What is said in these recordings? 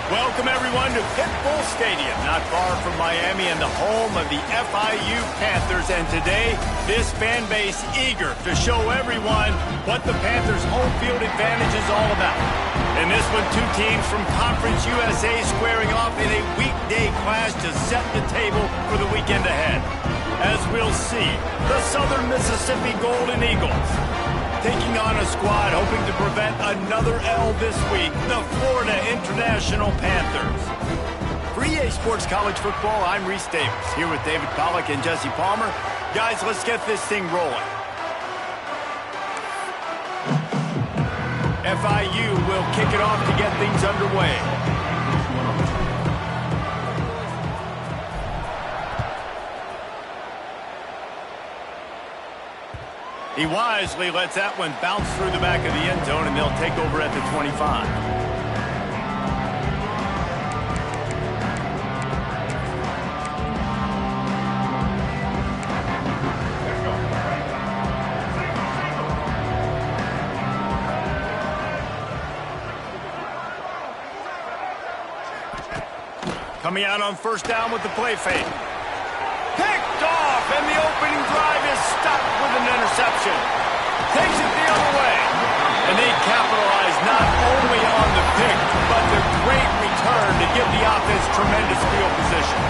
Welcome, everyone, to Pitbull Stadium, not far from Miami and the home of the FIU Panthers. And today, this fan base eager to show everyone what the Panthers' home field advantage is all about. In this one, two teams from Conference USA squaring off in a weekday clash to set the table for the weekend ahead. As we'll see, the Southern Mississippi Golden Eagles taking on a squad hoping to prevent another L this week, the Florida International Panthers. For EA Sports College Football, I'm Reese Davis, here with David Pollack and Jesse Palmer. Guys, let's get this thing rolling. FIU will kick it off to get things underway. He wisely lets that one bounce through the back of the end zone, and they'll take over at the 25. Coming out on first down with the play fake. Picked off, and the opening drive is stopped with an interception. Takes it the other way. And they capitalize not only on the pick, but the great return to give the offense tremendous field position.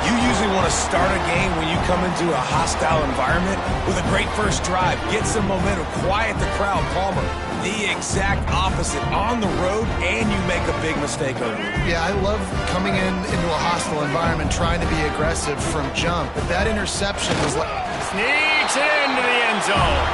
You usually want to start a game when you come into a hostile environment with a great first drive. Get some momentum, quiet the crowd. Palmer, the exact opposite. On the road, and you make a big mistake on it. Yeah, I love coming into a hostile environment, trying to be aggressive from jump. But that interception was like... Sneaks it into the end zone.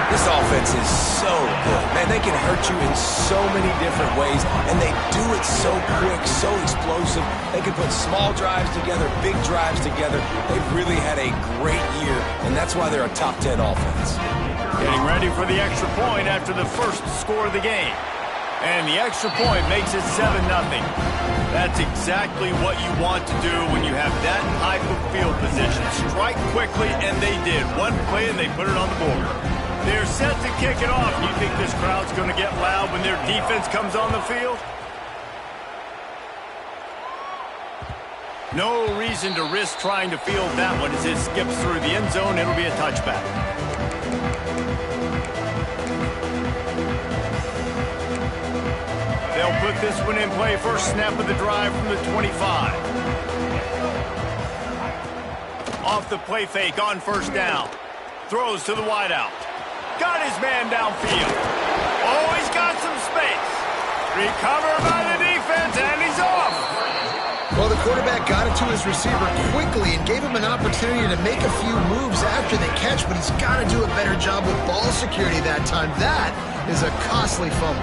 This offense is so good. Man, they can hurt you in so many different ways, and they do it so quick, so explosive. They can put small drives together, big drives together. They've really had a great year, and that's why they're a top 10 offense. Getting ready for the extra point after the first score of the game. And the extra point makes it 7-0. That's exactly what you want to do when you have that type of field position. Strike quickly, and they did. One play, and they put it on the board. They're set to kick it off. You think this crowd's going to get loud when their defense comes on the field? No reason to risk trying to field that one as it skips through the end zone. It'll be a touchback. They'll put this one in play first snap of the drive from the 25. Off the play fake on first down. Throws to the wideout. Got his man downfield. Oh, he's got some space. Recovered by the defense, and he's off. Well, the quarterback got it to his receiver quickly and gave him an opportunity to make a few moves after the catch, but he's got to do a better job with ball security that time. That is a costly fumble.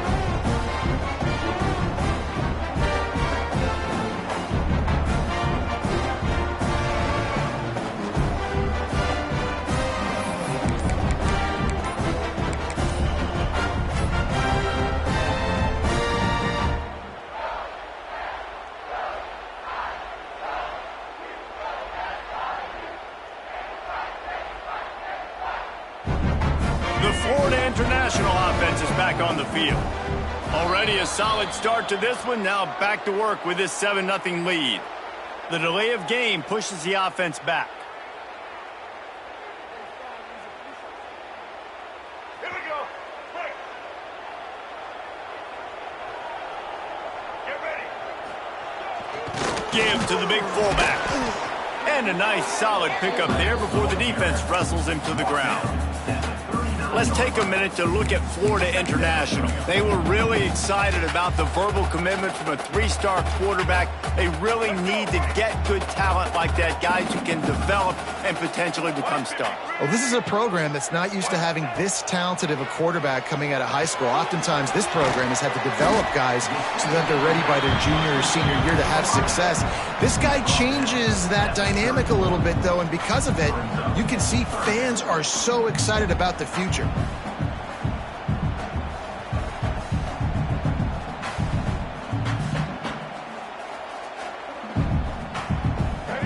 The Florida International offense is back on the field. Already a solid start to this one. Now back to work with this 7-0 lead. The delay of game pushes the offense back. Here we go. Quick. Get ready. Give to the big fullback. And a nice solid pickup there before the defense wrestles him to the ground. Let's take a minute to look at Florida International. They were really excited about the verbal commitment from a three-star quarterback. They really need to get good talent like that, guys who can develop and potentially become stars. Well, this is a program that's not used to having this talented of a quarterback coming out of high school. Oftentimes, this program has had to develop guys so that they're ready by their junior or senior year to have success. This guy changes that dynamic a little bit, though, and because of it, you can see fans are so excited about the future.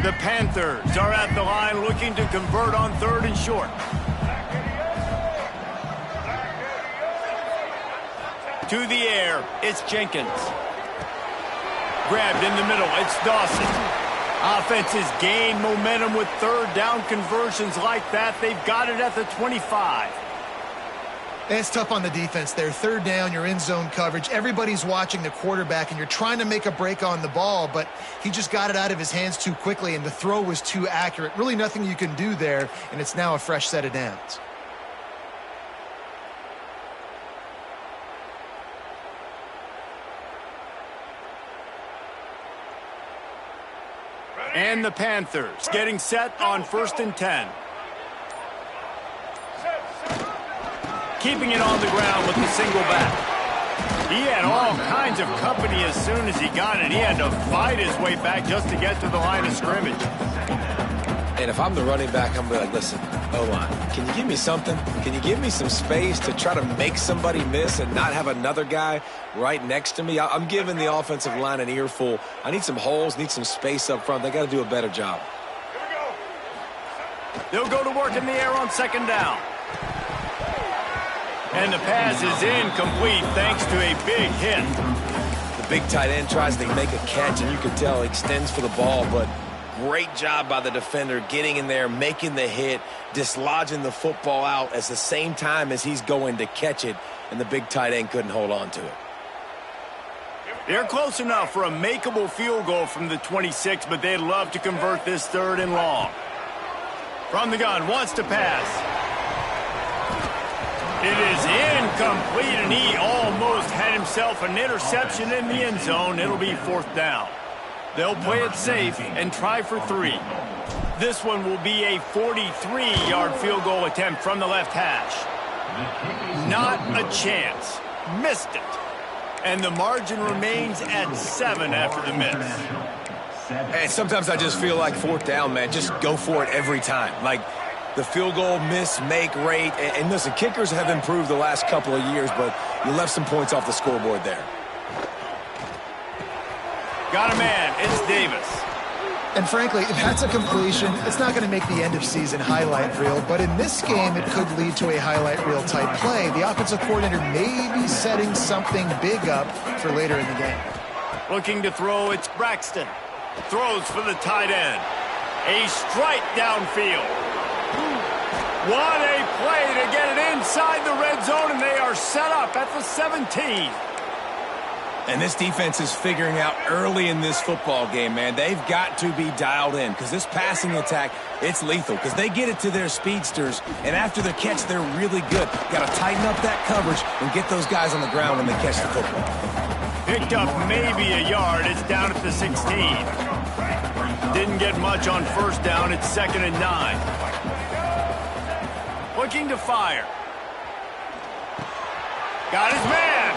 The Panthers are at the line looking to convert on 3rd and short. To the air, it's Jenkins. grabbed in the middle. It's Dawson. Offenses gain momentum with third down conversions like that. They've got it at the 25. It's tough on the defense there. Third down, you're in zone coverage. Everybody's watching the quarterback, and you're trying to make a break on the ball, but he just got it out of his hands too quickly, and the throw was too accurate. Really nothing you can do there, and it's now a fresh set of downs. And the Panthers getting set on 1st and 10. Keeping it on the ground with the single back. He had all kinds of company as soon as he got it. He had to fight his way back just to get to the line of scrimmage. And if I'm the running back, I'm going to be like, listen, O-line, can you give me something? Can you give me some space to try to make somebody miss and not have another guy right next to me? I'm giving the offensive line an earful. I need some holes, need some space up front. They got to do a better job. They'll go to work in the air on 2nd down. And the pass is incomplete thanks to a big hit. The big tight end tries to make a catch, and you can tell he extends for the ball, but great job by the defender getting in there, making the hit, dislodging the football out at the same time as he's going to catch it, and the big tight end couldn't hold on to it. They're close enough for a makeable field goal from the 26, but they'd love to convert this 3rd and long. From the gun, wants to pass. It is incomplete, and he almost had himself an interception in the end zone. It'll be 4th down. They'll play it safe and try for 3. This one will be a 43-yard field goal attempt from the left hash. Not a chance. Missed it. And the margin remains at 7 after the miss. And sometimes I just feel like 4th down, man. Just go for it every time. Like, the field goal miss-make rate. And listen, kickers have improved the last couple of years, but you left some points off the scoreboard there. Got a man. It's Davis. And frankly, if that's a completion, it's not going to make the end-of-season highlight reel. But in this game, it could lead to a highlight reel-type play. The offensive coordinator may be setting something big up for later in the game. Looking to throw, it's Braxton. Throws for the tight end. A strike downfield. What a play to get it inside the red zone, and they are set up at the 17. And this defense is figuring out early in this football game, man. They've got to be dialed in because this passing attack, it's lethal because they get it to their speedsters, and after the catch, they're really good. Got to tighten up that coverage and get those guys on the ground when they catch the football. Picked up maybe a yard. It's down at the 16. Didn't get much on 1st down. It's 2nd and 9. Looking to fire. Got his man.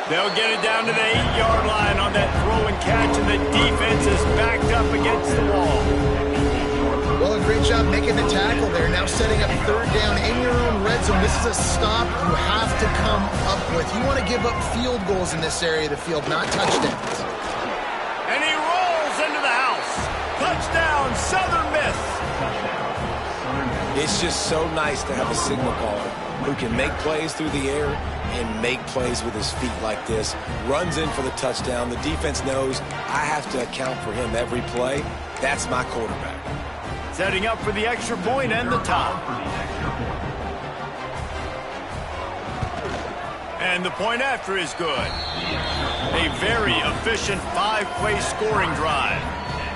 They'll get it down to the 8-yard line on that throw and catch, and the defense is backed up against the wall. Well, a great job making the tackle there. Now setting up 3rd down in your own red zone. This is a stop you have to come up with. You want to give up field goals in this area of the field, not touchdowns. And he rolls into the house. Touchdown, Southern Miss. It's just so nice to have a signal caller who can make plays through the air and make plays with his feet like this. Runs in for the touchdown. The defense knows I have to account for him every play. That's my quarterback. Setting up for the extra point and the top. And the point after is good. A very efficient 5-play scoring drive.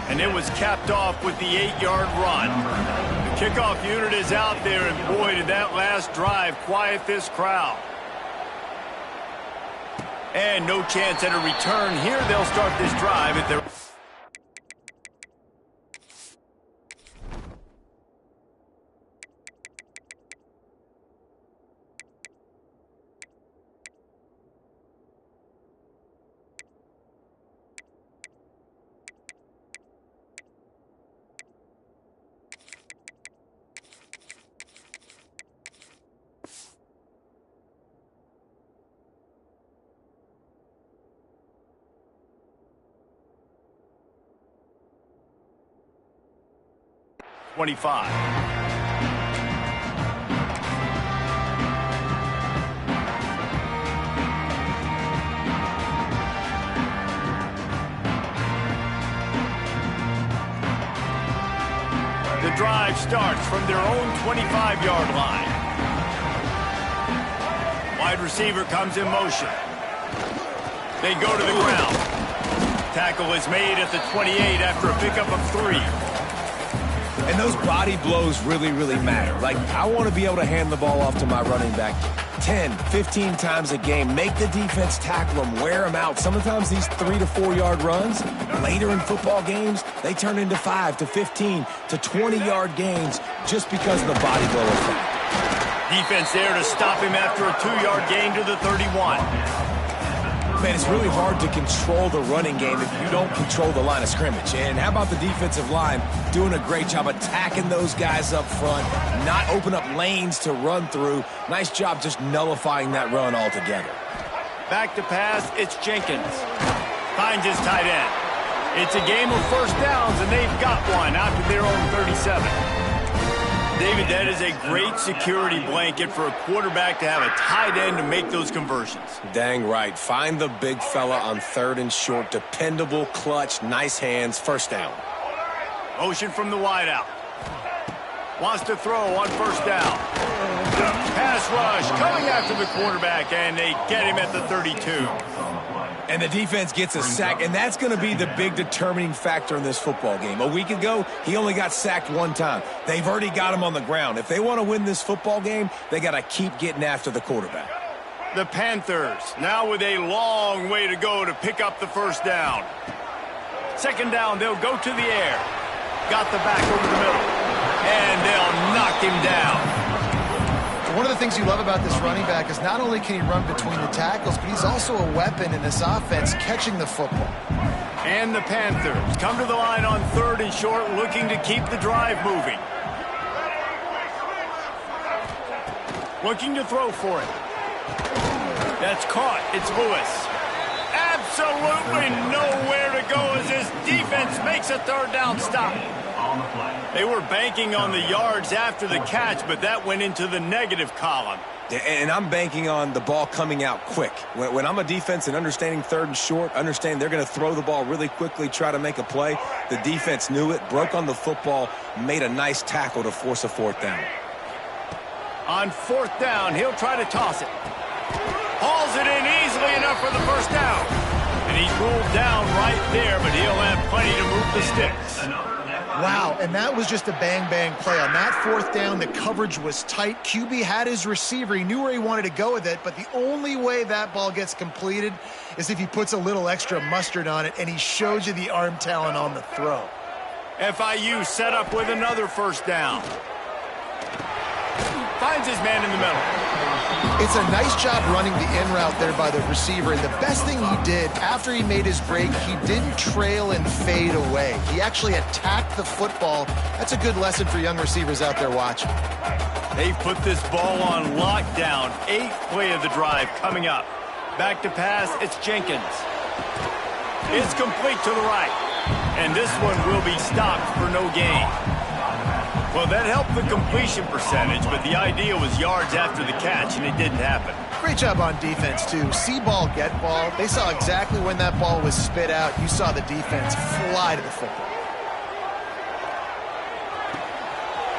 And it was capped off with the 8-yard run. The kickoff unit is out there, and boy, did that last drive quiet this crowd. And no chance at a return here. They'll start this drive at their... drive starts from their own 25-yard line. Wide receiver comes in motion. They go to the ground. Tackle is made at the 28 after a pickup of 3. And those body blows really, really matter. Like, I want to be able to hand the ball off to my running back 10, 15 times a game. Make the defense tackle them, wear them out. Sometimes these 3 to 4 yard runs, later in football games, they turn into 5 to 15 to 20-yard gains just because of the body blow effect. Defense there to stop him after a 2-yard gain to the 31. Man, it's really hard to control the running game if you don't control the line of scrimmage. And how about the defensive line doing a great job attacking those guys up front, not open up lanes to run through. Nice job just nullifying that run altogether. Back to pass, it's Jenkins. Finds his tight end. It's a game of first downs, and they've got one out to their own 37. David, that is a great security blanket for a quarterback to have a tight end to make those conversions. Dang right. Find the big fella on 3rd and short. Dependable, clutch, nice hands, first down. Motion from the wideout. Wants to throw on first down. Pass rush coming after the quarterback, and they get him at the 32. And the defense gets a sack, and that's going to be the big determining factor in this football game. A week ago, he only got sacked 1 time. They've already got him on the ground. If they want to win this football game, they got to keep getting after the quarterback. The Panthers now with a long way to go to pick up the first down. 2nd down, they'll go to the air. Got the back over the middle. And they'll knock him down. One of the things you love about this running back is not only can he run between the tackles, but he's also a weapon in this offense catching the football. And the Panthers come to the line on 3rd and short, looking to keep the drive moving. Looking to throw for it. That's caught. It's Lewis. Absolutely nowhere to go as this defense makes a 3rd down stop. They were banking on the yards after the catch, but that went into the negative column. And I'm banking on the ball coming out quick. When I'm a defense and understanding 3rd and short, understand they're going to throw the ball really quickly, try to make a play. The defense knew it, broke on the football, made a nice tackle to force a 4th down. On 4th down, he'll try to toss it. Hauls it in easily enough for the first down. And he's ruled down right there, but he'll have plenty to move the sticks. Wow, and that was just a bang-bang play. On that 4th down, the coverage was tight. QB had his receiver. He knew where he wanted to go with it, but the only way that ball gets completed is if he puts a little extra mustard on it, and he showed you the arm talent on the throw. FIU set up with another first down. Finds his man in the middle. It's a nice job running the in route there by the receiver, and the best thing he did after he made his break, he didn't trail and fade away. He actually attacked the football. That's a good lesson for young receivers out there watching. They've put this ball on lockdown. 8th play of the drive coming up. Back to pass, it's Jenkins. It's complete to the right, and this one will be stopped for no gain. Well, that helped the completion percentage, but the idea was yards after the catch, and it didn't happen. Great job on defense, too. See ball, get ball. They saw exactly when that ball was spit out. You saw the defense fly to the football.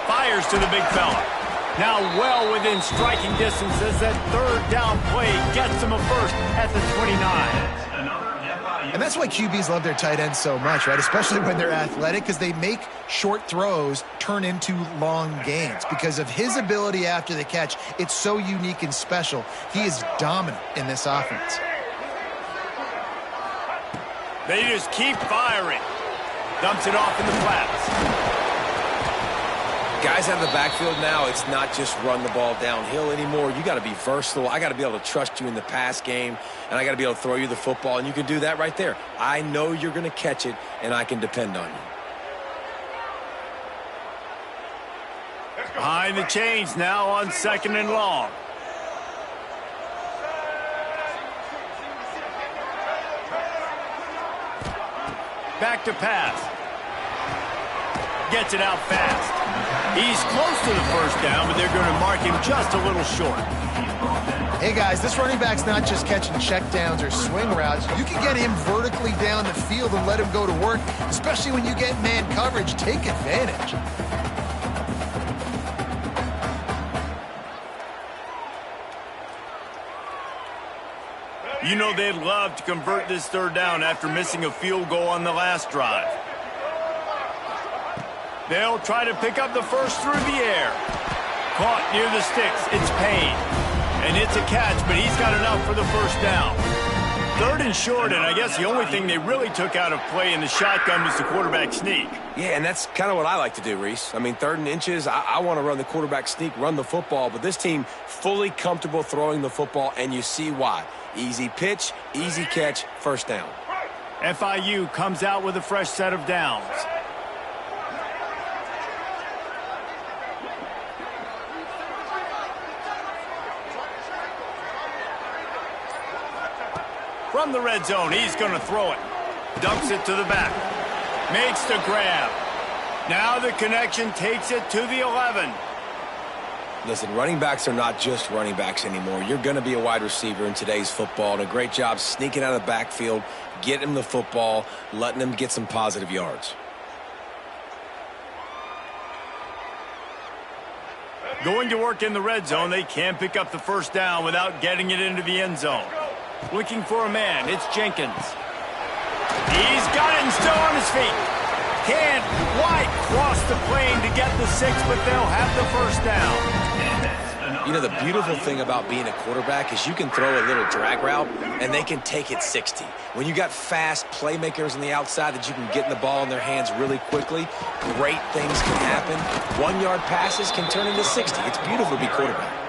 Fires to the big fella. Now well within striking distance as that 3rd down play gets him a first at the 29. And that's why QBs love their tight ends so much, right? Especially when they're athletic, because they make short throws turn into long gains. Because of his ability after the catch, it's so unique and special. He is dominant in this offense. They just keep firing. Dumps it off in the flats. Guys out of the backfield now, it's not just run the ball downhill anymore. You got to be versatile. I got to be able to trust you in the pass game, and I got to be able to throw you the football, and you can do that right there. I know you're going to catch it, and I can depend on you. Behind the chains now on 2nd and long. Back to pass. Gets it out fast. He's close to the first down, but they're going to mark him just a little short. Hey, guys, this running back's not just catching checkdowns or swing routes. You can get him vertically down the field and let him go to work, especially when you get man coverage. Take advantage. You know they'd love to convert this third down after missing a field goal on the last drive. They'll try to pick up the first through the air. Caught near the sticks. It's Payne. And it's a catch, but he's got enough for the first down. Third and short, and I guess the only thing they really took out of play in the shotgun was the quarterback sneak. Yeah, and that's kind of what I like to do, Reese. I mean, 3rd and inches, I want to run the quarterback sneak, run the football, but this team fully comfortable throwing the football, and you see why. Easy pitch, easy catch, first down. FIU comes out with a fresh set of downs. From the red zone, he's going to throw it. Dumps it to the back. Makes the grab. Now the connection takes it to the 11. Listen, running backs are not just running backs anymore. You're going to be a wide receiver in today's football, and a great job sneaking out of the backfield, getting him the football, letting him get some positive yards. Going to work in the red zone, they can't pick up the first down without getting it into the end zone. Looking for a man, it's Jenkins. He's got it and still on his feet. Can't quite cross the plane to get the 6, but they'll have the first down. You know, the beautiful thing about being a quarterback is you can throw a little drag route, and they can take it 60. When you got fast playmakers on the outside that you can get the ball in their hands really quickly, great things can happen. 1-yard passes can turn into 60. It's beautiful to be quarterback.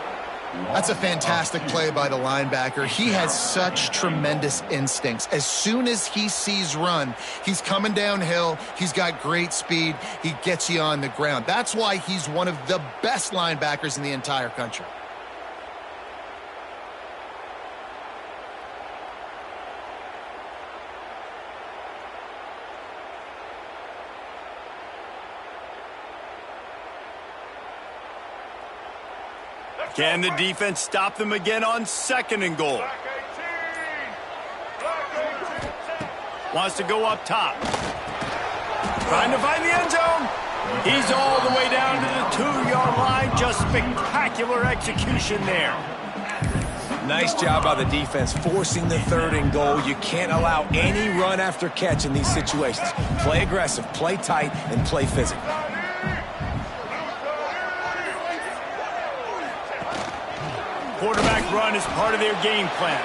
That's a fantastic play by the linebacker. He has such tremendous instincts. As soon as he sees run, he's coming downhill. He's got great speed. He gets you on the ground. That's why he's one of the best linebackers in the entire country. Can the defense stop them again on 2nd and goal? Wants to go up top. Trying to find the end zone. He's all the way down to the 2-yard line. Just spectacular execution there. Nice job by the defense forcing the 3rd and goal. You can't allow any run after catch in these situations. Play aggressive, play tight, and play physical. Quarterback run is part of their game plan.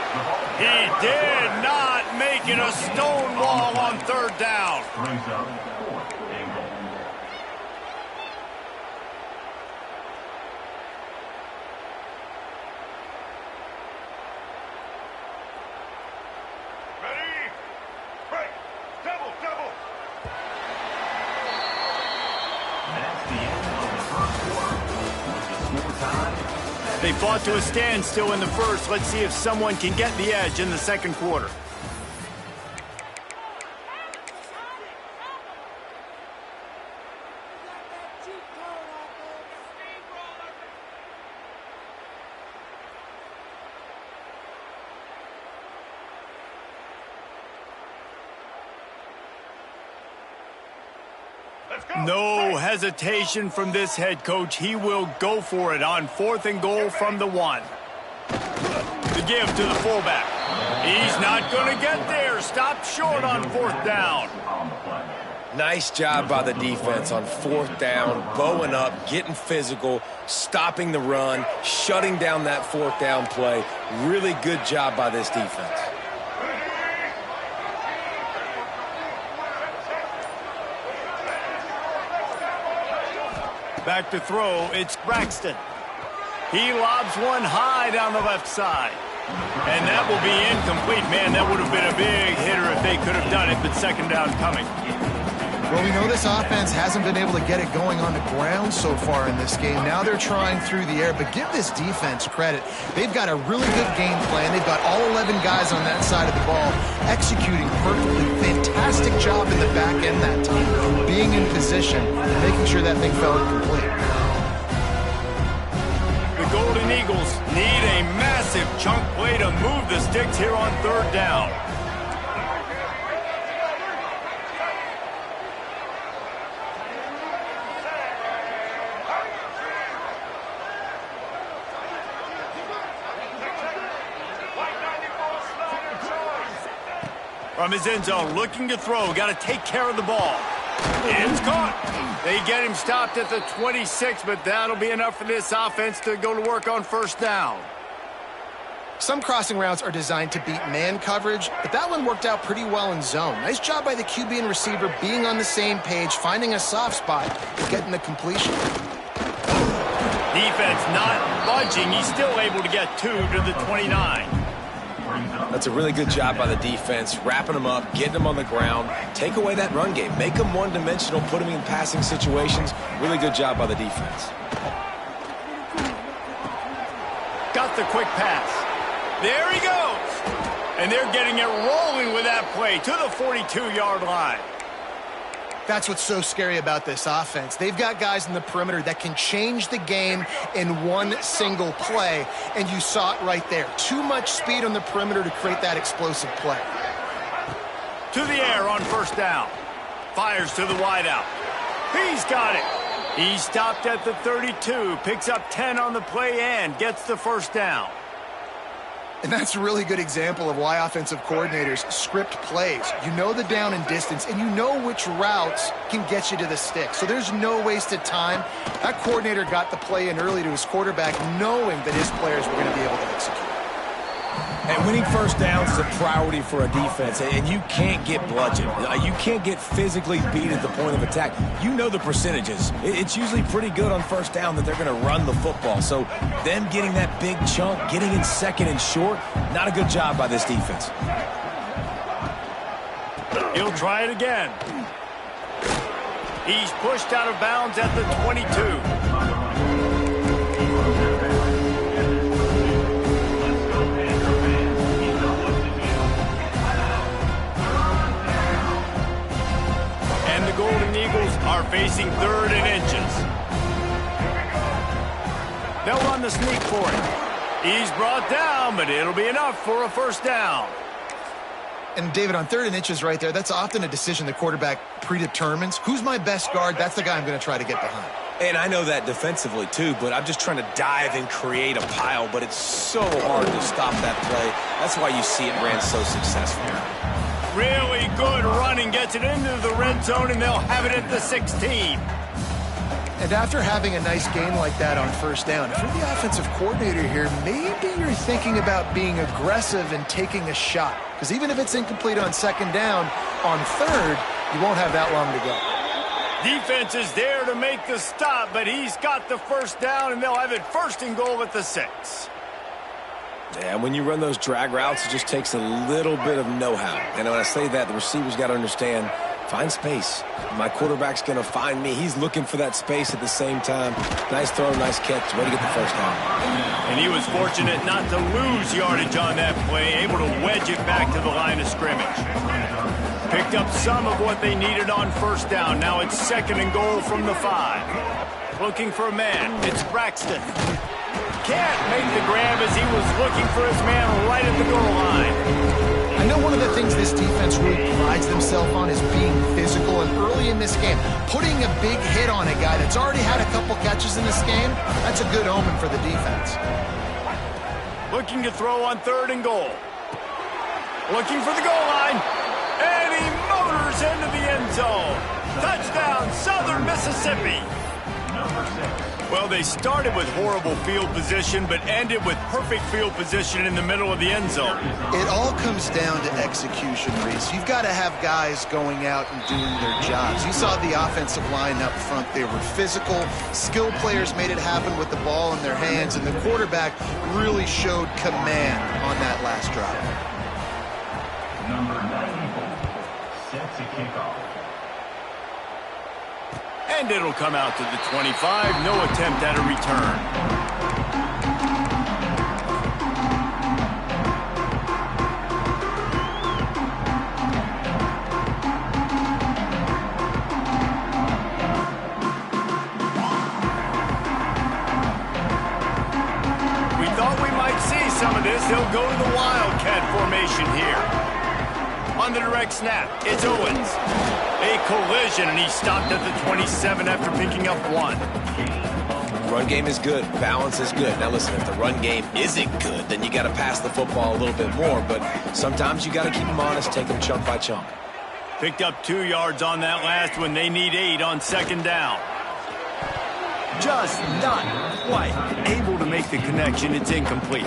He did not make it a stone wall on 3rd down. Ready? Break. Double, double. That's the end of the first quarter. With the score time. They fought to a standstill in the first. Let's see if someone can get the edge in the 2nd quarter. No hesitation from this head coach. He will go for it on 4th and goal from the 1. The give to the fullback. He's not going to get there. Stop short on 4th down. Nice job by the defense on 4th down, bowing up, getting physical, stopping the run, shutting down that 4th down play. Really good job by this defense. Back to throw, it's Braxton. He lobs one high down the left side. And that will be incomplete. Man, that would have been a big hitter if they could have done it, but 2nd down coming. Well, we know this offense hasn't been able to get it going on the ground so far in this game. Now they're trying through the air, but give this defense credit. They've got a really good game plan. They've got all 11 guys on that side of the ball executing perfectly. Fantastic job in the back end that time, being in position and making sure that thing fell incomplete. The Golden Eagles need a massive chunk play to move the sticks here on 3rd down. From his end zone, looking to throw. Got to take care of the ball. It's caught. They get him stopped at the 26, but that'll be enough for this offense to go to work on first down. Some crossing routes are designed to beat man coverage, but that one worked out pretty well in zone. Nice job by the QB and receiver being on the same page, finding a soft spot, and getting the completion. Defense not budging. He's still able to get 2 to the 29. That's a really good job by the defense, wrapping them up, getting them on the ground. Take away that run game. Make them one-dimensional, put them in passing situations. Really good job by the defense. Got the quick pass. There he goes. And they're getting it rolling with that play to the 42-yard line. That's what's so scary about this offense. They've got guys in the perimeter that can change the game in one single play, and you saw it right there. Too much speed on the perimeter to create that explosive play. To the air on first down. Fires to the wideout. He's got it. He stopped at the 32, picks up 10 on the play and gets the first down. And that's a really good example of why offensive coordinators script plays. You know the down and distance, and you know which routes can get you to the stick. So there's no wasted time. That coordinator got the play in early to his quarterback, knowing that his players were going to be able to execute. And winning first downs is a priority for a defense, and you can't get bludgeoned. You can't get physically beat at the point of attack. You know the percentages. It's usually pretty good on first down that they're going to run the football. So them getting that big chunk, getting in second and short, not a good job by this defense. He'll try it again. He's pushed out of bounds at the 22. Golden Eagles are facing 3rd and inches. They'll run the sneak for it. He's brought down, but it'll be enough for a first down. And David, on 3rd and inches right there, that's often a decision the quarterback predetermines. Who's my best guard? That's the guy I'm going to try to get behind. And I know that defensively too, but I'm just trying to dive and create a pile, but it's so hard to stop that play. That's why you see it ran so successful. Really good running, gets it into the red zone, and they'll have it at the 16. And after having a nice game like that on first down, if you're the offensive coordinator here, maybe you're thinking about being aggressive and taking a shot. Because even if it's incomplete on 2nd down, on 3rd, you won't have that long to go. Defense is there to make the stop, but he's got the first down, and they'll have it 1st and goal at the 6. Yeah, when you run those drag routes, it just takes a little bit of know-how. And when I say that, the receiver's got to understand, find space. My quarterback's going to find me. He's looking for that space at the same time. Nice throw, nice catch, ready to get the first down. And he was fortunate not to lose yardage on that play, able to wedge it back to the line of scrimmage. Picked up some of what they needed on first down. Now it's 2nd and goal from the 5. Looking for a man. It's Braxton. Can't make the grab as he was looking for his man right at the goal line. I know one of the things this defense really prides themselves on is being physical, and early in this game, putting a big hit on a guy that's already had a couple catches in this game, that's a good omen for the defense. Looking to throw on 3rd and goal. Looking for the goal line, and he motors into the end zone. Touchdown, Southern Mississippi. Well, they started with horrible field position, but ended with perfect field position in the middle of the end zone. It all comes down to execution, Reese. You've got to have guys going out and doing their jobs. You saw the offensive line up front. They were physical. Skilled players made it happen with the ball in their hands, and the quarterback really showed command on that last drive. Number 94, set to kick off. And it'll come out to the 25. No attempt at a return. We thought we might see some of this. They'll go to the Wildcat formation here. On the direct snap, it's Owens. A collision, and he stopped at the 27 after picking up 1. Run game is good. Balance is good. Now listen, if the run game isn't good, then you got to pass the football a little bit more. But sometimes you got to keep them honest, take them chunk by chunk. Picked up 2 yards on that last one. They need 8 on second down. Just not quite able to make the connection. It's incomplete.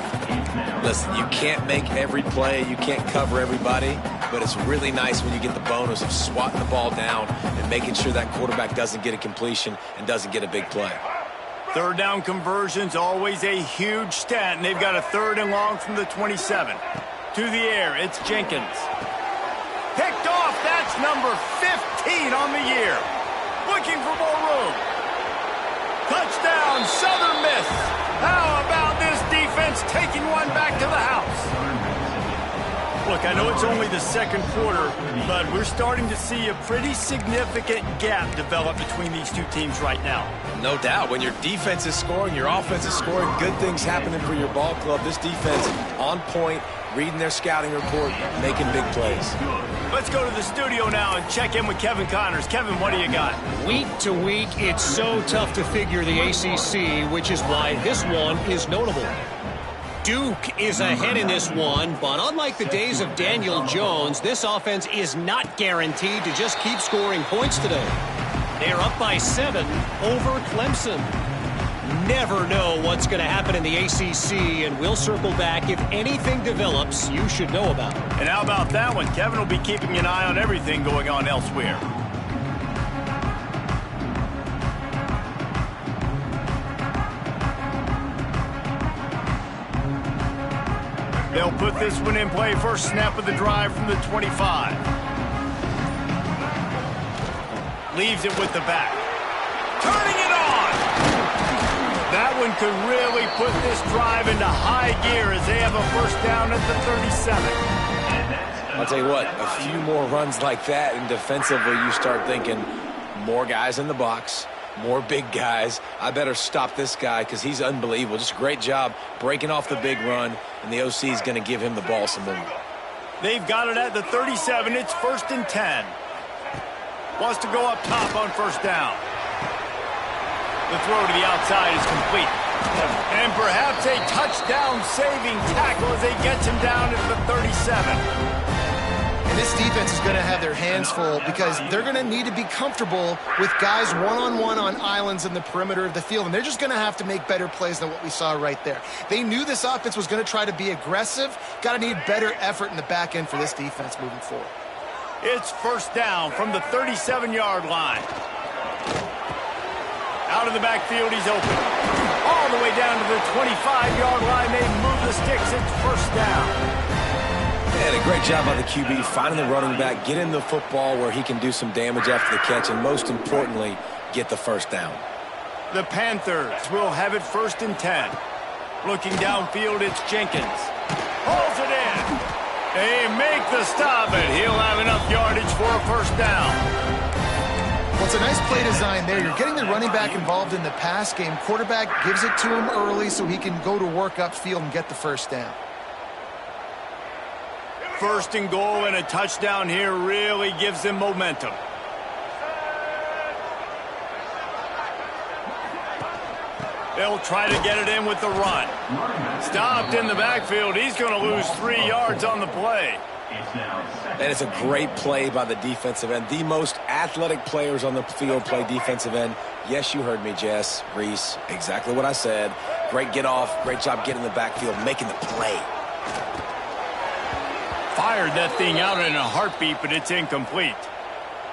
Listen, you can't make every play. You can't cover everybody. But it's really nice when you get the bonus of swatting the ball down and making sure that quarterback doesn't get a completion and doesn't get a big play. Third down conversion's always a huge stat, and they've got a 3rd and long from the 27. To the air, it's Jenkins. Picked off, that's number 15 on the year. Looking for more room. Touchdown, Southern Miss. How about this defense taking one back to the house? Look, I know it's only the second quarter, but we're starting to see a pretty significant gap develop between these two teams right now. No doubt. When your defense is scoring, your offense is scoring, good things happening for your ball club. This defense on point, reading their scouting report, making big plays. Let's go to the studio now and check in with Kevin Connors. Kevin, what do you got? Week to week, it's so tough to figure the ACC, which is why this one is notable. Duke is ahead in this one, but unlike the days of Daniel Jones, this offense is not guaranteed to just keep scoring points today. They are up by 7 over Clemson. Never know what's going to happen in the ACC, and we'll circle back if anything develops you should know about. And how about that one? Kevin will be keeping an eye on everything going on elsewhere. They'll put this one in play. First snap of the drive from the 25. Leaves it with the back. Turning it on! That one could really put this drive into high gear as they have a first down at the 37. I'll tell you what, a few more runs like that, and defensively you start thinking more guys in the box, more big guys. I better stop this guy because he's unbelievable. Just a great job breaking off the big run, and the OC is going to give him the ball some more. They've got it at the 37. It's 1st and 10. Wants to go up top on first down. The throw to the outside is complete. And perhaps a touchdown-saving tackle as they get him down at the 37. And this defense is going to have their hands full because they're going to need to be comfortable with guys one-on-one on islands in the perimeter of the field. And they're just going to have to make better plays than what we saw right there. They knew this offense was going to try to be aggressive. Got to need better effort in the back end for this defense moving forward. It's first down from the 37-yard line. Out of the backfield, he's open. All the way down to the 25-yard line. They move the sticks. It's first down. And a great job by the QB finding the running back, getting the football where he can do some damage after the catch, and most importantly, get the first down. The Panthers will have it 1st and 10. Looking downfield, it's Jenkins. Pulls it in. They make the stop, and he'll have enough yardage for a first down. Well, it's a nice play design there. You're getting the running back involved in the pass game. Quarterback gives it to him early so he can go to work upfield and get the first down. 1st and goal, and a touchdown here really gives them momentum. They'll try to get it in with the run. Stopped in the backfield. He's going to lose 3 yards on the play. And it's a great play by the defensive end. The most athletic players on the field play defensive end. Yes, you heard me, Jess, Reese. Exactly what I said. Great get off. Great job getting in the backfield, making the play. Fired that thing out in a heartbeat, but it's incomplete.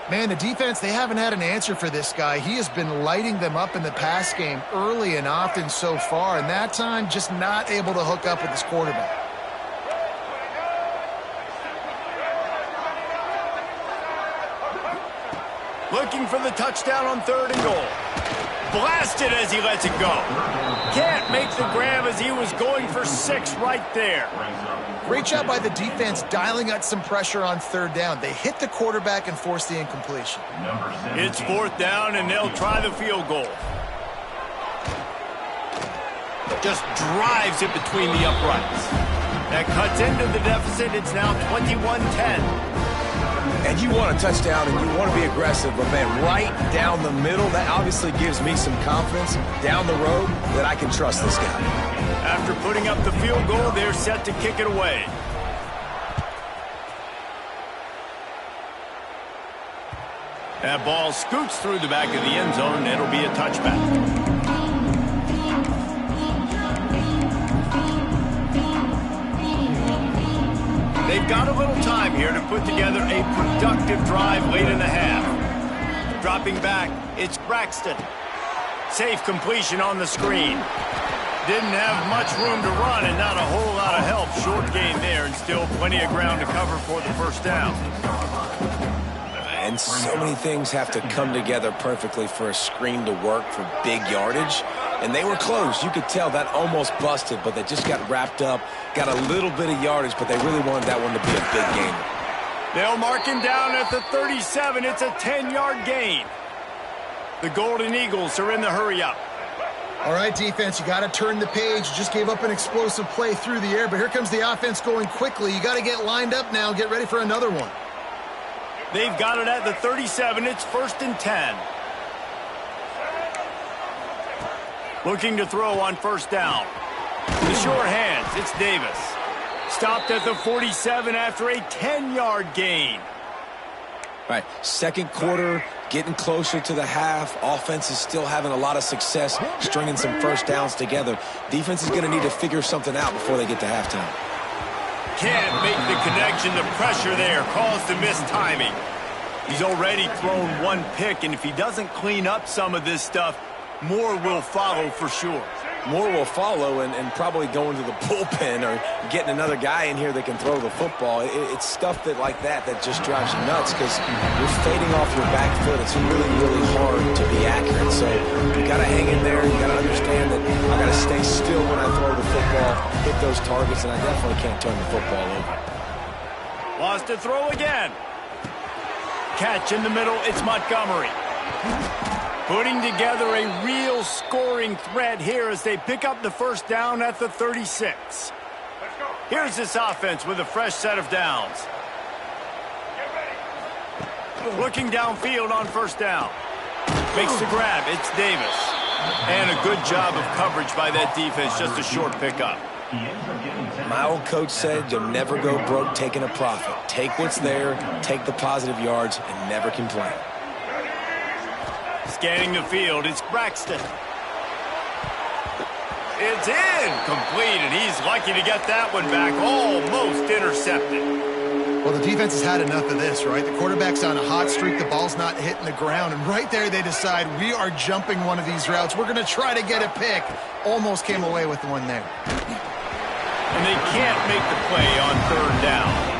Man, the defense, they haven't had an answer for this guy. He has been lighting them up in the pass game early and often so far, and that time just not able to hook up with his quarterback. Looking for the touchdown on 3rd and goal. Blasted as he lets it go. Can't make the grab as he was going for 6 right there. Great job by the defense dialing out some pressure on 3rd down. They hit the quarterback and forced the incompletion. It's 4th down, and they'll try the field goal. Just drives it between the uprights. That cuts into the deficit. It's now 21-10. And you want a touchdown and you want to be aggressive, but man, right down the middle, that obviously gives me some confidence down the road that I can trust this guy. After putting up the field goal, they're set to kick it away. That ball scoots through the back of the end zone, and it'll be a touchback. They've got a little time here to put together a productive drive late in the half. Dropping back, it's Braxton. Safe completion on the screen. Didn't have much room to run and not a whole lot of help. Short gain there and still plenty of ground to cover for the first down. And so many things have to come together perfectly for a screen to work for big yardage. And they were close. You could tell that almost busted, but they just got wrapped up, got a little bit of yardage, but they really wanted that one to be a big gainer. They'll mark him down at the 37. It's a 10-yard gain. The Golden Eagles are in the hurry-up. All right, defense, you got to turn the page. You just gave up an explosive play through the air, but here comes the offense going quickly. You got to get lined up now, get ready for another one. They've got it at the 37. It's 1st and 10. Looking to throw on first down. The short hands, it's Davis. Stopped at the 47 after a 10-yard gain. All right, second quarter, getting closer to the half. Offense is still having a lot of success stringing some first downs together. Defense is going to need to figure something out before they get to halftime. Can't make the connection. The pressure there caused the missed timing. He's already thrown one pick, and if he doesn't clean up some of this stuff, more will follow for sure. More will follow, and probably going to the bullpen or getting another guy in here that can throw the football. It's stuff like that just drives you nuts because you're fading off your back foot. It's really, really hard to be accurate. So you got to hang in there. You got to understand that I got to stay still when I throw the football, hit those targets, and I definitely can't turn the football over. Wants to throw again. Catch in the middle. It's Montgomery. Putting together a real scoring threat here as they pick up the first down at the 36. Here's this offense with a fresh set of downs. Looking downfield on first down. Makes the grab. It's Davis. And a good job of coverage by that defense. Just a short pickup. My old coach said you'll never go broke taking a profit. Take what's there, take the positive yards, and never complain. Scanning the field, it's Braxton. It's incomplete, and he's lucky to get that one back. Almost intercepted. Well, the defense has had enough of this, right? The quarterback's on a hot streak. The ball's not hitting the ground. And right there, they decide we are jumping one of these routes. We're going to try to get a pick. Almost came away with the one there. And they can't make the play on third down.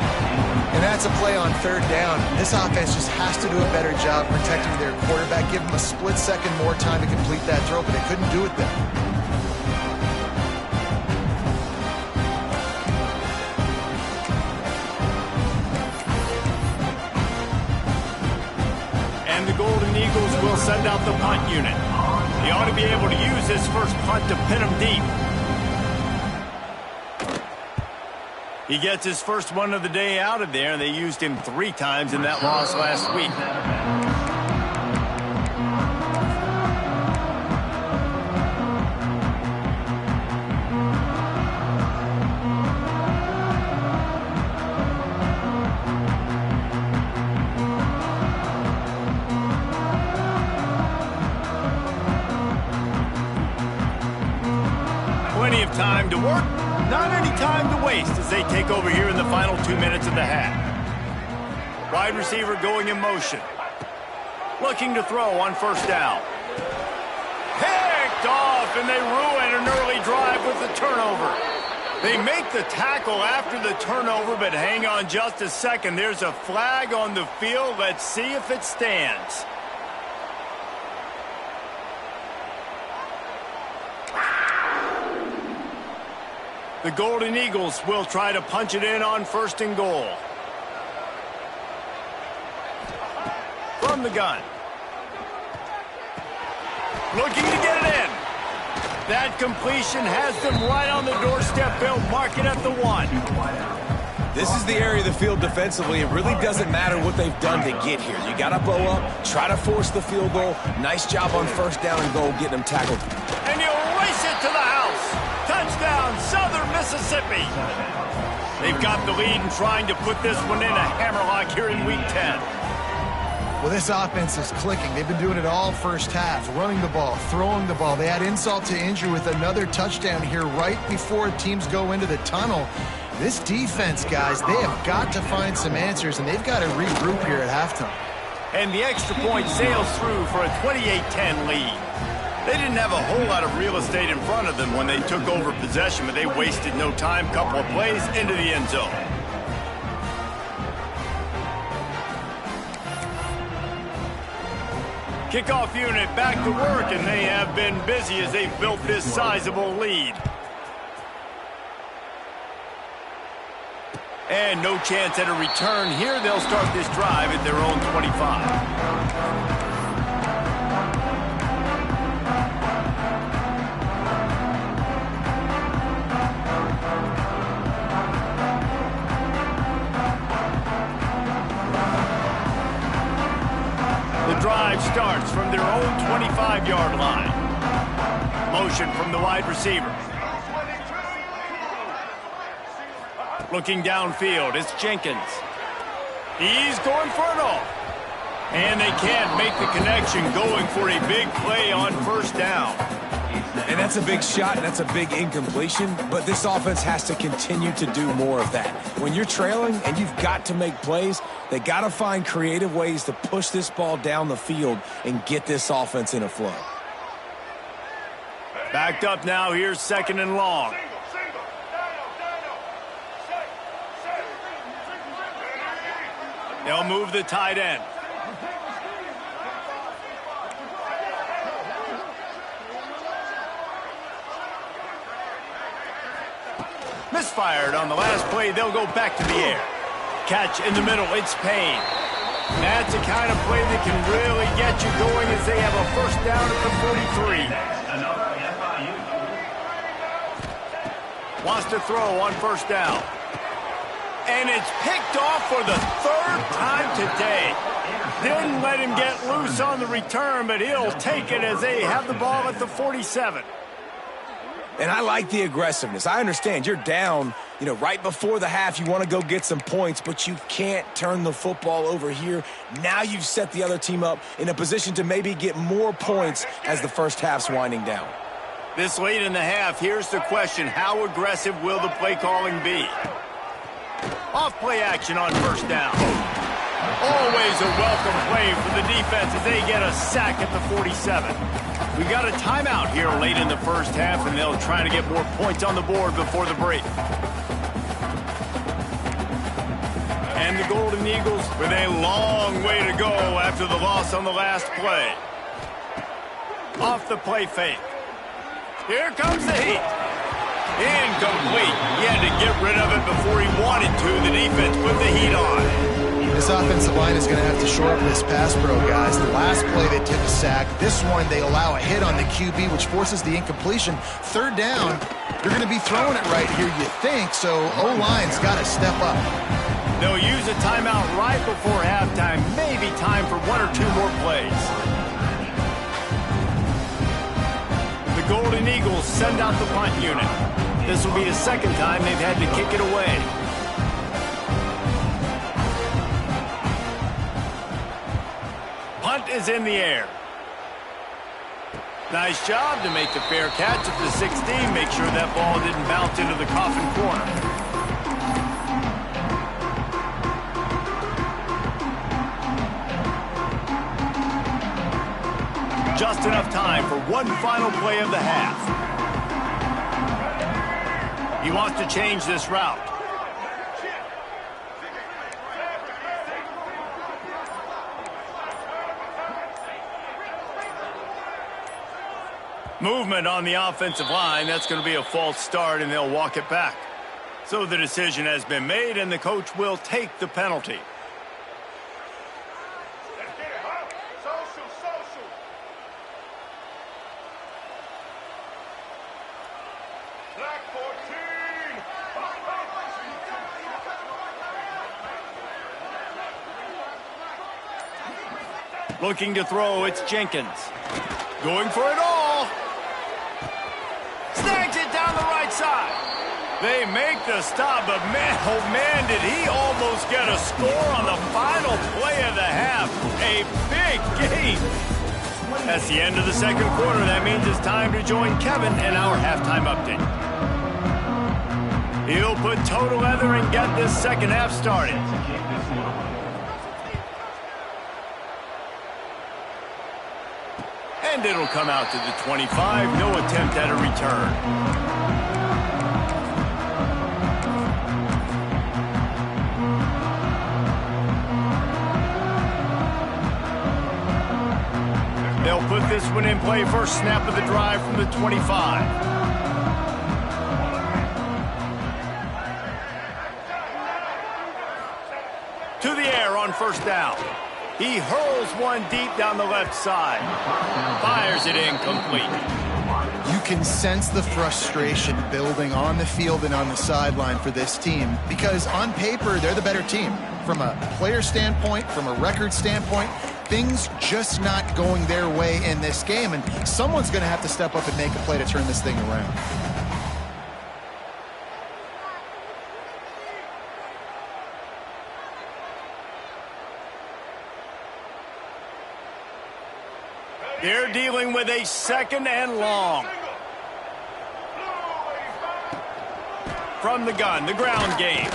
And that's a play on third down. This offense just has to do a better job protecting their quarterback. Give them a split second more time to complete that throw, but they couldn't do it then. And the Golden Eagles will send out the punt unit. He ought to be able to use his first punt to pin him deep. He gets his first one of the day out of there, and they used him 3 times in that loss last week. Plenty of time to work. Not any time to waste as they take over here in the final 2 minutes of the half. Wide receiver going in motion. Looking to throw on first down. Picked off, and they ruin an early drive with the turnover. They make the tackle after the turnover, but hang on just a second. There's a flag on the field. Let's see if it stands. The Golden Eagles will try to punch it in on first and goal. From the gun. Looking to get it in. That completion has them right on the doorstep. They'll mark it at the 1. This is the area of the field defensively. It really doesn't matter what they've done to get here. You got to bow up, try to force the field goal. Nice job on first down and goal getting them tackled. And he'll race it to the house. Touchdown, Southern Mississippi. They've got the lead and trying to put this one in a hammerlock here in Week 10. Well, this offense is clicking. They've been doing it all first half, running the ball, throwing the ball. They had insult to injury with another touchdown here right before teams go into the tunnel. This defense, guys, they have got to find some answers, and they've got to regroup here at halftime. And the extra point sails through for a 28-10 lead. They didn't have a whole lot of real estate in front of them when they took over possession, but they wasted no time. Couple of plays into the end zone. Kickoff unit back to work, and they have been busy as they've built this sizable lead. And no chance at a return here. They'll start this drive at their own 25. Drive starts from their own 25-yard line. Motion from the wide receiver. Looking downfield, it's Jenkins. He's going for it all. And they can't make the connection, going for a big play on first down. And that's a big shot, and that's a big incompletion, but this offense has to continue to do more of that. When you're trailing and you've got to make plays, they got to find creative ways to push this ball down the field and get this offense in a flow. Backed up now, here's second and long. They'll move the tight end. Misfired on the last play. They'll go back to the air. Catch in the middle. It's Payne. That's the kind of play that can really get you going as they have a first down at the 43. Wants to throw on first down. And it's picked off for the third time today. Didn't let him get loose on the return, but he'll take it as they have the ball at the 47. And I like the aggressiveness. I understand you're down, right before the half. You want to go get some points, but you can't turn the football over here. Now you've set the other team up in a position to maybe get more points as the first half's winding down. This late in the half, here's the question. How aggressive will the play calling be? Off play action on first down. Always a welcome play for the defense as they get a sack at the 47. We got a timeout here late in the first half, and they'll try to get more points on the board before the break. And the Golden Eagles with a long way to go after the loss on the last play. Off the play fake. Here comes the heat. Incomplete. He had to get rid of it before he wanted to. The defense put the heat on. This offensive line is going to have to shore up this pass pro, guys. The last play they took a sack. This one they allow a hit on the QB, which forces the incompletion. Third down, you're going to be throwing it right here, you think, so O-line's got to step up. They'll use a timeout right before halftime. Maybe time for one or two more plays. The Golden Eagles send out the punt unit. This will be the second time they've had to kick it away. Punt is in the air. Nice job to make the fair catch at the 16. Make sure that ball didn't bounce into the coffin corner. Just enough time for one final play of the half. He wants to change this route. Movement on the offensive line. That's going to be a false start, and they'll walk it back. So the decision has been made, and the coach will take the penalty. Looking to throw, it's Jenkins. Going for it all. Snags it down the right side. They make the stop, but man, oh man, did he almost get a score on the final play of the half. A big game. That's the end of the second quarter. That means it's time to join Kevin in our halftime update. He'll put toe together and get this second half started. And it'll come out to the 25. No attempt at a return. They'll put this one in play. First snap of the drive from the 25. To the air on first down. He hurls one deep down the left side. Fires it incomplete. You can sense the frustration building on the field and on the sideline for this team because on paper, they're the better team. From a player standpoint, from a record standpoint, things just not going their way in this game, and someone's going to have to step up and make a play to turn this thing around. They're dealing with a second and long. From the gun, the ground game.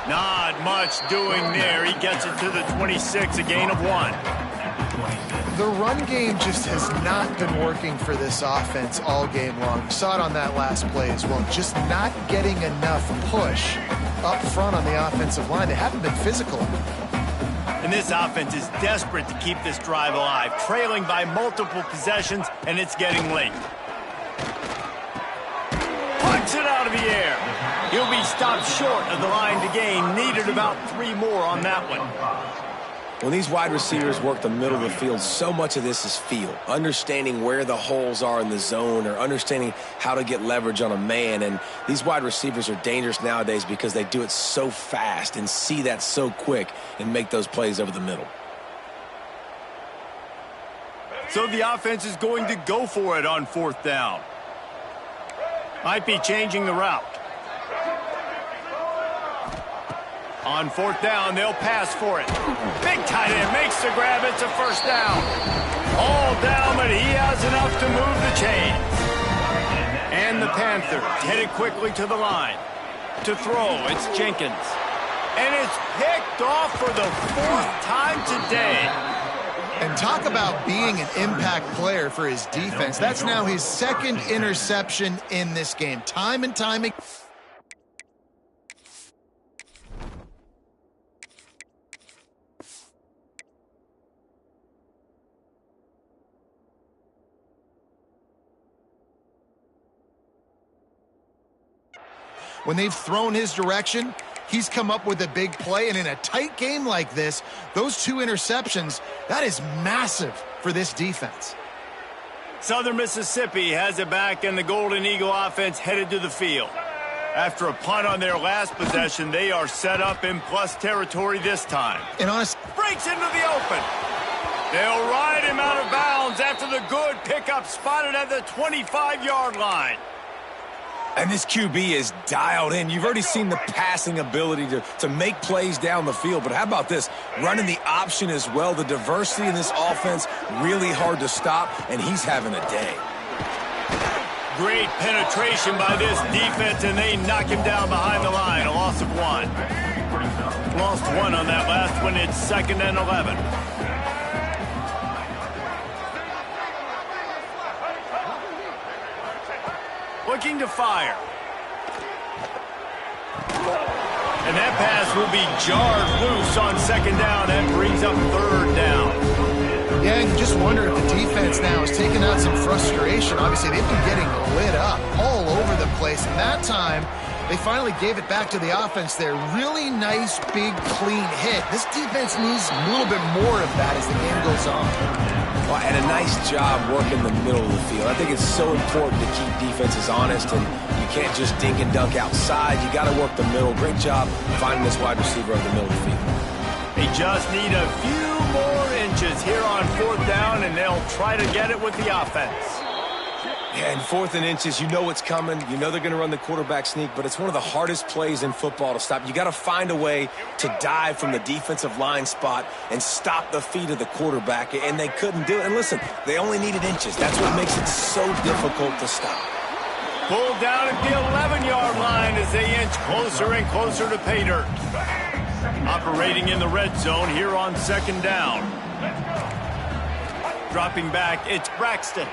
Not much doing there. He gets it to the 26, a gain of 1. The run game just has not been working for this offense all game long. You saw it on that last play as well. Just not getting enough push up front on the offensive line. They haven't been physical enough. And this offense is desperate to keep this drive alive, trailing by multiple possessions, and it's getting late. Punts it out of the air. He'll be stopped short of the line to gain. Needed about 3 more on that one. When these wide receivers work the middle of the field, so much of this is feel. Understanding where the holes are in the zone or understanding how to get leverage on a man. And these wide receivers are dangerous nowadays because they do it so fast and see that so quick and make those plays over the middle. So the offense is going to go for it on fourth down. Might be changing the route. On fourth down, they'll pass for it. Big tight end makes the grab. It's a first down. All down, but he has enough to move the chains. And the Panthers headed quickly to the line. To throw, it's Jenkins. And it's picked off for the 4th time today. And talk about being an impact player for his defense. That's now his 2nd interception in this game. Time and time again. When they've thrown his direction, he's come up with a big play, and in a tight game like this, those 2 interceptions, that is massive for this defense. Southern Mississippi has it back, and the Golden Eagle offense headed to the field. After a punt on their last possession, they are set up in plus territory this time. And honestly, breaks into the open. They'll ride him out of bounds after the good pickup spotted at the 25-yard line. And this QB is dialed in. You've already seen the passing ability to make plays down the field. But how about this? Running the option as well. The diversity in this offense, really hard to stop, and he's having a day. Great penetration by this defense, and they knock him down behind the line. A loss of 1. Lost 1 on that last one. It's 2nd and 11. Looking to fire. And that pass will be jarred loose on 2nd down. That brings up 3rd down. yeah, you just wonder if the defense now is taking out some frustration. Obviously, they've been getting lit up all over the place. And that time, they finally gave it back to the offense there. Really nice, big, clean hit. This defense needs a little bit more of that as the game goes on. Well, and a nice job working the middle of the field. I think it's so important to keep defenses honest, and you can't just dink and dunk outside. You got to work the middle. Great job finding this wide receiver over the middle of the field. They just need a few more inches here on 4th down, and they'll try to get it with the offense. Yeah, and 4th and inches, you know what's coming. You know they're going to run the quarterback sneak, but it's one of the hardest plays in football to stop. You got to find a way to dive from the defensive line spot and stop the feet of the quarterback, and they couldn't do it. And listen, they only needed inches. That's what makes it so difficult to stop. Pulled down at the 11-yard line as they inch closer and closer to pay dirt. Operating in the red zone here on 2nd down. Dropping back, it's Braxton.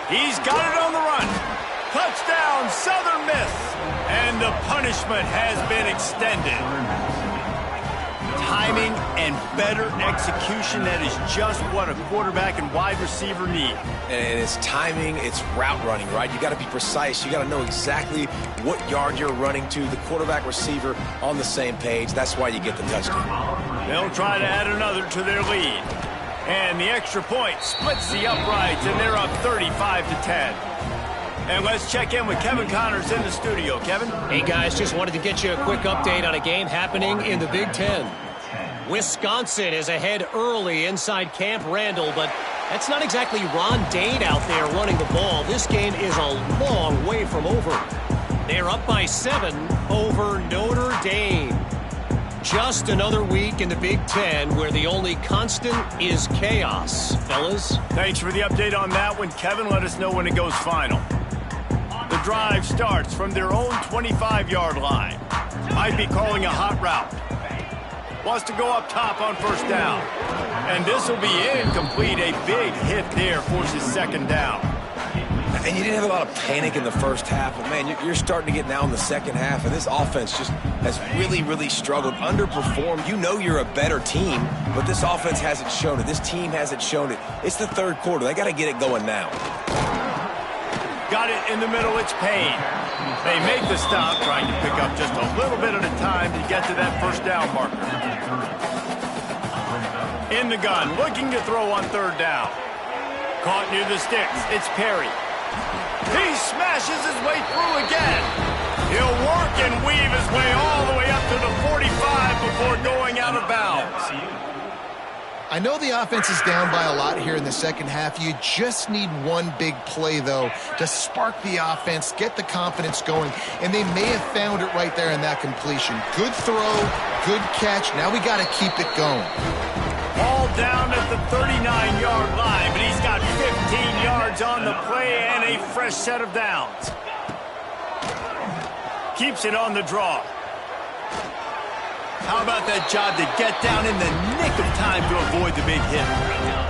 He's got it on the run. Touchdown, Southern Miss. And the punishment has been extended. Timing and better execution, that is just what a quarterback and wide receiver need. And it's timing, it's route running, right? You got to be precise. You got to know exactly what yard you're running to. The quarterback receiver on the same page. That's why you get the touchdown. They'll try to add another to their lead. And the extra point splits the uprights, and they're up 35-10. And let's check in with Kevin Connors in the studio. Kevin? Hey, guys, just wanted to get you a quick update on a game happening in the Big Ten. Wisconsin is ahead early inside Camp Randall, but that's not exactly Ron Dane out there running the ball. This game is a long way from over. They're up by 7 over Notre Dame. Just another week in the Big Ten where the only constant is chaos, fellas. Thanks for the update on that one, Kevin. Let us know when it goes final. The drive starts from their own 25-yard line. Might be calling a hot route. Wants to go up top on 1st down. And this will be incomplete. A big hit there forces 2nd down. And you didn't have a lot of panic in the first half, but, man, you're starting to get now in the second half, and this offense just has really, really struggled, underperformed. You know you're a better team, but this offense hasn't shown it. This team hasn't shown it. It's the 3rd quarter. They got to get it going now. Got it in the middle. It's Payne. They make the stop, trying to pick up just a little bit at a time to get to that 1st down marker. In the gun, looking to throw on 3rd down. Caught near the sticks. It's Perry. He smashes his way through again. He'll work and weave his way all the way up to the 45 before going out of bounds. I know the offense is down by a lot here in the second half. You just need one big play, though, to spark the offense, get the confidence going, and they may have found it right there in that completion. Good throw, good catch. Now we got to keep it going. Ball down at the 39-yard line, but he's got 15 yards on the play and a fresh set of downs. Keeps it on the draw. How about that job to get down in the nick of time to avoid the big hit?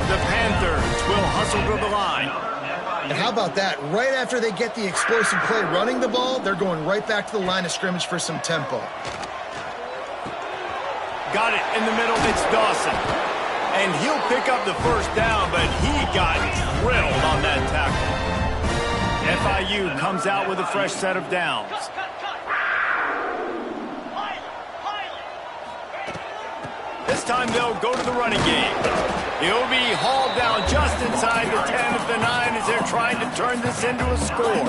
The Panthers will hustle to the line. And how about that? Right after they get the explosive play running the ball, they're going right back to the line of scrimmage for some tempo. Got it in the middle. It's Dawson. And he'll pick up the 1st down, but he got drilled on that tackle. FIU comes out with a fresh set of downs. This time they'll go to the running game. He'll be hauled down just inside the 10 of the 9 as they're trying to turn this into a score.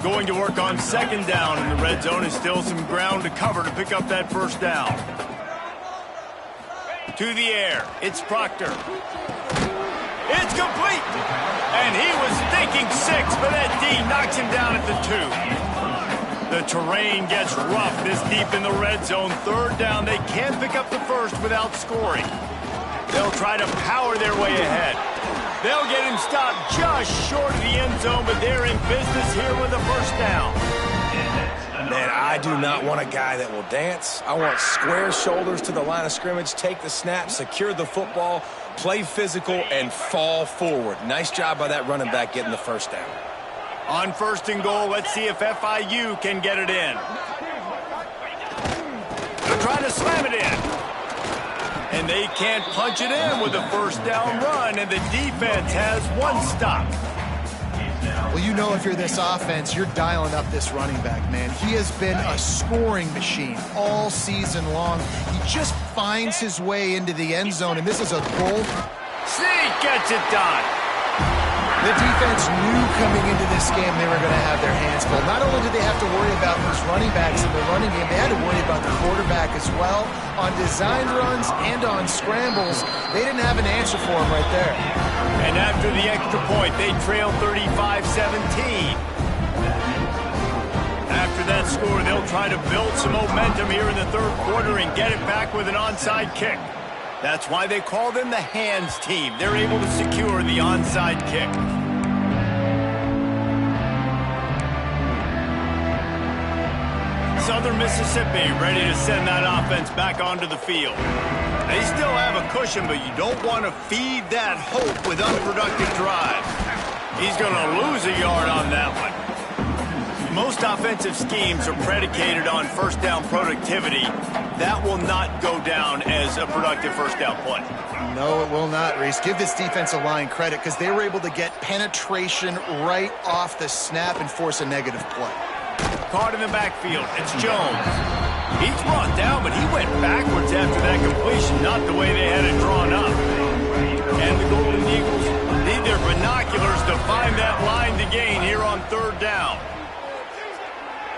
Going to work on 2nd down in the red zone, is still some ground to cover to pick up that 1st down. To the air, it's Proctor. It's complete! And he was thinking 6, but that D knocks him down at the 2. The terrain gets rough this deep in the red zone. 3rd down, they can't pick up the 1st without scoring. They'll try to power their way ahead. They'll get him stopped just short of the end zone, but they're in business here with a 1st down. Man, I do not want a guy that will dance. I want square shoulders to the line of scrimmage, take the snap, secure the football, play physical, and fall forward. Nice job by that running back getting the 1st down. On 1st and goal, let's see if FIU can get it in. They're trying to slam it in. And they can't punch it in with a 1st down run, and the defense has 1 stop. Well, you know if you're this offense, you're dialing up this running back, man. He has been a scoring machine all season long. He just finds his way into the end zone, and this is a goal. Sneak gets it done. The defense knew coming into this game they were going to have their hands full. Not only did they have to worry about those running backs in the running game, they had to worry about the quarterback as well. On designed runs and on scrambles, they didn't have an answer for him right there. And after the extra point, they trailed 35-17. After that score, they'll try to build some momentum here in the third quarter and get it back with an onside kick. That's why they call them the hands team. They're able to secure the onside kick. Southern Mississippi ready to send that offense back onto the field. They still have a cushion, but you don't want to feed that hope with unproductive drives. He's going to lose a yard on that one. Most offensive schemes are predicated on first down productivity. That will not go down as a productive first down play. No, it will not, Reese. Give this defensive line credit because they were able to get penetration right off the snap and force a negative play. Caught in the backfield. It's Jones. He's brought down, but he went backwards after that completion, not the way they had it drawn up. And the Golden Eagles need their binoculars to find that line to gain here on third down.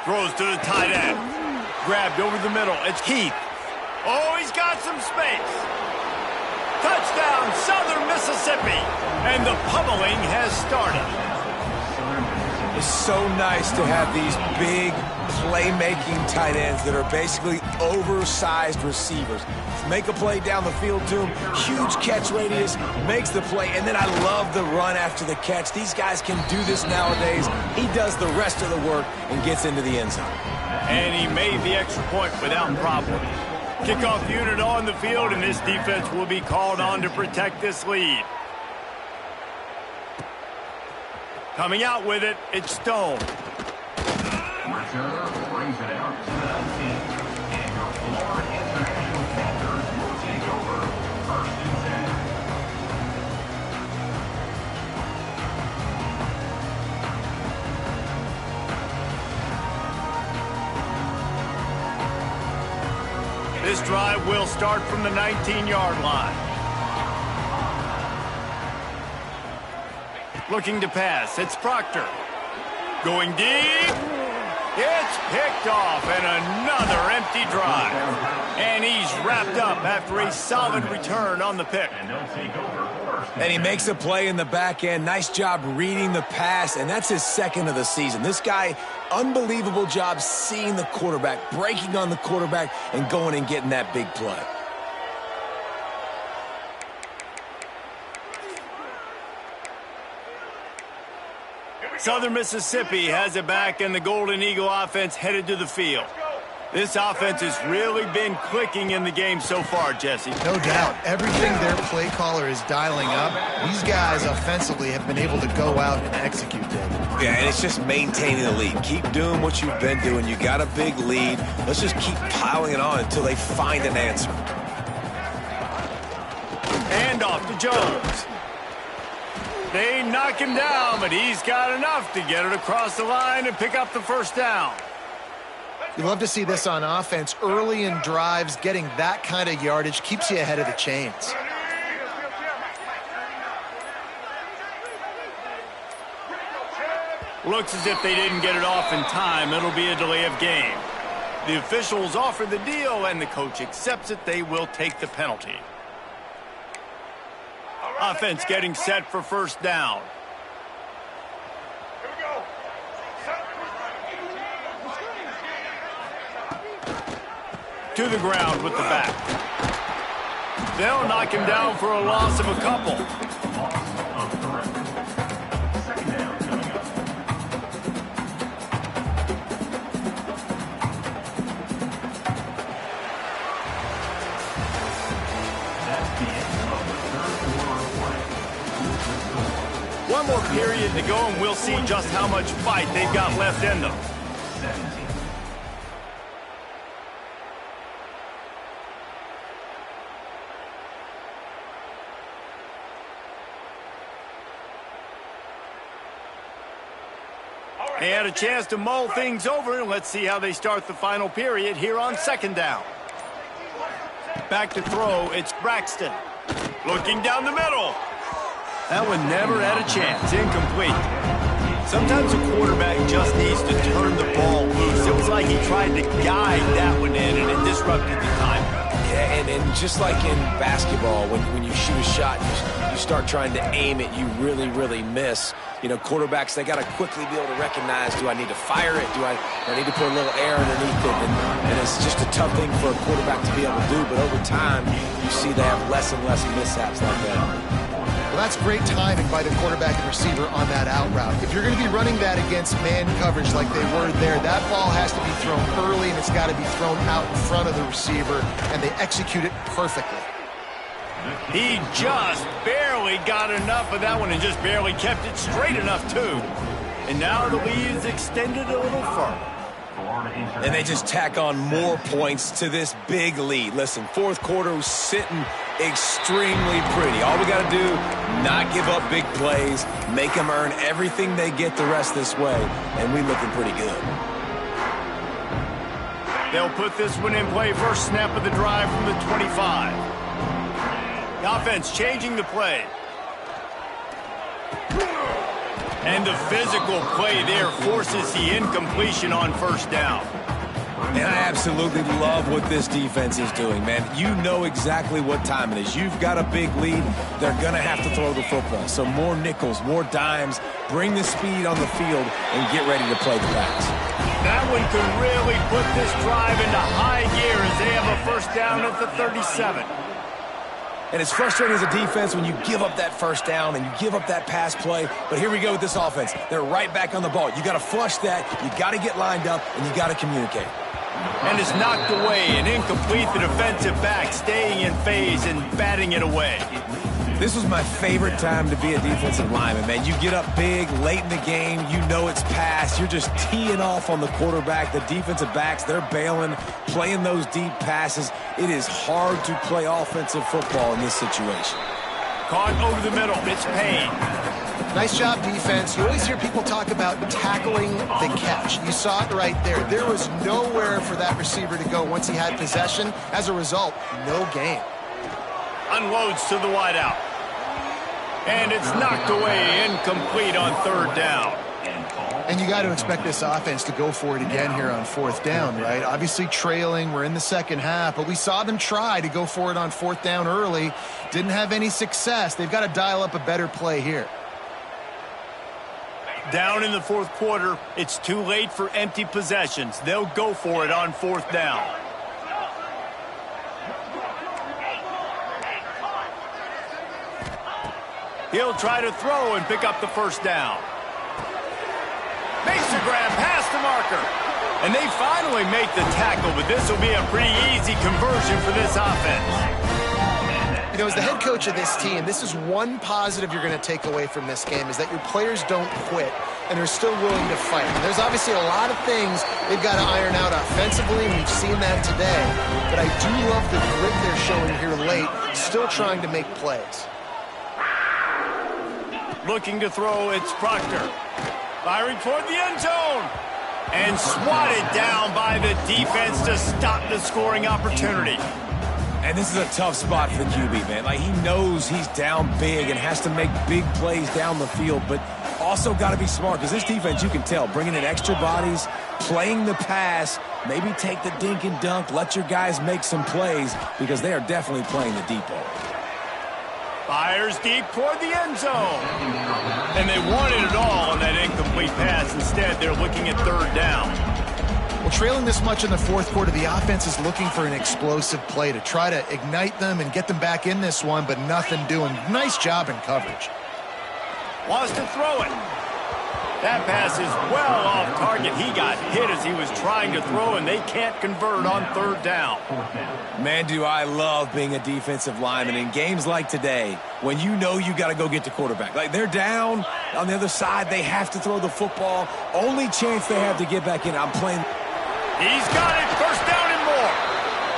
Throws to the tight end. Grabbed over the middle. It's Keith. Oh, he's got some space. Touchdown, Southern Mississippi. And the pummeling has started. It's so nice to have these big playmaking tight ends that are basically oversized receivers. Make a play down the field to him, huge catch radius, makes the play, and then I love the run after the catch. These guys can do this nowadays. He does the rest of the work and gets into the end zone. And he made the extra point without problem. Kickoff unit on the field, and this defense will be called on to protect this lead. Coming out with it, it's Stone. Returner brings it out to the 10. And your Florida International Panthers will take over first and 10. This drive will start from the 19-yard line. Looking to pass, it's Proctor. Going deep. It's picked off, and another empty drive. And he's wrapped up after a solid return on the pick. And they'll take over first. And he makes a play in the back end. Nice job reading the pass, and that's his second of the season. This guy, unbelievable job seeing the quarterback, breaking on the quarterback, and going and getting that big play. Southern Mississippi has it back, and the Golden Eagle offense headed to the field. This offense has really been clicking in the game so far, Jesse. No doubt. Everything their play caller is dialing up, these guys offensively have been able to go out and execute, David. Yeah, and it's just maintaining the lead. Keep doing what you've been doing. You got a big lead. Let's just keep piling it on until they find an answer. And off to Jones. They knock him down, but he's got enough to get it across the line and pick up the first down. You love to see this on offense. Early in drives, getting that kind of yardage keeps you ahead of the chains. Looks as if they didn't get it off in time. It'll be a delay of game. The officials offer the deal, and the coach accepts it. They will take the penalty. Offense getting set for first down. Here we go. Set. To the ground with the back. They'll knock him down for a loss of a couple. Loss of 3. Second down coming up. That's the end of the third quarter of play. One more period to go, and we'll see just how much fight they've got left in them. 17. They had a chance to mull things over, and let's see how they start the final period here on second down. Back to throw, it's Braxton. Looking down the middle. That one never had a chance. Incomplete. Sometimes a quarterback just needs to turn the ball loose. It was like he tried to guide that one in, and it disrupted the time. Yeah, and just like in basketball, when you shoot a shot, you start trying to aim it, you really, really miss. You know, quarterbacks, they got to quickly be able to recognize, do I need to fire it? Do I need to put a little air underneath it? And it's just a tough thing for a quarterback to be able to do. But over time, you see they have less and less mishaps like that. Well, that's great timing by the quarterback and receiver on that out route. If you're going to be running that against man coverage like they were there, that ball has to be thrown early, and it's got to be thrown out in front of the receiver, and they execute it perfectly. He just barely got enough of that one and just barely kept it straight enough, too. And now the lead is extended a little further. And they just tack on more points to this big lead. Listen, fourth quarter was sitting extremely pretty. All we got to do, not give up big plays, make them earn everything they get the rest this way, and we looking pretty good. They'll put this one in play. First snap of the drive from the 25. The offense changing the play. And the physical play there forces the incompletion on first down. And I absolutely love what this defense is doing, man. You know exactly what time it is. You've got a big lead. They're going to have to throw the football. So more nickels, more dimes, bring the speed on the field, and get ready to play the pass. That one could really put this drive into high gear as they have a first down at the 37. And it's frustrating as a defense when you give up that first down and you give up that pass play. But here we go with this offense. They're right back on the ball. You got to flush that. You got to get lined up, and you got to communicate. And it's knocked away and incomplete. The defensive back staying in phase and batting it away. This was my favorite time to be a defensive lineman, man. You get up big, late in the game, you know it's past. You're just teeing off on the quarterback. The defensive backs, they're bailing, playing those deep passes. It is hard to play offensive football in this situation. Caught over the middle. It's Payne. Nice job, defense. You always hear people talk about tackling the catch. You saw it right there. There was nowhere for that receiver to go once he had possession. As a result, no gain. Unloads to the wideout. And it's knocked away, incomplete on third down. And you got to expect this offense to go for it again here on fourth down, right? Obviously trailing, we're in the second half, but we saw them try to go for it on fourth down early. Didn't have any success. They've got to dial up a better play here. Down in the fourth quarter, it's too late for empty possessions. They'll go for it on fourth down. He'll try to throw and pick up the first down. Makes the grab past the marker. And they finally make the tackle, but this will be a pretty easy conversion for this offense. You know, as the head coach of this team, this is one positive you're going to take away from this game, is that your players don't quit and are still willing to fight. And there's obviously a lot of things they've got to iron out offensively, and we've seen that today. But I do love the grit they're showing here late, still trying to make plays. Looking to throw, it's Proctor. Firing toward the end zone. And swatted down by the defense to stop the scoring opportunity. And this is a tough spot for the QB, man. Like, he knows he's down big and has to make big plays down the field, but also got to be smart, because this defense, you can tell, bringing in extra bodies, playing the pass, maybe take the dink and dunk, let your guys make some plays, because they are definitely playing the deep ball. Fires deep toward the end zone. And they wanted it all on that incomplete pass. Instead, they're looking at third down. Well, trailing this much in the fourth quarter, the offense is looking for an explosive play to try to ignite them and get them back in this one, but nothing doing. Nice job in coverage. Wants to throw it. That pass is well off target. He got hit as he was trying to throw, and they can't convert on third down. Man, do I love being a defensive lineman in games like today when you know you got to go get the quarterback. Like, they're down on the other side. They have to throw the football. Only chance they have to get back in. I'm playing. He's got it. First down and more.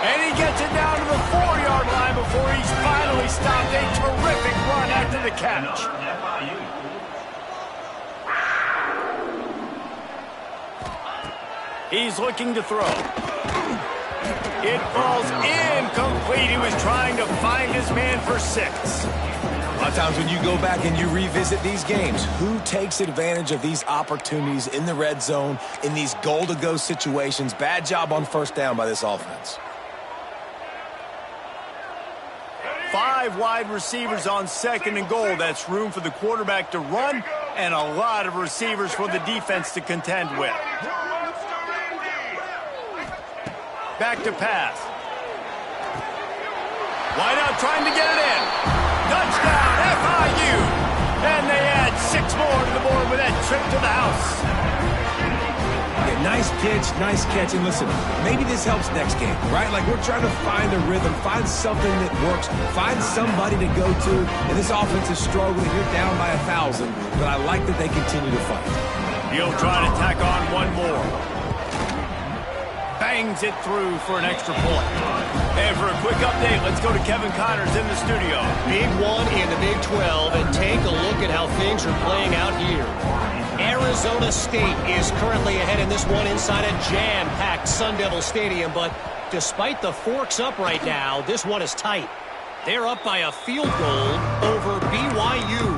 And he gets it down to the 4-yard line before he's finally stopped. A terrific run after the catch. He's looking to throw. It falls incomplete. He was trying to find his man for 6. A lot of times when you go back and you revisit these games, who takes advantage of these opportunities in the red zone, in these goal-to-go situations? Bad job on first down by this offense. 5 wide receivers on 2nd and goal. That's room for the quarterback to run and a lot of receivers for the defense to contend with. Back to pass. Wide out trying to get it in. Touchdown, FIU. And they add 6 more to the board with that trip to the house. Yeah, nice pitch, nice catch. And listen, maybe this helps next game, right? Like we're trying to find a rhythm, find something that works, find somebody to go to. And this offense is struggling. You're down by 1,000, but I like that they continue to fight. He'll try to tack on one more. Bangs it through for an extra point. And for a quick update, let's go to Kevin Connors in the studio. Big one in the Big 12, and take a look at how things are playing out here. Arizona State is currently ahead in this one inside a jam-packed Sun Devil Stadium, but despite the forks up right now, this one is tight. They're up by a field goal over BYU.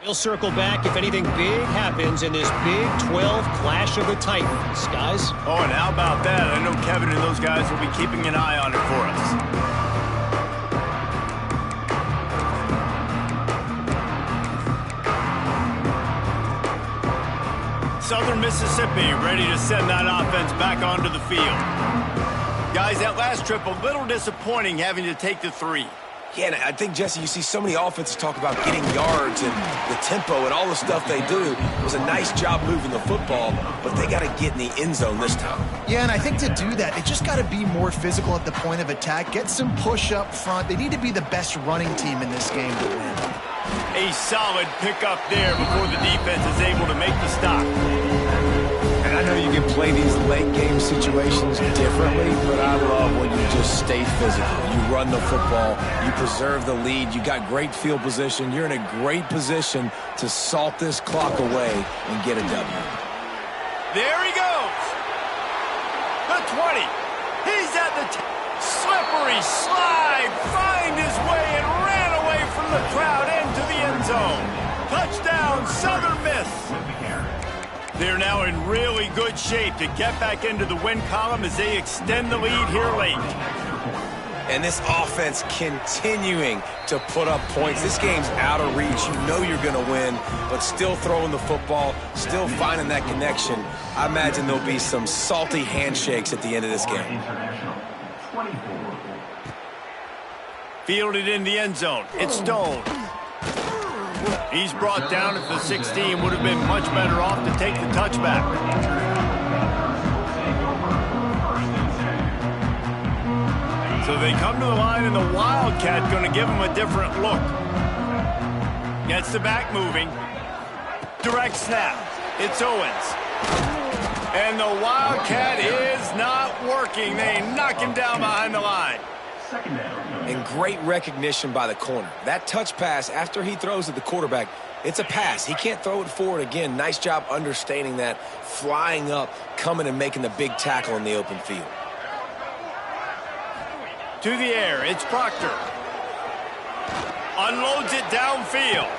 We'll circle back if anything big happens in this Big 12 Clash of the Titans, guys. Oh, and how about that? I know Kevin and those guys will be keeping an eye on it for us. Southern Mississippi ready to send that offense back onto the field. Guys, that last trip a little disappointing having to take the 3. Yeah, and I think, Jesse, you see so many offenses talk about getting yards and the tempo and all the stuff they do. It was a nice job moving the football, but they got to get in the end zone this time. Yeah, and I think to do that, they just got to be more physical at the point of attack, get some push up front. They need to be the best running team in this game to win. A solid pickup there before the defense is able to make the stop. And I know you can play these late game situations differently, but I love when you just stay physical. You run the football, you preserve the lead, you got great field position, you're in a great position to salt this clock away and get a W. There he goes. The 20. He's at the slippery slide, find his way and ran away from the crowd into the end zone. Touchdown, Southern Miss. They're now in really good shape to get back into the win column as they extend the lead here late. And this offense continuing to put up points. This game's out of reach. You know you're going to win, but still throwing the football, still finding that connection. I imagine there'll be some salty handshakes at the end of this game. Fielded in the end zone. It's Stone. He's brought down at the 16. Would have been much better off to take the touchback. So they come to the line, and the Wildcat going to give him a different look. Gets the back moving. Direct snap. It's Owens. And the Wildcat is not working. They knock him down behind the line. And great recognition by the corner. That touch pass, after he throws at the quarterback, it's a pass. He can't throw it forward again. Nice job understanding that, flying up, coming and making the big tackle in the open field. To the air, it's Proctor. Unloads it downfield.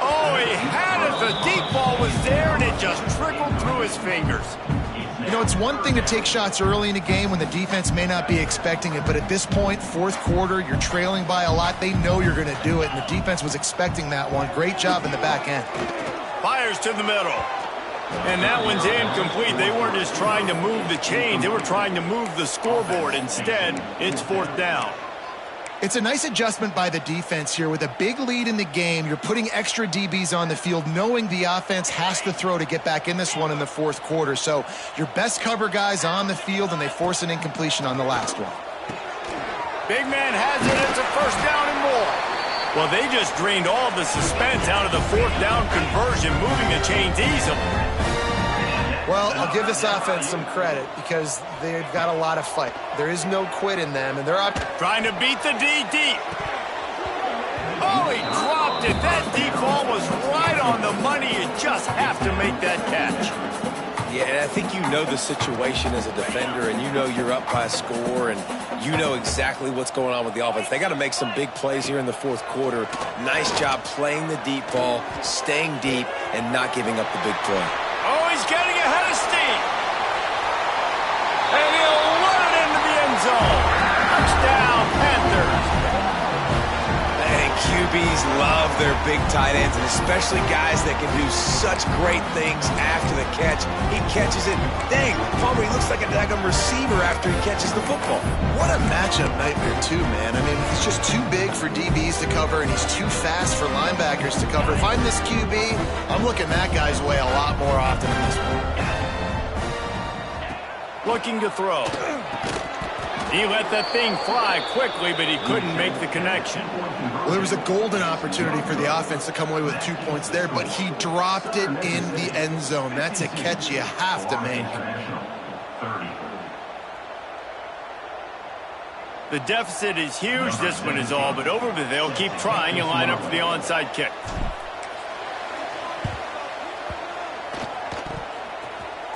Oh, he had it. The deep ball was there, and it just trickled through his fingers. You know, it's one thing to take shots early in a game when the defense may not be expecting it, but at this point, fourth quarter, you're trailing by a lot. They know you're going to do it, and the defense was expecting that one. Great job in the back end. Fires to the middle. And that one's incomplete. They weren't just trying to move the chains. They were trying to move the scoreboard. Instead, it's 4th down. It's a nice adjustment by the defense here. With a big lead in the game, you're putting extra DBs on the field, knowing the offense has to throw to get back in this one in the fourth quarter. So your best cover guys on the field, and they force an incompletion on the last one. Big man has it. It's a 1st down and more. Well, they just drained all the suspense out of the fourth down conversion, moving the chains easily. Well, I'll give this offense some credit because they've got a lot of fight. There is no quit in them, and they're up. Trying to beat the D deep. Oh, he dropped it. That deep ball was right on the money. You just have to make that catch. Yeah, and I think you know the situation as a defender, and you know you're up by a score, and you know exactly what's going on with the offense. They got to make some big plays here in the fourth quarter. Nice job playing the deep ball, staying deep, and not giving up the big play. Oh, he's getting ahead of steam. And he'll run it into the end zone. Touchdown, Panthers. And QBs love their big tight ends, and especially guys that can do such great things after the catch. He catches it. Dang, Palmer, he looks like a daggum receiver after he catches the football. What a matchup nightmare, too, man. I mean, he's just too big for DBs to cover, and he's too fast for linebackers to cover. If I'm this QB, I'm looking that guy's way a lot more often in this one. Looking to throw. He let that thing fly quickly, but he couldn't make the connection. Well, there was a golden opportunity for the offense to come away with 2 points there, but he dropped it in the end zone. That's a catch you have to make. The deficit is huge. This one is all but over, but they'll keep trying and line up for the onside kick.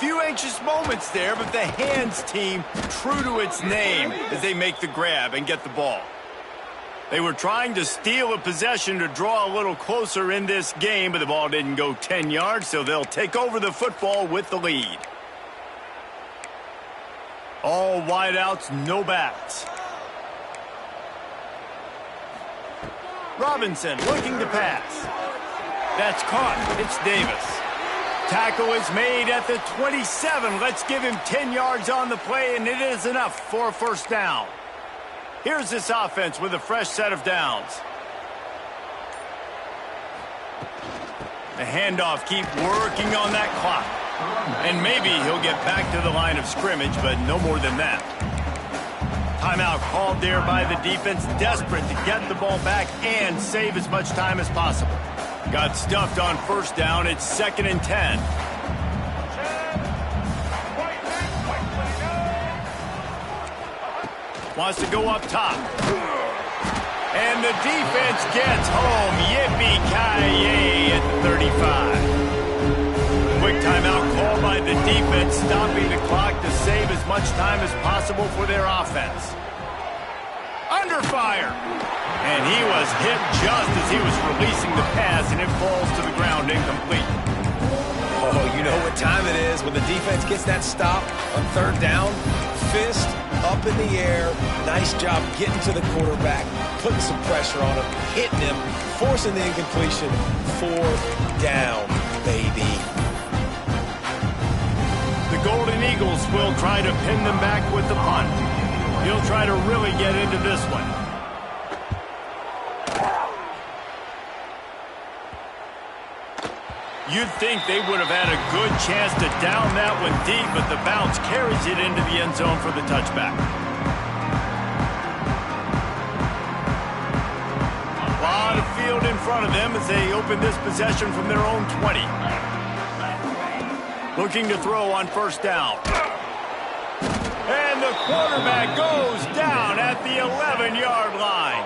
Few anxious moments there, but the hands team true to its name as they make the grab and get the ball. They were trying to steal a possession to draw a little closer in this game, but the ball didn't go 10 yards, so they'll take over the football with the lead. All wideouts, no backs. Robinson looking to pass. That's caught. It's Davis. Tackle is made at the 27. Let's give him 10 yards on the play, and it is enough for a first down. Here's this offense with a fresh set of downs. The handoff, keep working on that clock. And maybe he'll get back to the line of scrimmage, but no more than that. Timeout called there by the defense, desperate to get the ball back and save as much time as possible. Got stuffed on first down. It's 2nd and 10. Wants to go up top. And the defense gets home. Yippee-ki-yay at the 35. Quick timeout called by the defense, stopping the clock to save as much time as possible for their offense. Under fire. And he was hit just as he was releasing the pass, and it falls to the ground incomplete. Oh, you know what time it is when the defense gets that stop on third down. Fist up in the air. Nice job getting to the quarterback, putting some pressure on him, hitting him, forcing the incompletion. 4th down, baby. The Golden Eagles will try to pin them back with the punt. He'll try to really get into this one. You'd think they would have had a good chance to down that one deep, but the bounce carries it into the end zone for the touchback. A lot of field in front of them as they open this possession from their own 20. Looking to throw on first down. And the quarterback goes down at the 11-yard line.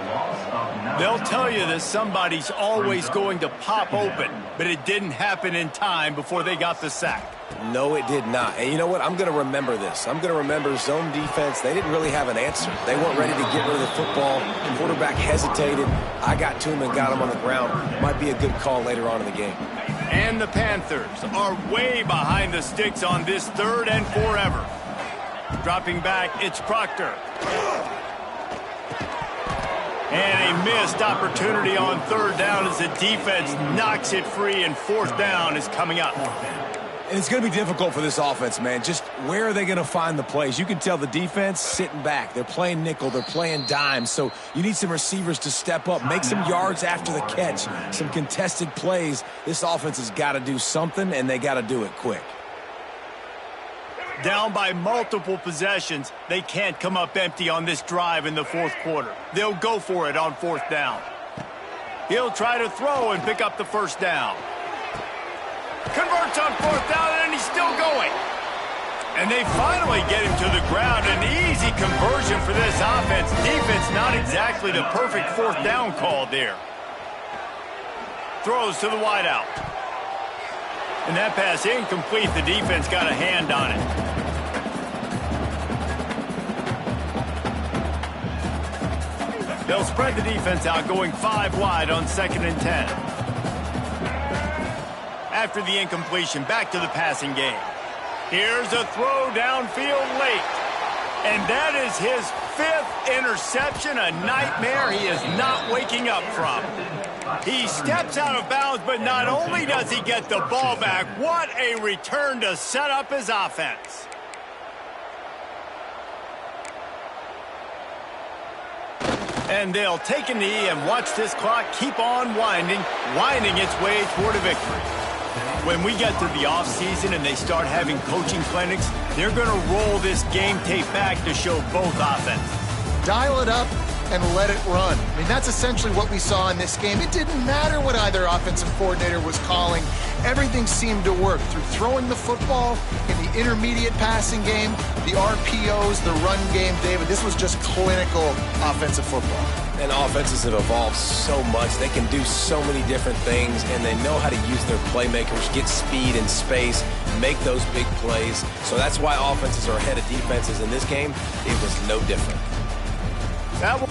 They'll tell you that somebody's always going to pop open, but it didn't happen in time before they got the sack. No, it did not. And you know what? I'm going to remember this. I'm going to remember zone defense. They didn't really have an answer. They weren't ready to get rid of the football. The quarterback hesitated. I got to him and got him on the ground. Might be a good call later on in the game. And the Panthers are way behind the sticks on this 3rd and forever. Dropping back, it's Proctor. And a missed opportunity on 3rd down as the defense knocks it free, and 4th down is coming up. And it's going to be difficult for this offense, man. Just where are they going to find the plays? You can tell the defense sitting back. They're playing nickel. They're playing dime. So you need some receivers to step up, make some yards after the catch, some contested plays. This offense has got to do something, and they got to do it quick. Down by multiple possessions, they can't come up empty on this drive in the 4th quarter. They'll go for it on 4th down. He'll try to throw and pick up the first down. Converts on fourth down, and he's still going. And they finally get him to the ground. An easy conversion for this offense. Defense not exactly the perfect fourth down call there. Throws to the wideout. And that pass incomplete. The defense got a hand on it. They'll spread the defense out, going 5 wide on 2nd and 10. After the incompletion, back to the passing game. Here's a throw downfield late. And that is his 5th interception, a nightmare he is not waking up from. He steps out of bounds, but not only does he get the ball back, what a return to set up his offense. And they'll take a knee and watch this clock keep on winding its way toward a victory. When we get to the offseason and they start having coaching clinics, they're going to roll this game tape back to show both offenses. Dial it up and let it run. I mean, that's essentially what we saw in this game. It didn't matter what either offensive coordinator was calling. Everything seemed to work through throwing the football in the intermediate passing game, the RPOs, the run game. David, this was just clinical offensive football. And offenses have evolved so much. They can do so many different things, and they know how to use their playmakers, get speed and space, make those big plays. So that's why offenses are ahead of defenses in this game. It was no different. That will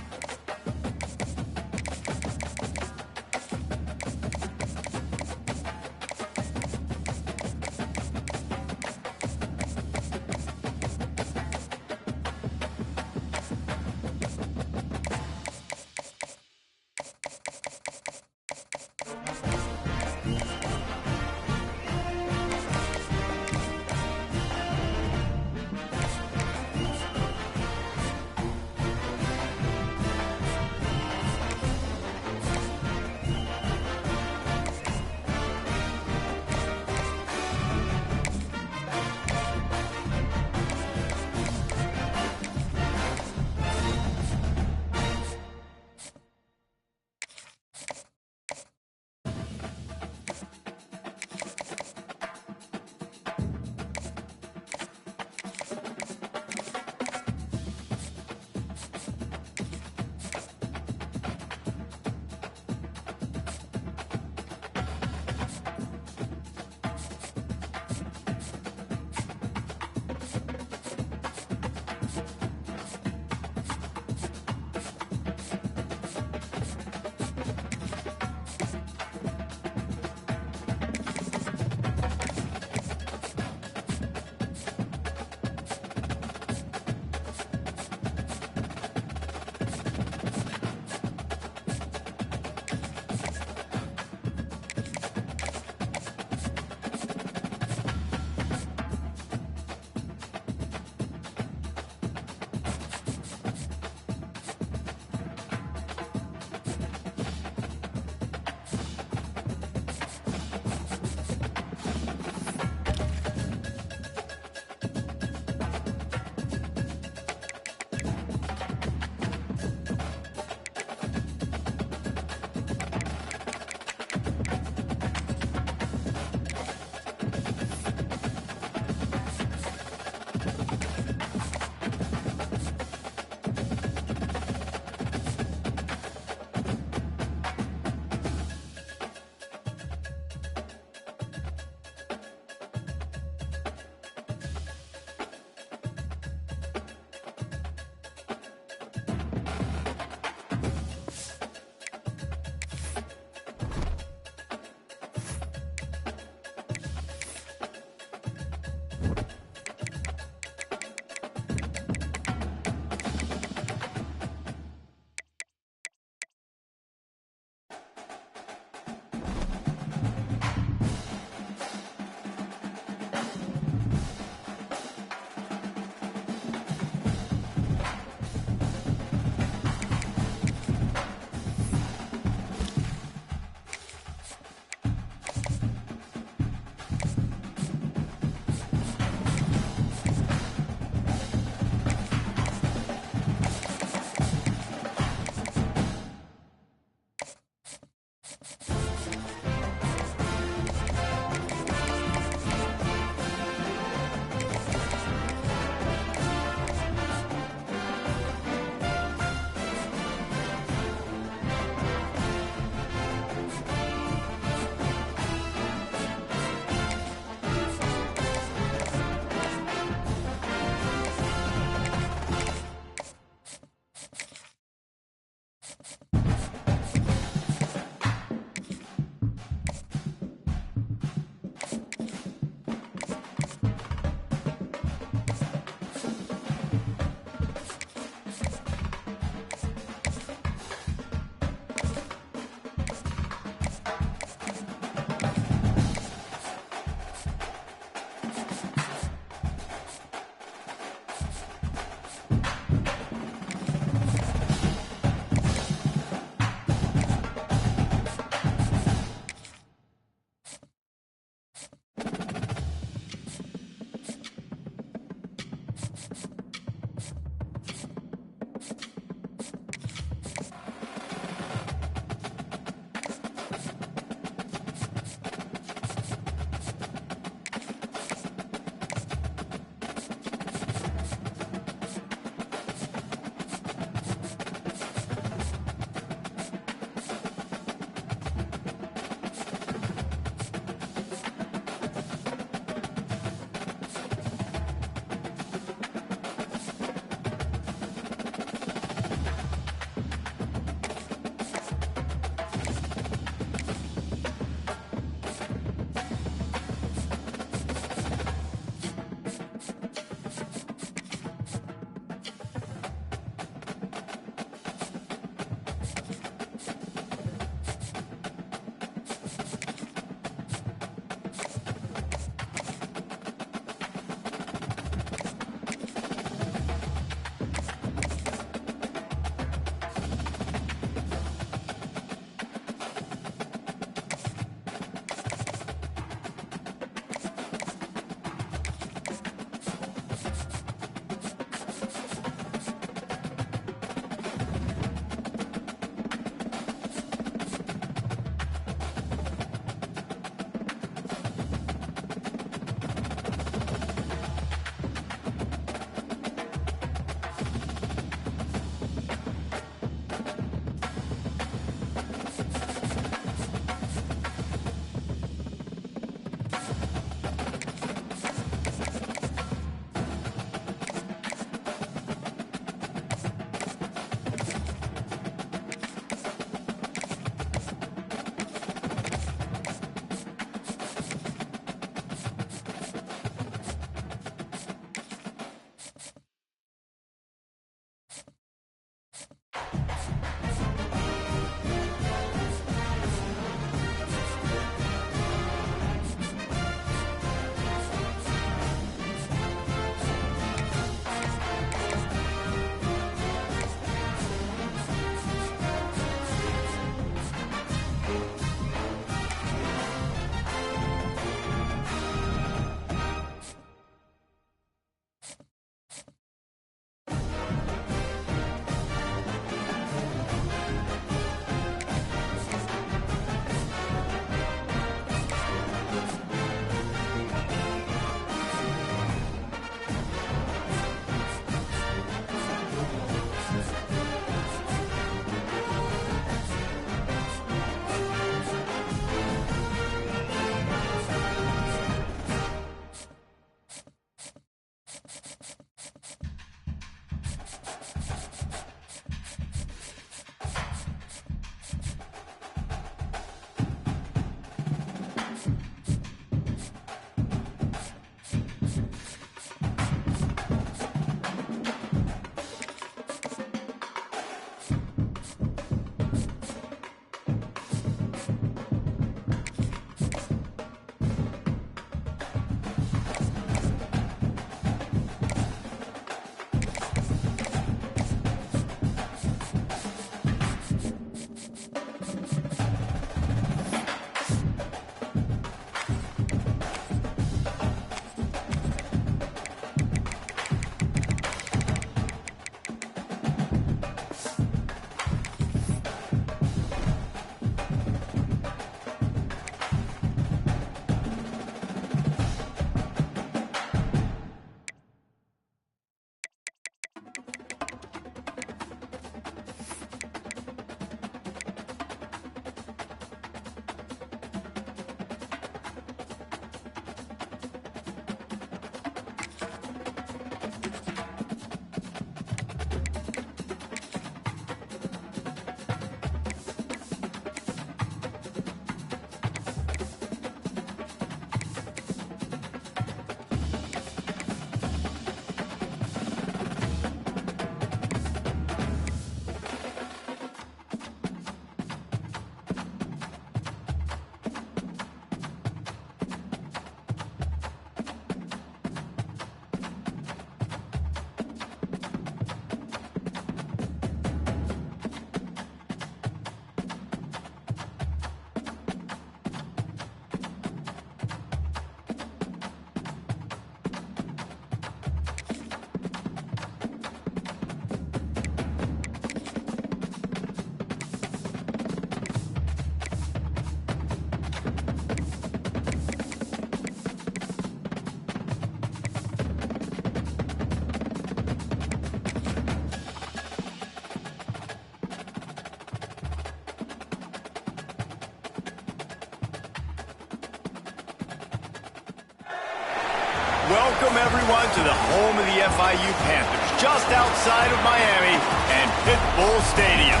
Welcome, everyone, to the home of the FIU Panthers, just outside of Miami and Pitbull Stadium.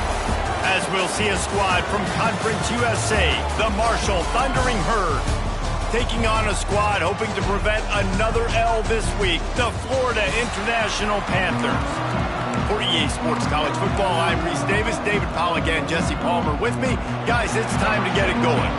As we'll see a squad from Conference USA, the Marshall Thundering Herd, taking on a squad hoping to prevent another L this week, the Florida International Panthers. For EA Sports College Football, I'm Reese Davis, David Pollack, and Jesse Palmer with me. Guys, it's time to get it going.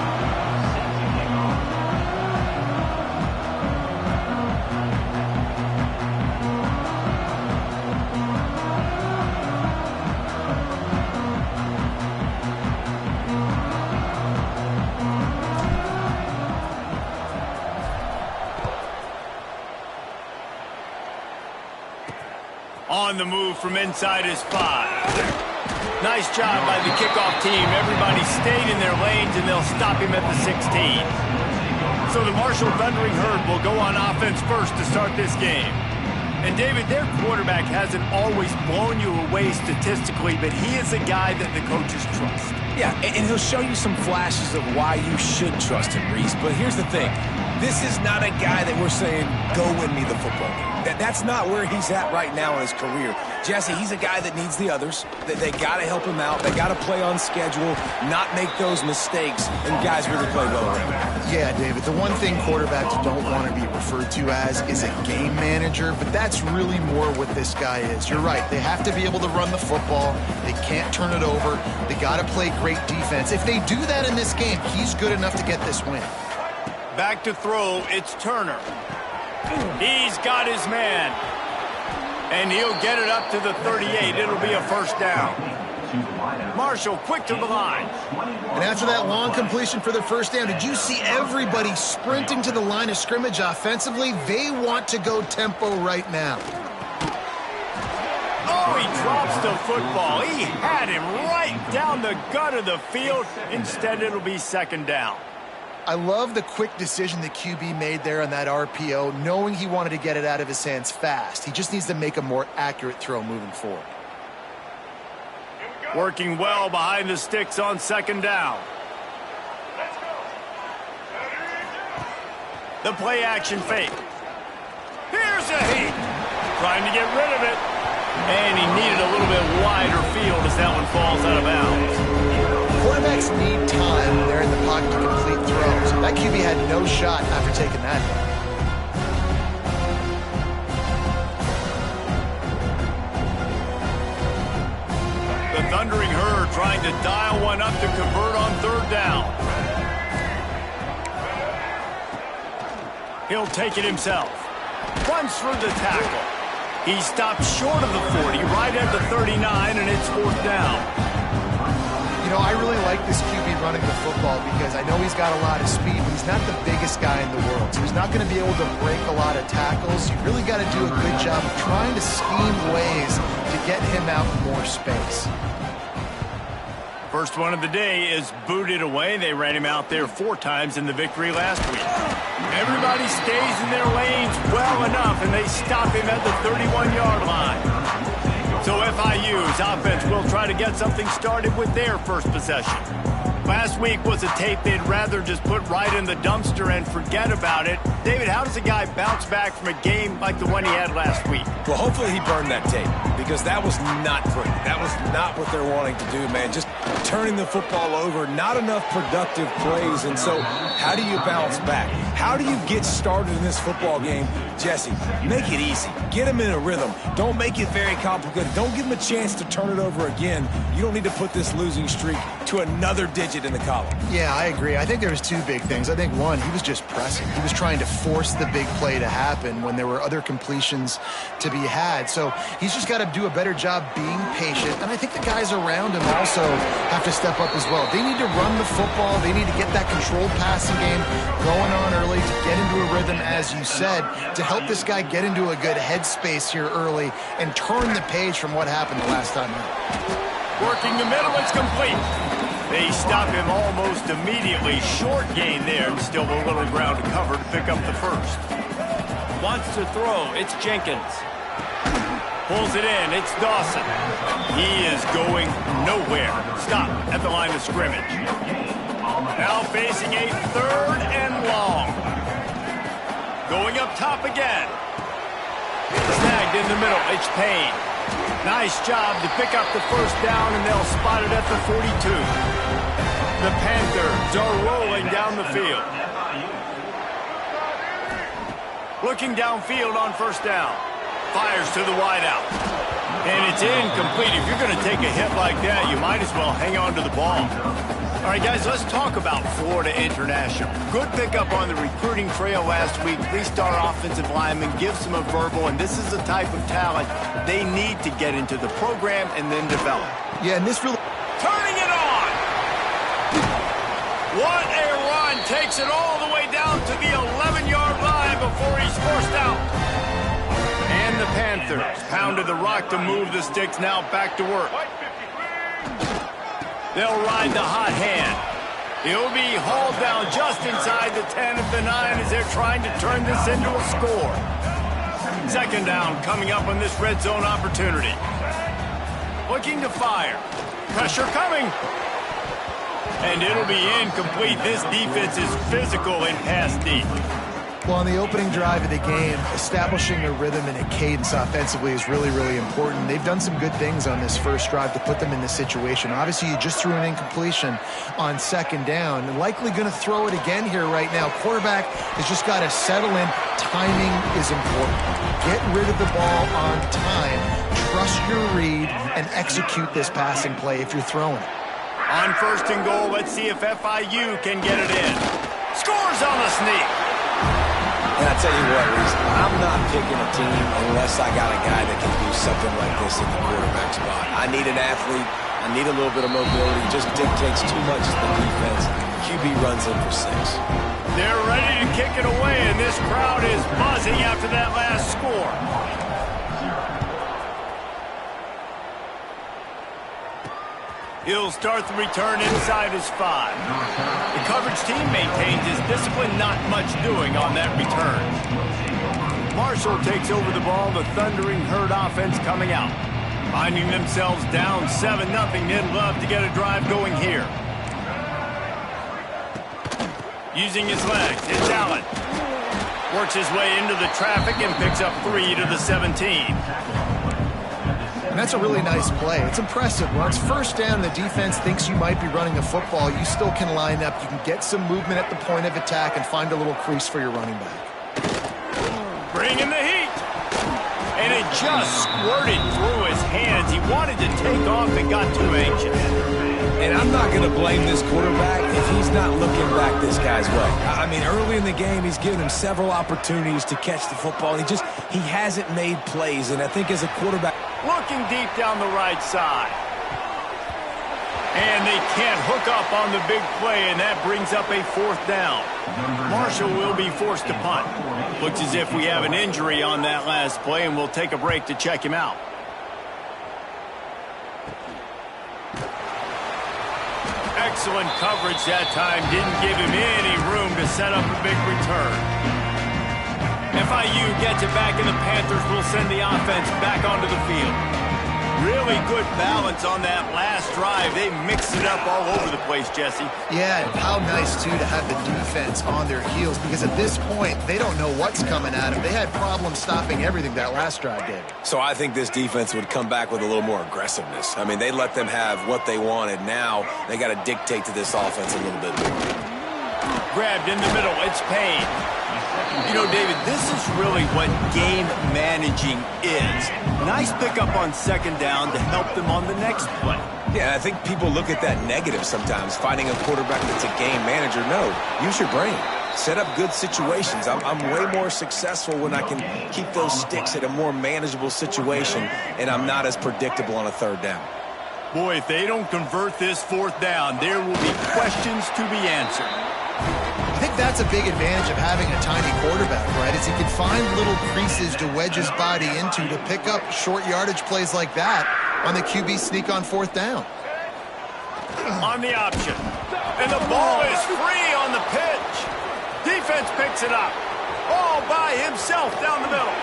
On the move from inside his 5. Nice job by the kickoff team. Everybody stayed in their lanes, and they'll stop him at the 16. So the Marshall Thundering Herd will go on offense first to start this game. And, David, their quarterback hasn't always blown you away statistically, but he is a guy that the coaches trust. Yeah, and he'll show you some flashes of why you should trust him, Reese. But here's the thing. This is not a guy that we're saying, go win me the football game. That's not where he's at right now in his career. Jesse, he's a guy that needs the others. They got to help him out. They got to play on schedule, not make those mistakes, and guys really play well around him. Yeah, David, the one thing quarterbacks don't want to be referred to as is a game manager, but that's really more what this guy is. You're right. They have to be able to run the football. They can't turn it over. They got to play great defense. If they do that in this game, he's good enough to get this win. Back to throw, it's Turner. He's got his man. And he'll get it up to the 38. It'll be a first down. Marshall quick to the line. And after that long completion for the first down, did you see everybody sprinting to the line of scrimmage offensively? They want to go tempo right now. Oh, he drops the football. He had him right down the gut of the field. Instead, it'll be second down. I love the quick decision the QB made there on that RPO, knowing he wanted to get it out of his hands fast. He just needs to make a more accurate throw moving forward. Working well behind the sticks on second down. The play action fake. Here's a heat. Trying to get rid of it. And he needed a little bit wider field as that one falls out of bounds. Quarterbacks need time when they're in the pocket to complete throws. That QB had no shot after taking that hit. The Thundering Herd trying to dial one up to convert on third down. He'll take it himself. Runs through the tackle. He stopped short of the 40, right at the 39, and it's fourth down. You know, I really like this QB running the football because I know he's got a lot of speed, but he's not the biggest guy in the world. So he's not going to be able to break a lot of tackles. You really got to do a good job of trying to scheme ways to get him out in more space. First one of the day is booted away. They ran him out there 4 times in the victory last week. Everybody stays in their lanes well enough, and they stop him at the 31-yard line. So FIU's offense will try to get something started with their first possession. Last week was a tape they'd rather just put right in the dumpster and forget about it. David, how does a guy bounce back from a game like the one he had last week? Well, hopefully he burned that tape because that was not pretty. That was not what they're wanting to do, man. Just turning the football over, not enough productive plays. And so how do you bounce back? How do you get started in this football game? Jesse, make it easy. Get him in a rhythm. Don't make it very complicated. Don't give him a chance to turn it over again. You don't need to put this losing streak to another digit in the column. Yeah, I agree. I think there was 2 big things. I think one, he was just pressing. He was trying to force the big play to happen when there were other completions to be had. So he's just got to do a better job being patient. And I think the guys around him also have to step up as well. They need to run the football. They need to get that controlled passing game going on early to get into a rhythm, as you said, to help this guy get into a good headspace here early and turn the page from what happened the last time out. Working the middle, it's complete. They stop him almost immediately. Short gain there, and still a little ground to cover to pick up the first. Wants to throw, it's Jenkins. Pulls it in, it's Dawson. He is going nowhere. Stop at the line of scrimmage. Now facing a 3rd and long. Going up top again. Snagged in the middle. It's Payne. Nice job to pick up the first down, and they'll spot it at the 42. The Panthers are rolling down the field. Looking downfield on first down. Fires to the wideout. And it's incomplete. If you're going to take a hit like that, you might as well hang on to the ball. All right, guys, let's talk about Florida International. Good pickup on the recruiting trail last week. Three-star offensive lineman, gives them a verbal, and this is the type of talent they need to get into the program and then develop. Yeah, and this really... Turning it on! What a run! Takes it all the way down to the 11-yard line before he's forced out. And the Panthers pounded the rock to move the sticks, now back to work. They'll ride the hot hand. He'll be hauled down just inside the 10 of the 9 as they're trying to turn this into a score. Second down coming up on this red zone opportunity. Looking to fire. Pressure coming. And it'll be incomplete. This defense is physical in pass deep. Well, on the opening drive of the game, establishing a rhythm and a cadence offensively is really, really important. They've done some good things on this first drive to put them in this situation. Obviously, you just threw an incompletion on second down. And likely going to throw it again here right now. Quarterback has just got to settle in. Timing is important. Get rid of the ball on time. Trust your read and execute this passing play if you're throwing it. On first and goal, let's see if FIU can get it in. Scores on the sneak. And I tell you what, Reese, I'm not picking a team unless I got a guy that can do something like this in the quarterback spot. I need an athlete. I need a little bit of mobility. It just dictates too much to the defense. QB runs in for 6. They're ready to kick it away, and this crowd is buzzing after that last score. He'll start the return inside his 5. The coverage team maintains his discipline, not much doing on that return. Marshall takes over the ball, the Thundering Herd offense coming out. Finding themselves down 7-0, they'd love to get a drive going here. Using his legs, it's Allen. Works his way into the traffic and picks up 3 to the 17. And that's a really nice play. It's impressive. When it's first down and the defense thinks you might be running the football, you still can line up. You can get some movement at the point of attack and find a little crease for your running back. Bringing the heat. And it just squirted through his hands. He wanted to take off and got too anxious. And I'm not going to blame this quarterback if he's not looking back this guy's way. I mean, early in the game, he's given him several opportunities to catch the football. He hasn't made plays, and I think as a quarterback... Looking deep down the right side. And they can't hook up on the big play, and that brings up a 4th down. Marshall will be forced to punt. Looks as if we have an injury on that last play, and we'll take a break to check him out. Excellent coverage that time. Didn't give him any room to set up a big return. FIU gets it back, and the Panthers will send the offense back onto the field. Really good balance on that last drive. They mixed it up all over the place, Jesse. Yeah, and how nice, too, to have the defense on their heels, because at this point, they don't know what's coming at them. They had problems stopping everything that last drive did. So I think this defense would come back with a little more aggressiveness. I mean, they let them have what they wanted. Now they got to dictate to this offense a little bit more. Grabbed in the middle. It's Payne. You know, David, this is really what game managing is. Nice pickup on second down to help them on the next play. Yeah, I think people look at that negative sometimes, finding a quarterback that's a game manager. No, use your brain. Set up good situations. I'm way more successful when I can keep those sticks at a more manageable situation, and I'm not as predictable on a 3rd down. Boy, if they don't convert this 4th down, there will be questions to be answered. I think that's a big advantage of having a tiny quarterback, right? Is he can find little creases to wedge his body into to pick up short yardage plays like that on the QB sneak on 4th down. On the option. And the ball is free on the pitch. Defense picks it up. All by himself down the middle.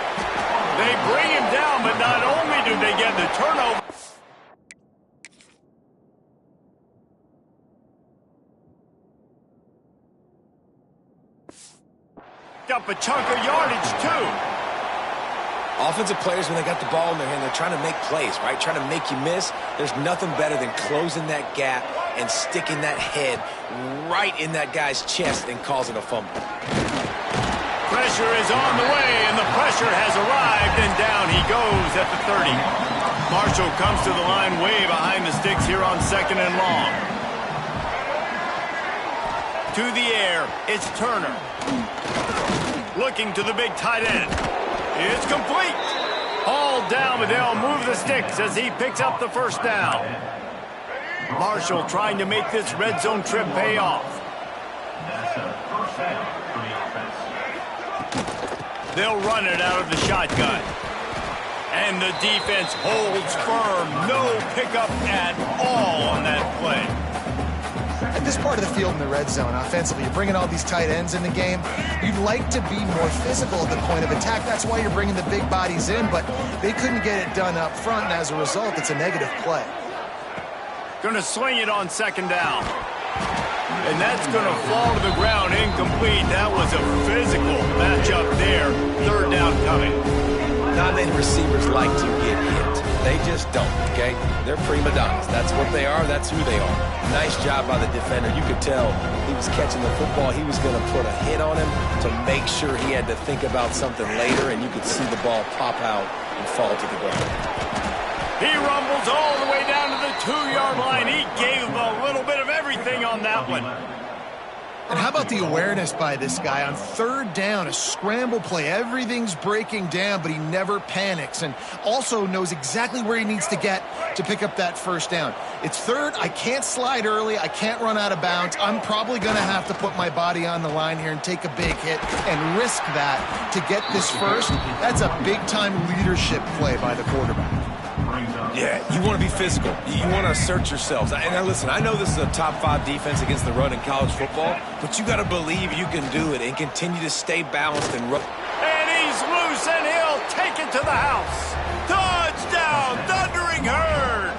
They bring him down, but not only do they get the turnover, up a chunk of yardage, too. Offensive players, when they got the ball in their hand, they're trying to make plays, right? Trying to make you miss. There's nothing better than closing that gap and sticking that head right in that guy's chest and causing a fumble. Pressure is on the way, and the pressure has arrived, and down he goes at the 30. Marshall comes to the line way behind the sticks here on 2nd and long. To the air, it's Turner. Looking to the big tight end. It's complete. All down, but they'll move the sticks as he picks up the first down. Marshall trying to make this red zone trip pay off. That's a first down for the offense. They'll run it out of the shotgun. And the defense holds firm. No pickup at all on that play. At this part of the field in the red zone, offensively, you're bringing all these tight ends in the game. You'd like to be more physical at the point of attack. That's why you're bringing the big bodies in, but they couldn't get it done up front, and as a result, it's a negative play. Going to swing it on 2nd down. And that's going to fall to the ground incomplete. That was a physical matchup there. 3rd down coming. Not many receivers like to get hit. They just don't, okay? They're prima donnas. That's what they are. That's who they are. Nice job by the defender. You could tell he was catching the football. He was going to put a hit on him to make sure he had to think about something later, and you could see the ball pop out and fall to the ground. He rumbles all the way down to the 2-yard line. He gave a little bit of everything on that one. And how about the awareness by this guy on 3rd down, a scramble play. Everything's breaking down, but he never panics and also knows exactly where he needs to get to pick up that first down. It's 3rd. I can't slide early. I can't run out of bounds. I'm probably going to have to put my body on the line here and take a big hit and risk that to get this first. That's a big-time leadership play by the quarterback. Yeah, you want to be physical. You want to assert yourselves. And now listen, I know this is a top 5 defense against the run in college football, but you got to believe you can do it and continue to stay balanced and run. And he's loose, and he'll take it to the house. Touchdown, Thundering Herd.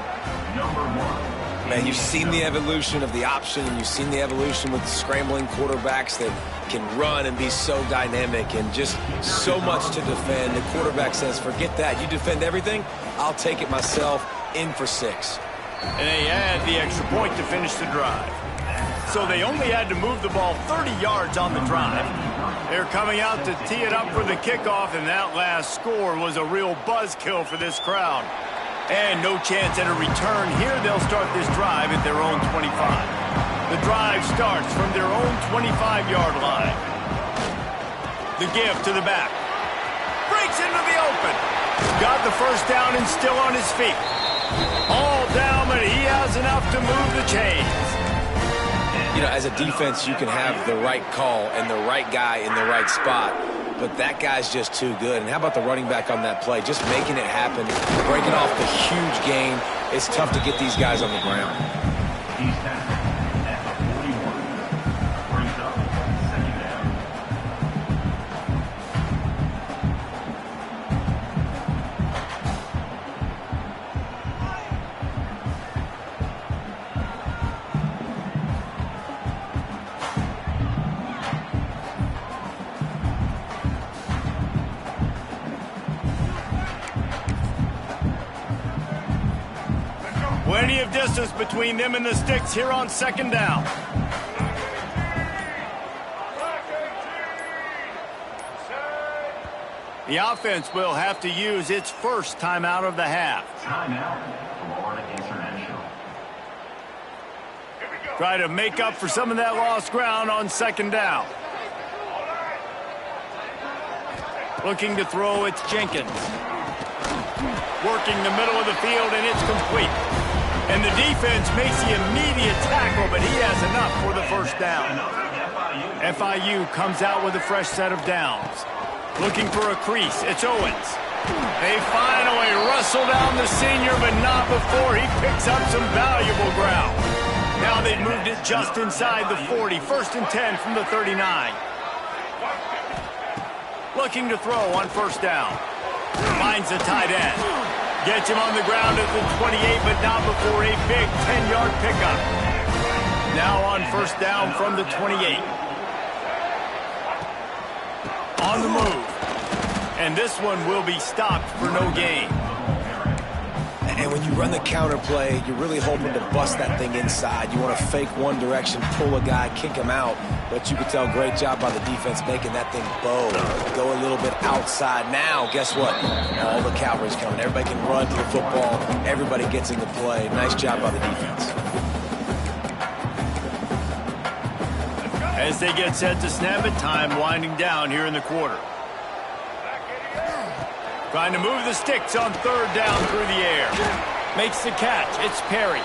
Number 1. Man, you've seen the evolution of the option, and you've seen the evolution with the scrambling quarterbacks that can run and be so dynamic and just so much to defend. The quarterback says, forget that. You defend everything, I'll take it myself. In for 6. And they add the extra point to finish the drive. So they only had to move the ball 30 yards on the drive. They're coming out to tee it up for the kickoff, and that last score was a real buzzkill for this crowd. And no chance at a return here. They'll start this drive at their own 25. The drive starts from their own 25-yard line. The give to the back. Breaks into the open. Got the first down and still on his feet. All down, but he has enough to move the chains. You know, as a defense, you can have the right call and the right guy in the right spot, but that guy's just too good. And how about the running back on that play? Just making it happen, breaking off the huge gain. It's tough to get these guys on the ground. He's tackled at the 41. Brings up 2nd down. Plenty of distance between them and the sticks here on 2nd down. The offense will have to use its first timeout of the half. Timeout, Florida International. Try to make up for some of that lost ground on 2nd down. Looking to throw, it's Jenkins. Working the middle of the field, and it's complete. And the defense makes the immediate tackle, but he has enough for the first down. FIU comes out with a fresh set of downs. Looking for a crease, it's Owens. They finally wrestle down the senior, but not before he picks up some valuable ground. Now they've moved it just inside the 40. 1st and 10 from the 39. Looking to throw on 1st down. Finds the tight end. Gets him on the ground at the 28, but not before a big 10-yard pickup. Now on 1st down from the 28. On the move. And this one will be stopped for no gain. And when you run the counter play, you're really hoping to bust that thing inside. You want to fake one direction, pull a guy, kick him out. But you can tell, great job by the defense making that thing bow. Go a little bit outside. Now, guess what? All the cavalry's coming. Everybody can run to the football. Everybody gets into play. Nice job by the defense. As they get set to snap it, time winding down here in the quarter. Trying to move the sticks on third down through the air. Makes the catch. It's Perry.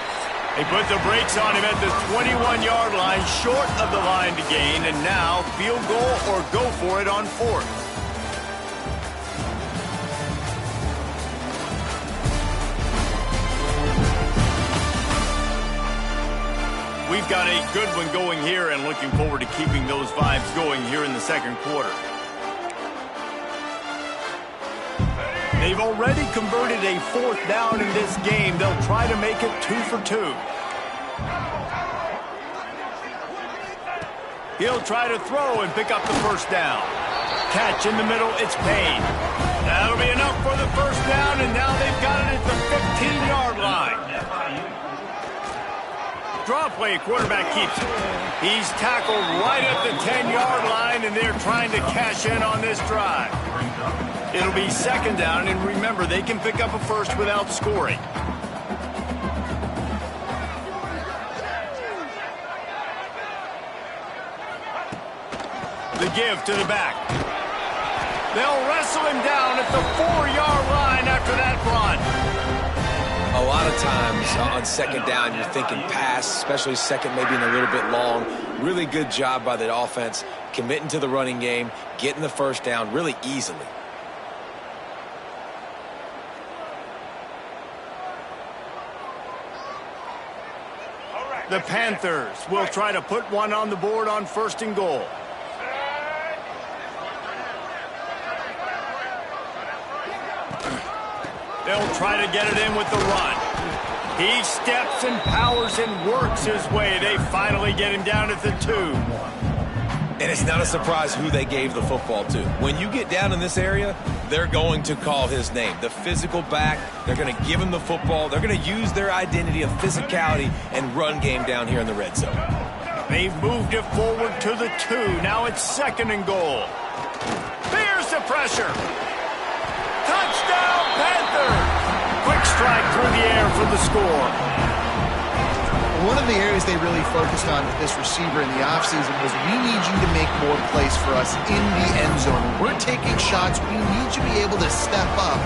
They put the brakes on him at the 21-yard line, short of the line to gain, and now field goal or go for it on fourth. We've got a good one going here and looking forward to keeping those vibes going here in the second quarter. They've already converted a fourth down in this game. They'll try to make it 2 for 2. He'll try to throw and pick up the first down. Catch in the middle, it's Payne. That'll be enough for the first down, and now they've got it at the 15-yard line. Draw play, quarterback keeps it. He's tackled right at the 10-yard line, and they're trying to cash in on this drive. It'll be second down, and remember, they can pick up a first without scoring. The give to the back. They'll wrestle him down at the 4-yard line after that run. A lot of times on second down, you're thinking pass, especially second, maybe in a little bit long. Really good job by the offense, committing to the running game, getting the first down really easily. The Panthers will try to put one on the board on first and goal. They'll try to get it in with the run. He steps and powers and works his way. They finally get him down at the 2. And it's not a surprise who they gave the football to. When you get down in this area, they're going to call his name. The physical back, they're going to give him the football. They're going to use their identity of physicality and run game down here in the red zone. They've moved it forward to the 2. Now it's second and goal. There's the pressure. Touchdown, Panthers! Quick strike through the air for the score. One of the areas they really focused on with this receiver in the offseason was, we need you to make more plays for us in the end zone. When we're taking shots, we need you to be able to step up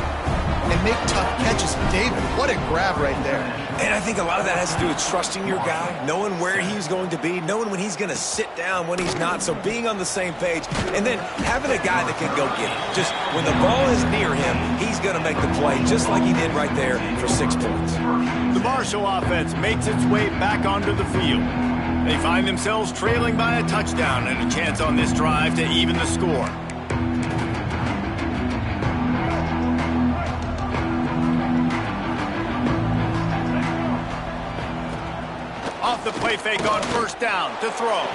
and make tough catches. David, what a grab right there. And I think a lot of that has to do with trusting your guy, knowing where he's going to be, knowing when he's going to sit down, when he's not, so being on the same page, and then having a guy that can go get it. Just when the ball is near him, he's going to make the play, just like he did right there for 6 points. The Marshall offense makes its way back onto the field. They find themselves trailing by a touchdown and a chance on this drive to even the score. Off the play fake on first down to throw.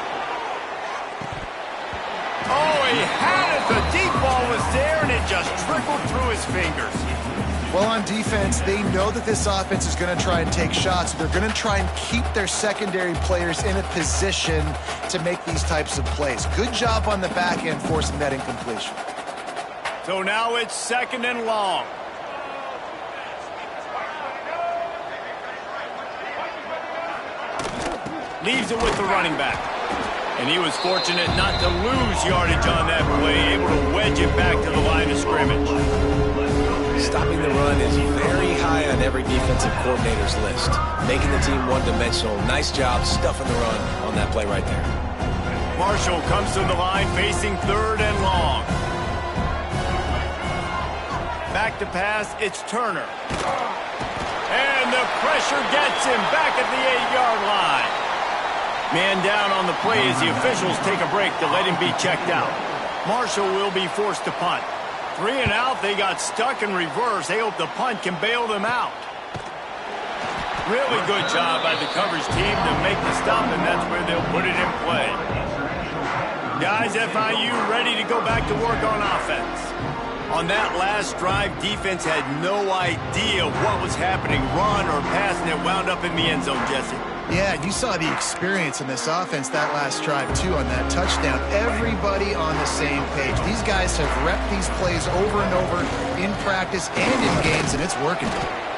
Oh, he had it. The deep ball was there, and it just trickled through his fingers. Well, on defense, they know that this offense is going to try and take shots. They're going to try and keep their secondary players in a position to make these types of plays. Good job on the back end forcing that incompletion. So now it's second and long. Leaves it with the running back. And he was fortunate not to lose yardage on that play, able to wedge it back to the line of scrimmage. Stopping the run is very high on every defensive coordinator's list. Making the team one-dimensional. Nice job stuffing the run on that play right there. Marshall comes to the line facing third and long. Back to pass, it's Turner. And the pressure gets him back at the 8-yard line. Man down on the play as the officials take a break to let him be checked out. Marshall will be forced to punt. 3 and out, they got stuck in reverse. They hope the punt can bail them out. Really good job by the coverage team to make the stop, and that's where they'll put it in play. Guys, FIU ready to go back to work on offense. On that last drive, defense had no idea what was happening, run or pass, and it wound up in the end zone, Jesse. Yeah, you saw the experience in this offense that last drive, too, on that touchdown. Everybody on the same page. These guys have repped these plays over and over in practice and in games, and it's working.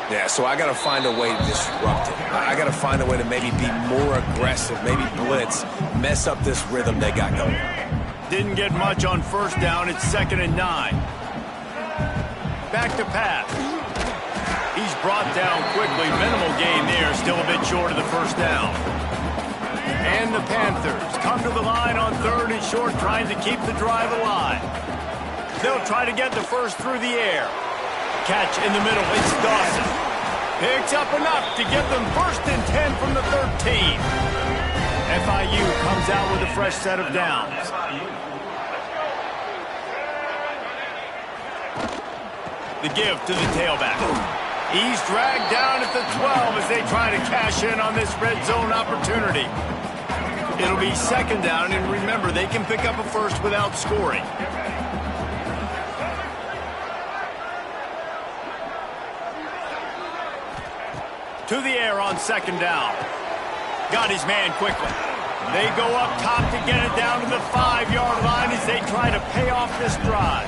Yeah, so I got to find a way to disrupt it. I got to find a way to maybe be more aggressive, maybe blitz, mess up this rhythm they got going. Didn't get much on first down. It's 2nd and 9. Back to pass. He's brought down quickly. Minimal gain there. Still a bit short of the first down. And the Panthers come to the line on 3rd and short, trying to keep the drive alive. They'll try to get the first through the air. Catch in the middle. It's Dawson. Picks up enough to get them 1st and 10 from the 13. FIU comes out with a fresh set of downs. The give to the tailback. He's dragged down at the 12 as they try to cash in on this red zone opportunity. It'll be 2nd down, and remember, they can pick up a first without scoring. To the air on 2nd down. Got his man quickly. They go up top to get it down to the 5-yard line as they try to pay off this drive.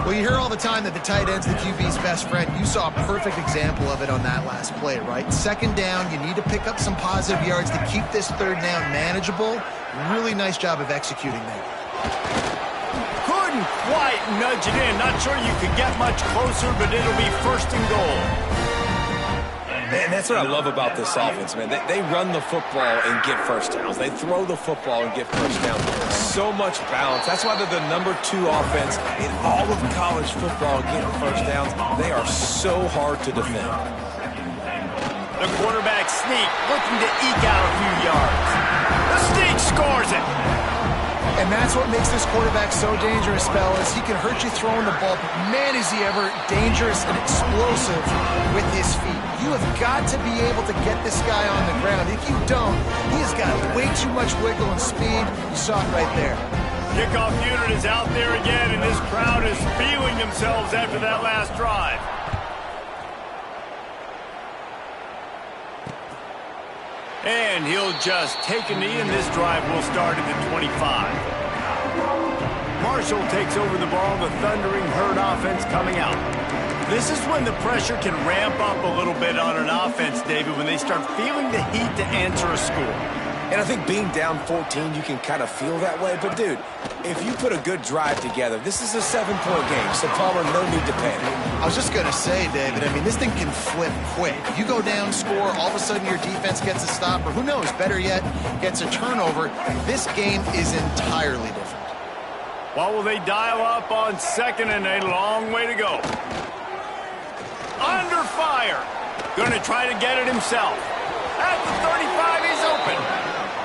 Well, you hear all the time that the tight end's the QB's best friend. You saw a perfect example of it on that last play, right? 2nd down, you need to pick up some positive yards to keep this 3rd down manageable. Really nice job of executing there. Couldn't quite nudge it in. Not sure you could get much closer, but it'll be 1st and goal. Man, that's what I love about this offense, man. They run the football and get first downs. They throw the football and get first downs. So much balance. That's why they're the #2 offense in all of college football getting first downs. They are so hard to defend. The quarterback sneak, looking to eke out a few yards. The sneak scores it. And that's what makes this quarterback so dangerous, fellas. He can hurt you throwing the ball, but man, is he ever dangerous and explosive with his feet. You have got to be able to get this guy on the ground. If you don't, he has got way too much wiggle and speed. You saw it right there. Kickoff unit is out there again, and this crowd is feeling themselves after that last drive. And he'll just take a knee, and this drive will start at the 25. Marshall takes over the ball, the thundering herd offense coming out. This is when the pressure can ramp up a little bit on an offense, David, when they start feeling the heat to answer a score. And I think being down 14, you can kind of feel that way. But, dude, if you put a good drive together, this is a 7-point game. So, Palmer, no need to panic. I was just going to say, David, I mean, this thing can flip quick. You go down, score, all of a sudden your defense gets a stop, or who knows, better yet, gets a turnover. This game is entirely different. What will they dial up on 2nd and a long way to go? Under fire. Going to try to get it himself. At the 35, he's open.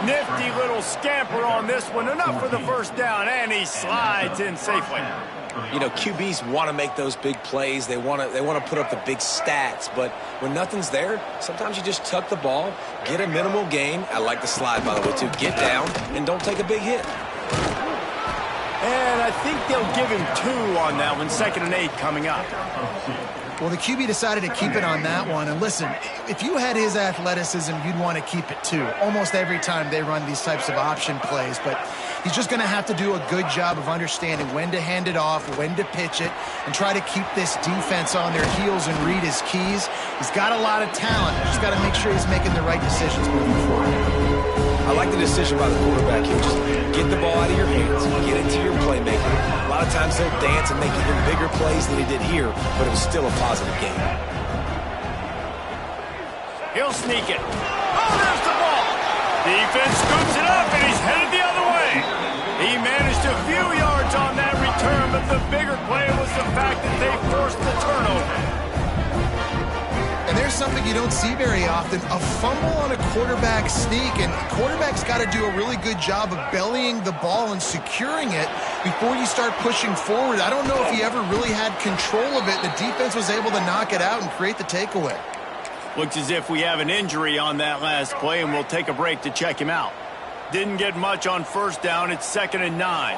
Nifty little scamper on this one. Enough for the first down, and he slides in safely. You know, QBs want to make those big plays. They want to put up the big stats. But when nothing's there, sometimes you just tuck the ball, get a minimal gain. I like the slide, by the way, too. Get down and don't take a big hit. And I think they'll give him 2 on that one. 2nd and 8 coming up. Well, the QB decided to keep it on that one. And listen, if you had his athleticism, you'd want to keep it too. Almost every time they run these types of option plays. But he's just going to have to do a good job of understanding when to hand it off, when to pitch it, and try to keep this defense on their heels and read his keys. He's got a lot of talent. Just got to make sure he's making the right decisions moving forward. I like the decision by the quarterback here. Just get the ball out of your hands, get it to your playmaker. A lot of times he'll dance and make even bigger plays than he did here, but it was still a positive game. He'll sneak it. Oh, there's the ball. Defense scoops it up, and he's headed the other way. He managed a few yards on that return, but the bigger play was the fact that they forced the turnover. And there's something you don't see very often, a fumble on a quarterback sneak, and quarterback's got to do a really good job of bellying the ball and securing it before you start pushing forward. I don't know if he ever really had control of it. The defense was able to knock it out and create the takeaway. Looks as if we have an injury on that last play, and we'll take a break to check him out. Didn't get much on first down. It's 2nd and 9.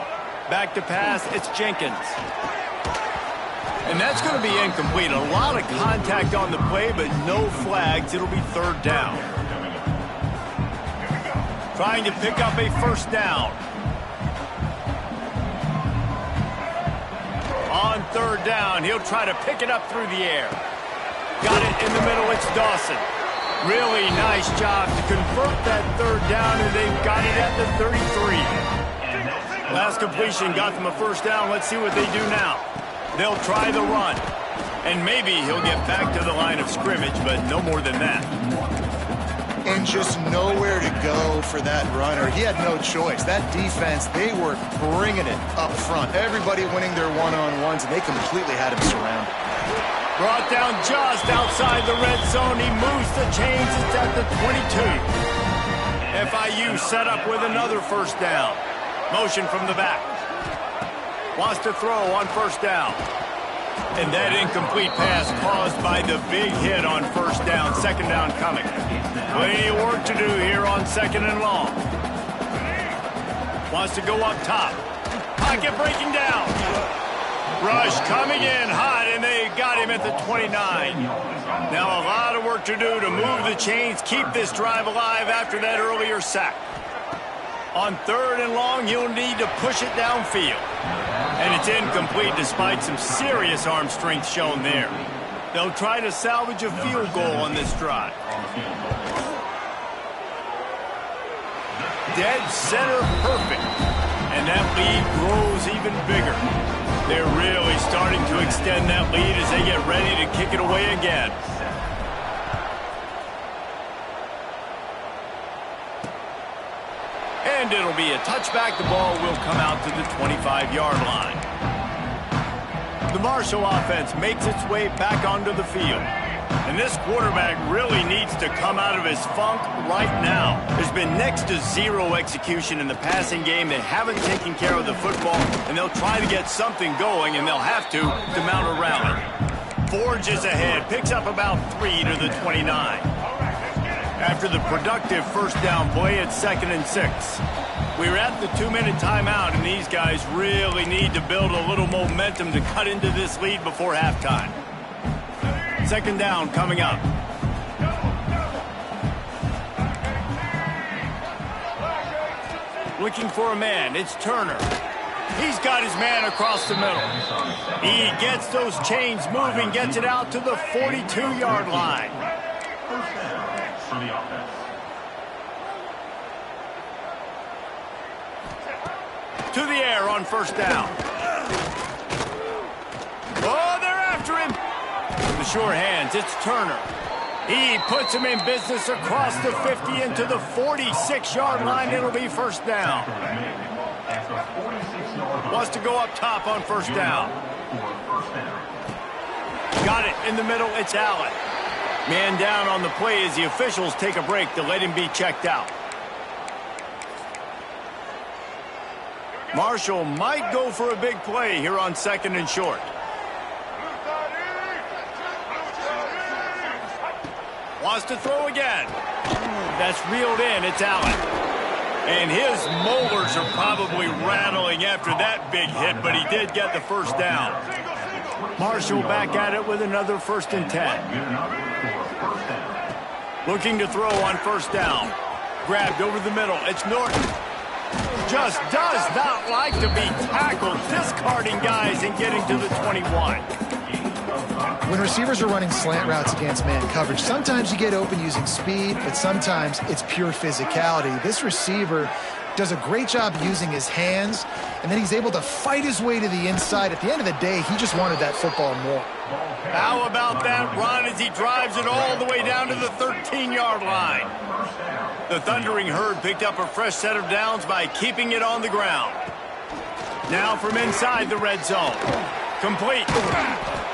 Back to pass, it's Jenkins. And that's going to be incomplete. A lot of contact on the play, but no flags. It'll be 3rd down. Trying to pick up a first down. On 3rd down, he'll try to pick it up through the air. Got it in the middle, it's Dawson. Really nice job to convert that 3rd down, and they've got it at the 33. Last completion got them a first down. Let's see what they do now. They'll try the run, and maybe he'll get back to the line of scrimmage, but no more than that. And just nowhere to go for that runner. He had no choice. That defense, they were bringing it up front. Everybody winning their one-on-ones, and they completely had him surrounded. Brought down just outside the red zone. He moves the chains. It's at the 22. FIU set up with another first down. Motion from the back. Wants to throw on first down. And that incomplete pass caused by the big hit on first down. 2nd down coming. Plenty of work to do here on 2nd and long. Wants to go up top. Pocket breaking down. Rush coming in hot, and they got him at the 29. Now a lot of work to do to move the chains, keep this drive alive after that earlier sack. On 3rd and long, he'll need to push it downfield. And it's incomplete despite some serious arm strength shown there. They'll try to salvage a field goal on this drive. Dead center perfect. And that lead grows even bigger. They're really starting to extend that lead as they get ready to kick it away again. And it'll be a touchback. The ball will come out to the 25-yard line. The Marshall offense makes its way back onto the field. And this quarterback really needs to come out of his funk right now. There's been next to zero execution in the passing game. They haven't taken care of the football, and they'll try to get something going, and they'll have to mount a rally. Forges ahead, picks up about 3 to the 29. After the productive first down play, it's 2nd and 6. We're at the 2-minute timeout, and these guys really need to build a little momentum to cut into this lead before halftime. 2nd down coming up. Looking for a man. It's Turner. He's got his man across the middle. He gets those chains moving, gets it out to the 42-yard line. For the offense. To the air on first down. Oh, they're after him. The sure hands, it's Turner. He puts him in business across the 50 into the 46-yard line. It'll be first down. Wants to go up top on first down. Got it in the middle, it's Allen. Man down on the play as the officials take a break to let him be checked out. Marshall might go for a big play here on 2nd and short. Wants to throw again. That's reeled in. It's Allen. And his molars are probably rattling after that big hit, but he did get the first down. Marshall back at it with another 1st and 10. Looking to throw on first down. Grabbed over the middle. It's Norton. Just does not like to be tackled, discarding guys and getting to the 21. When receivers are running slant routes against man coverage, sometimes you get open using speed, but sometimes it's pure physicality. This receiver does a great job using his hands, and then he's able to fight his way to the inside. At the end of the day, he just wanted that football more. How about that run as he drives it all the way down to the 13-yard line? The Thundering Herd picked up a fresh set of downs by keeping it on the ground. Now from inside the red zone. Complete.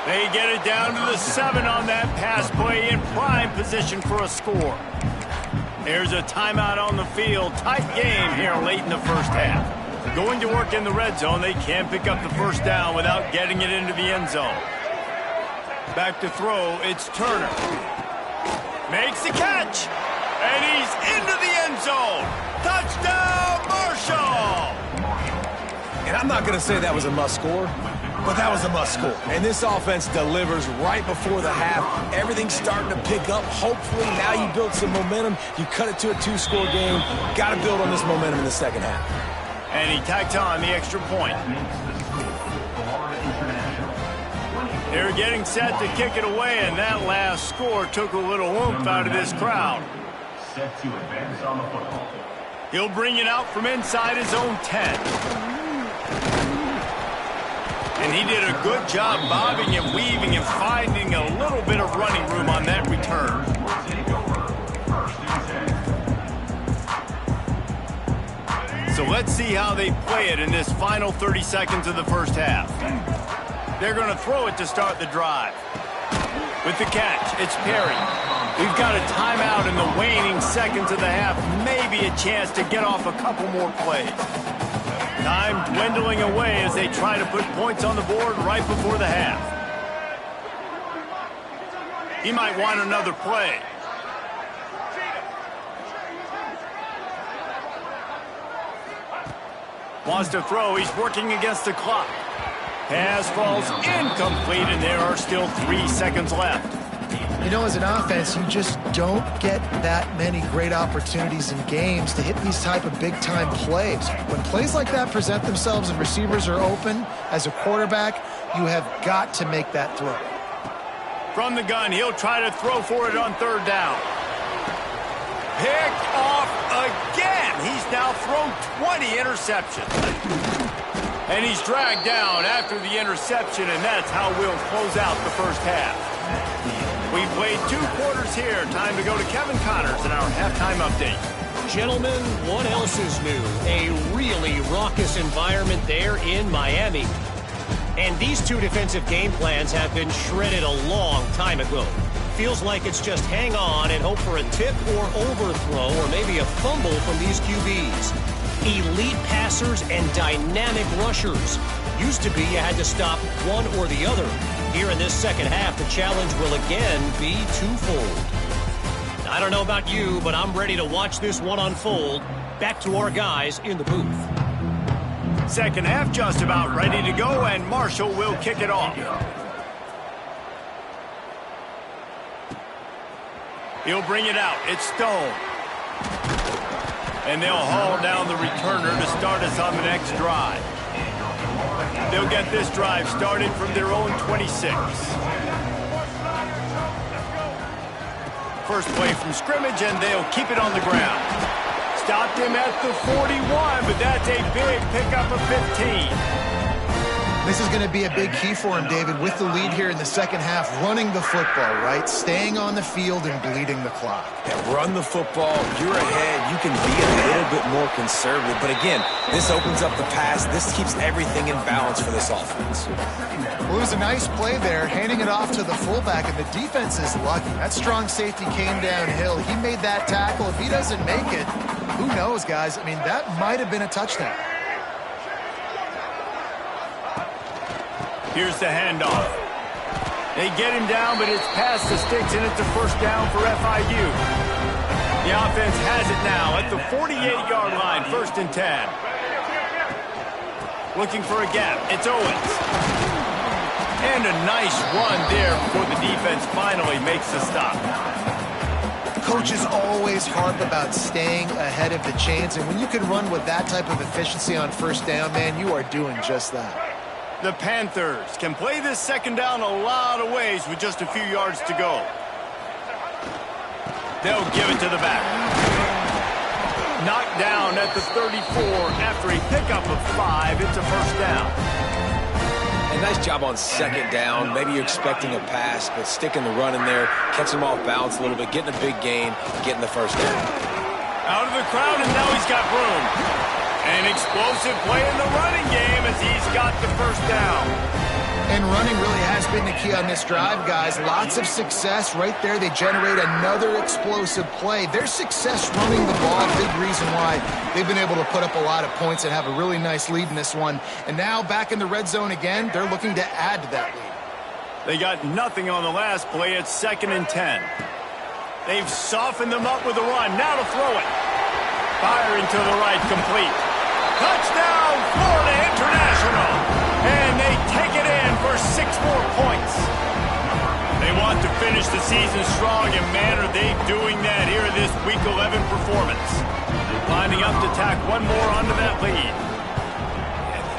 They get it down to the 7 on that pass play in prime position for a score. There's a timeout on the field. Tight game here late in the first half. Going to work in the red zone, they can't pick up the first down without getting it into the end zone. Back to throw, it's Turner. Makes the catch. And he's into the end zone. Touchdown, Marshall! And I'm not going to say that was a must-score, but that was a must-score. And this offense delivers right before the half. Everything's starting to pick up. Hopefully, now you build some momentum. You cut it to a 2-score game. Got to build on this momentum in the second half. And he tacked on the extra point. They're getting set to kick it away, and that last score took a little oomph out of this crowd. Set to advance on the football. He'll bring it out from inside his own 10. And he did a good job bobbing and weaving and finding a little bit of running room on that return. So let's see how they play it in this final 30 seconds of the first half. They're going to throw it to start the drive. With the catch, it's Perry. We've got a timeout in the waning seconds of the half. Maybe a chance to get off a couple more plays. Time dwindling away as they try to put points on the board right before the half. He might want another play. Wants to throw. He's working against the clock. Pass falls incomplete, and there are still 3 seconds left. You know, as an offense, you just don't get that many great opportunities in games to hit these type of big-time plays. When plays like that present themselves and receivers are open, as a quarterback, you have got to make that throw. From the gun, he'll try to throw for it on 3rd down. Picked off again. He's now thrown 20 interceptions. And he's dragged down after the interception, and that's how we'll close out the first half. We've played 2 quarters here. Time to go to Kevin Connors in our halftime update. Gentlemen, what else is new? A really raucous environment there in Miami. And these 2 defensive game plans have been shredded a long time ago. Feels like it's just hang on and hope for a tip or overthrow or maybe a fumble from these QBs. Elite passers and dynamic rushers. Used to be you had to stop one or the other. Here in this second half, the challenge will again be twofold. I don't know about you, but I'm ready to watch this one unfold. Back to our guys in the booth. Second half just about ready to go, and Marshall will kick it off. He'll bring it out. It's Stone. And they'll haul down the returner to start us on the next drive. They'll get this drive started from their own 26. First play from scrimmage, and they'll keep it on the ground. Stopped him at the 41, but that's a big pickup of 15. This is going to be a big key for him, David, with the lead here in the second half, running the football, right? Staying on the field and bleeding the clock. Yeah, run the football. You're ahead. You can be a little bit more conservative. But again, this opens up the pass. This keeps everything in balance for this offense. Well, it was a nice play there, handing it off to the fullback, and the defense is lucky. That strong safety came downhill. He made that tackle. If he doesn't make it, who knows, guys? I mean, that might have been a touchdown. Here's the handoff. They get him down, but it's past the sticks, and it's a first down for FIU. The offense has it now at the 48-yard line, 1st and 10. Looking for a gap. It's Owens. And a nice run there before the defense finally makes the stop. Coaches always harp about staying ahead of the chains, and when you can run with that type of efficiency on first down, man, you are doing just that. The Panthers can play this second down a lot of ways with just a few yards to go. They'll give it to the back. Knocked down at the 34 after a pickup of 5. It's a first down. And nice job on second down. Maybe you're expecting a pass, but sticking the run in there, catching him off balance a little bit, getting a big gain, getting the first down. Out of the crowd, and now he's got room. An explosive play in the running game as he's got the first down. And running really has been the key on this drive, guys. Lots of success right there. They generate another explosive play. Their success running the ball, big reason why they've been able to put up a lot of points and have a really nice lead in this one. And now back in the red zone again, they're looking to add to that lead. They got nothing on the last play. It's 2nd and 10. They've softened them up with a run. Now to throw it. Firing to the right, complete. Touchdown, Florida International. And they take it in for 6 more points. They want to finish the season strong, and man, are they doing that here in this Week 11 performance. Lining up to tack one more onto that lead.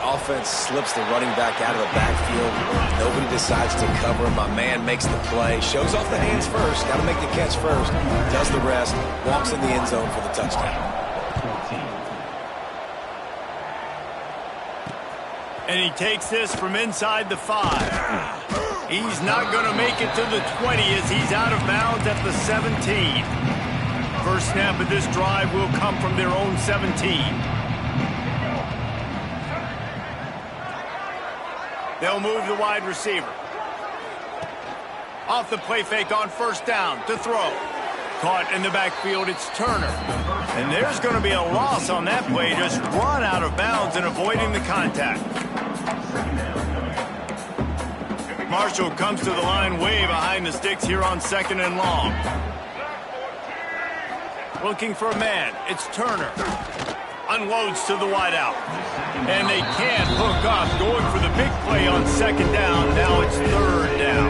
Offense slips the running back out of the backfield. Nobody decides to cover him. My man makes the play. Shows off the hands first. Got to make the catch first. Does the rest. Walks in the end zone for the touchdown. And he takes this from inside the 5. He's not going to make it to the 20 as he's out of bounds at the 17. First snap of this drive will come from their own 17. They'll move the wide receiver. Off the play fake on first down to throw. Caught in the backfield, it's Turner. And there's going to be a loss on that play. Just run out of bounds and avoiding the contact. Marshall comes to the line way behind the sticks here on 2nd and long. Looking for a man. It's Turner. Unloads to the wideout. And they can't hook up. Going for the big play on 2nd down. Now it's 3rd down.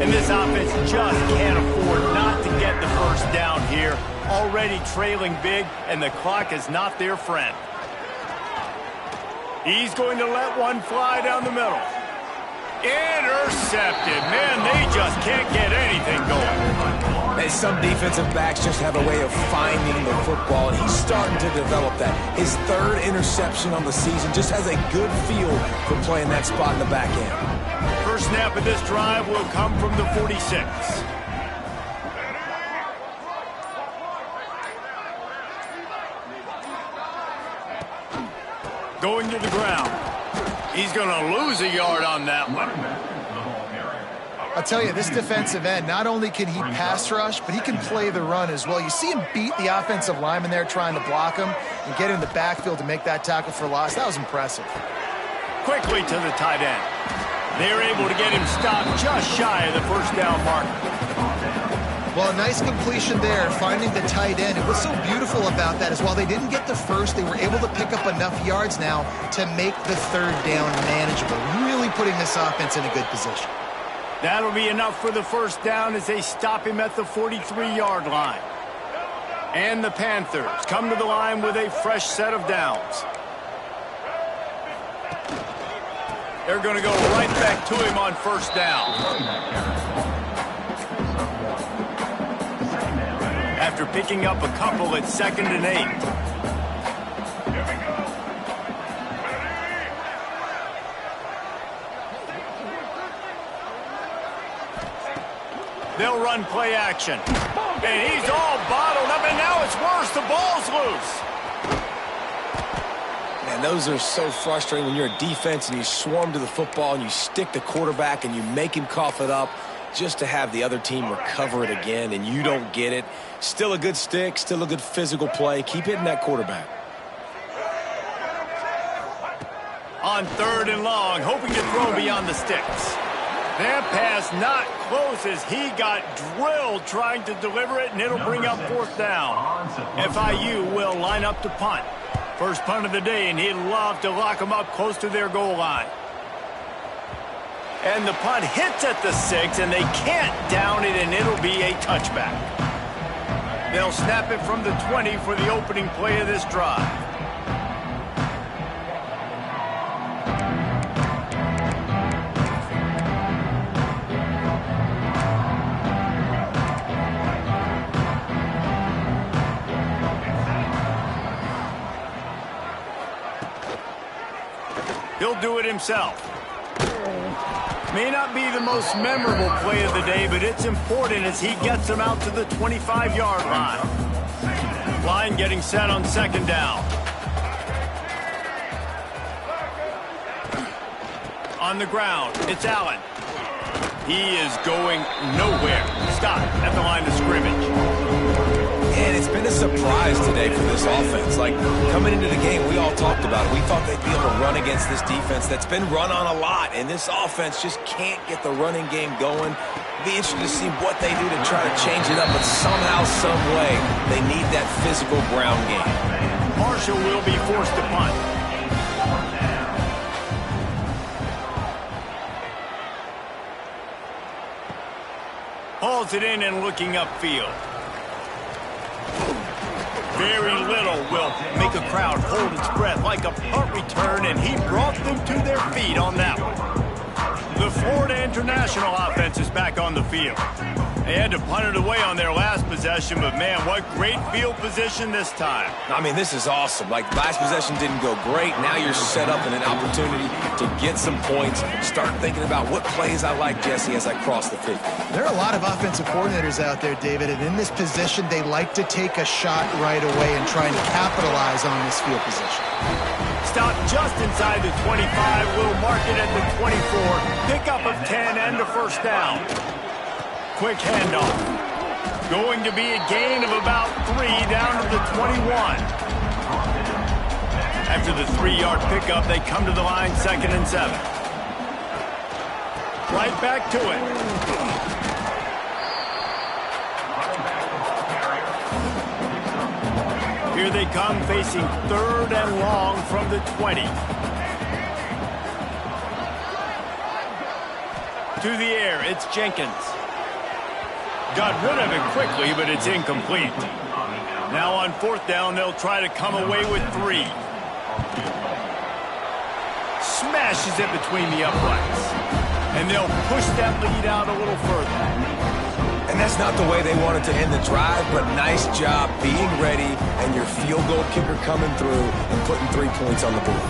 And this offense just can't afford not to get the first down here. Already trailing big, and the clock is not their friend. He's going to let one fly down the middle. Intercepted. Man, they just can't get anything going. And some defensive backs just have a way of finding the football, and he's starting to develop that. His 3rd interception on the season, just has a good feel for playing that spot in the back end. First snap of this drive will come from the 46. Going to the ground. He's going to lose a yard on that one. I'll tell you, this defensive end, not only can he pass rush, but he can play the run as well. You see him beat the offensive lineman there trying to block him and get in the backfield to make that tackle for loss. That was impressive. Quickly to the tight end. They're able to get him stopped just shy of the first down mark. Well, a nice completion there, finding the tight end. And what's so beautiful about that is while they didn't get the first, they were able to pick up enough yards now to make the 3rd down manageable, really putting this offense in a good position. That'll be enough for the first down as they stop him at the 43-yard line. And the Panthers come to the line with a fresh set of downs. They're going to go right back to him on first down. After picking up a couple at 2nd and 8. They'll run play action. And he's all bottled up, and now it's worse. The ball's loose. Man, those are so frustrating when you're a defense and you swarm to the football and you stick the quarterback and you make him cough it up just to have the other team recover it again, and you don't get it. Still a good stick, still a good physical play. Keep hitting that quarterback. On 3rd and long, hoping to throw beyond the sticks. That pass not close as he got drilled trying to deliver it, and it'll bring up 4th down. FIU will line up to punt. First punt of the day, and he'd love to lock them up close to their goal line. And the punt hits at the 6, and they can't down it, and it'll be a touchback. They'll snap it from the 20 for the opening play of this drive. He'll do it himself. May not be the most memorable play of the day, but it's important as he gets them out to the 25-yard line. Line getting set on 2nd down. On the ground, it's Allen. He is going nowhere. Stop at the line of scrimmage. And it's been a surprise today for this offense. Like, coming into the game, we all talked about it. We thought they'd be able to run against this defense that's been run on a lot, and this offense just can't get the running game going. Be interested to see what they do to try to change it up, but somehow, some way, they need that physical ground game. Marshall will be forced to punt. Hauls it in and looking upfield. Very little will make a crowd hold its breath like a punt return, and he brought them to their feet on that one. The Florida International offense is back on the field. They had to punt it away on their last possession, but man, what great field position this time. I mean, this is awesome. Like, last possession didn't go great. Now you're set up in an opportunity to get some points. Start thinking about what plays I like, Jesse, as I cross the 50. There are a lot of offensive coordinators out there, David, and in this position, they like to take a shot right away and trying to capitalize on this field position. Stop just inside the 25. We'll mark it at the 24. Pickup of 10 and a first down. Quick handoff. Going to be a gain of about 3 down to the 21. After the 3-yard pickup, they come to the line 2nd and 7. Right back to it. Here they come, facing 3rd and long from the 20. To the air, it's Jenkins. Got rid of it quickly, but it's incomplete. Now on 4th down, they'll try to come away with 3. Smashes it between the uprights. And they'll push that lead out a little further. And that's not the way they wanted to end the drive, but nice job being ready and your field goal kicker coming through and putting 3 points on the board.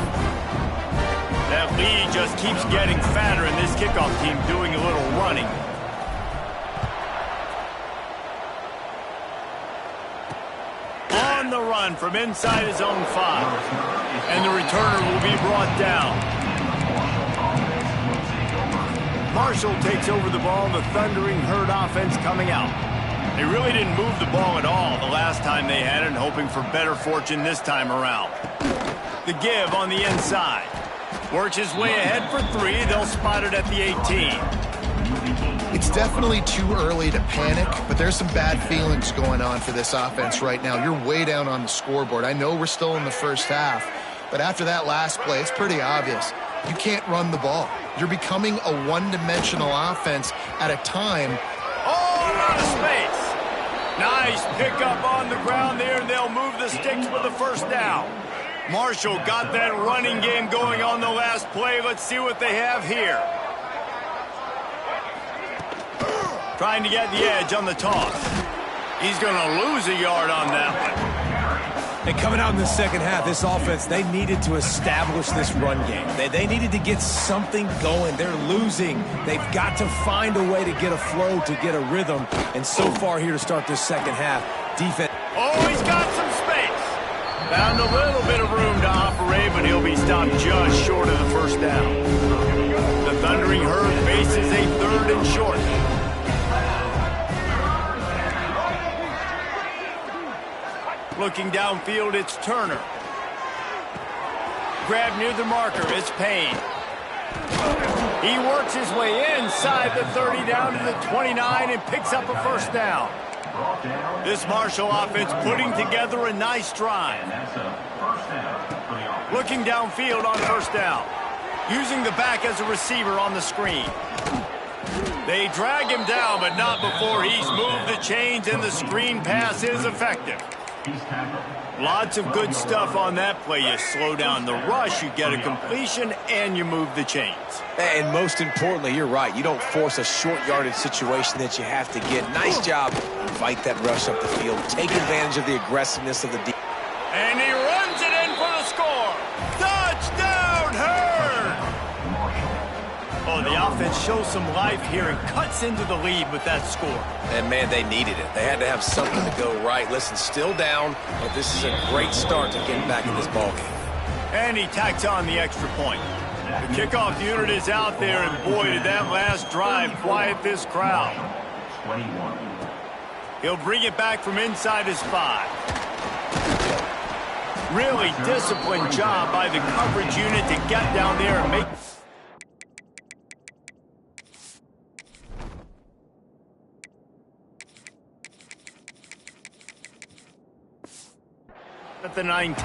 That lead just keeps getting fatter, and this kickoff team doing a little running. On the run from inside his own 5. And the returner will be brought down. Marshall takes over the ball, the Thundering Herd offense coming out. They really didn't move the ball at all the last time they had it, and hoping for better fortune this time around. The give on the inside. Works his way ahead for 3. They'll spot it at the 18. It's definitely too early to panic, but there's some bad feelings going on for this offense right now. You're way down on the scoreboard. I know we're still in the first half, but after that last play, it's pretty obvious. You can't run the ball. You're becoming a one-dimensional offense at a time. Oh, out of space. Nice pickup on the ground there, and they'll move the sticks for the first down. Marshall got that running game going on the last play. Let's see what they have here. Trying to get the edge on the toss. He's going to lose a yard on that one. And coming out in the second half, this offense, they needed to establish this run game. They needed to get something going. They're losing. They've got to find a way to get a flow, to get a rhythm. And so far here to start this second half, defense. Oh, he's got some space. Found a little bit of room to operate, but he'll be stopped just short of the first down. The Thundering Herd faces a 3rd and short. Looking downfield, it's Turner. Grab near the marker, it's Payne. He works his way inside the 30 down to the 29 and picks up a first down. This Marshall offense putting together a nice drive. Looking downfield on first down. Using the back as a receiver on the screen. They drag him down, but not before he's moved the chains, and the screen pass is effective. Lots of good stuff on that play. You slow down the rush, you get a completion, and you move the chains. And most importantly, you're right. You don't force a short yardage situation that you have to get. Nice job. Fight that rush up the field. Take advantage of the aggressiveness of the defense. And he runs it in for the score. Touchdown, Herd! Oh, the offense shows some life here and cuts into the lead with that score. And, man, they needed it. They had to have something to go right. Listen, still down, but this is a great start to getting back in this ballgame. And he tacks on the extra point. The kickoff unit is out there, and boy, did that last drive quiet this crowd. 21. He'll bring it back from inside his 5. Really disciplined job by the coverage unit to get down there and make... at the 19.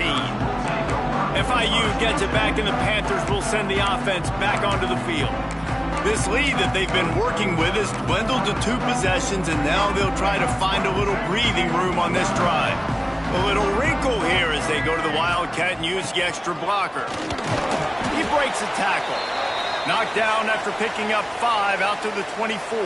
FIU gets it back, and the Panthers will send the offense back onto the field. This lead that they've been working with has dwindled to 2 possessions, and now they'll try to find a little breathing room on this drive. A little wrinkle here as they go to the Wildcat and use the extra blocker. He breaks a tackle. Knocked down after picking up 5 out to the 24.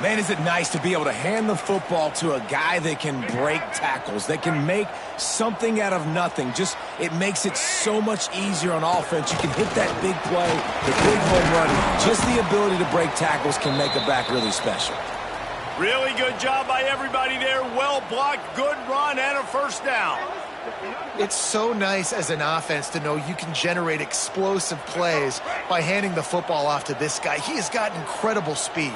Man, is it nice to be able to hand the football to a guy that can break tackles, that can make something out of nothing. Just, it makes it so much easier on offense. You can hit that big play, the big home run. Just the ability to break tackles can make a back really special. Really good job by everybody there. Well blocked, good run, and a first down. It's so nice as an offense to know you can generate explosive plays by handing the football off to this guy. He has got incredible speed.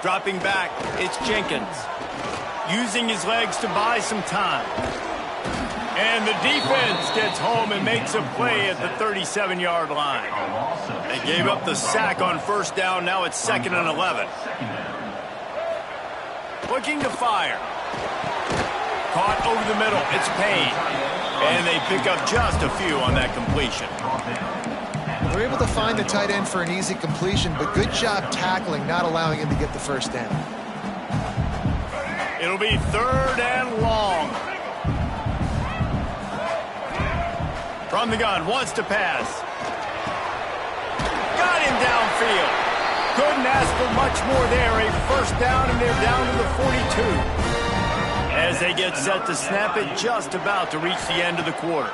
Dropping back, it's Jenkins. Using his legs to buy some time. And the defense gets home and makes a play at the 37-yard line. They gave up the sack on first down. Now it's 2nd and 11. Looking to fire. Caught over the middle. It's Payne. And they pick up just a few on that completion. They're able to find the tight end for an easy completion, but good job tackling, not allowing him to get the first down. It'll be 3rd and long. From the gun, wants to pass. Got him downfield. Couldn't ask for much more there. A first down, and they're down to the 42. As they get set to snap it, just about to reach the end of the quarter.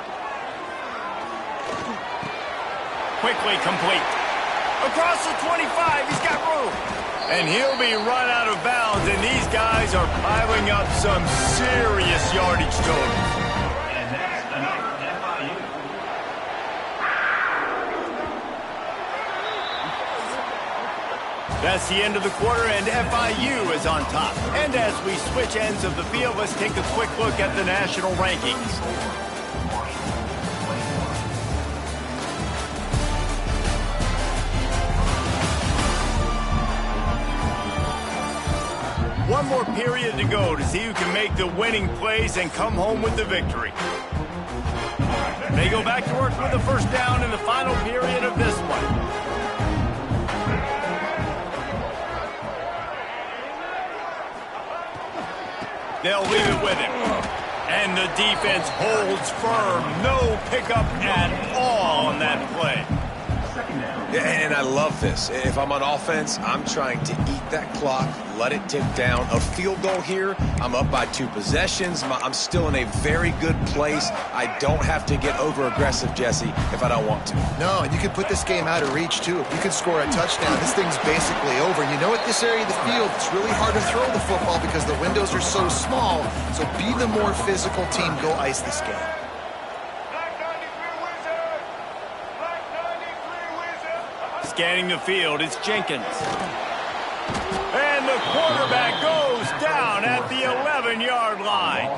Quickly complete. Across the 25, he's got room. And he'll be run out of bounds, and these guys are piling up some serious yardage totals. And that's another FIU. That's the end of the quarter, and FIU is on top. And as we switch ends of the field, let's take a quick look at the national rankings. One more period to go to see who can make the winning plays and come home with the victory. They go back to work with the first down in the final period of this one. They'll leave it with him. And the defense holds firm. No pickup at all on that play. And I love this. If I'm on offense, I'm trying to eat that clock, let it tick down. A field goal here, I'm up by 2 possessions. I'm still in a very good place. I don't have to get over-aggressive, Jesse, if I don't want to. No, and you can put this game out of reach, too. If you can score a touchdown, this thing's basically over. You know, at this area of the field, it's really hard to throw the football because the windows are so small. So be the more physical team. Go ice this game. Scanning the field, it's Jenkins. And the quarterback goes down at the 11-yard line.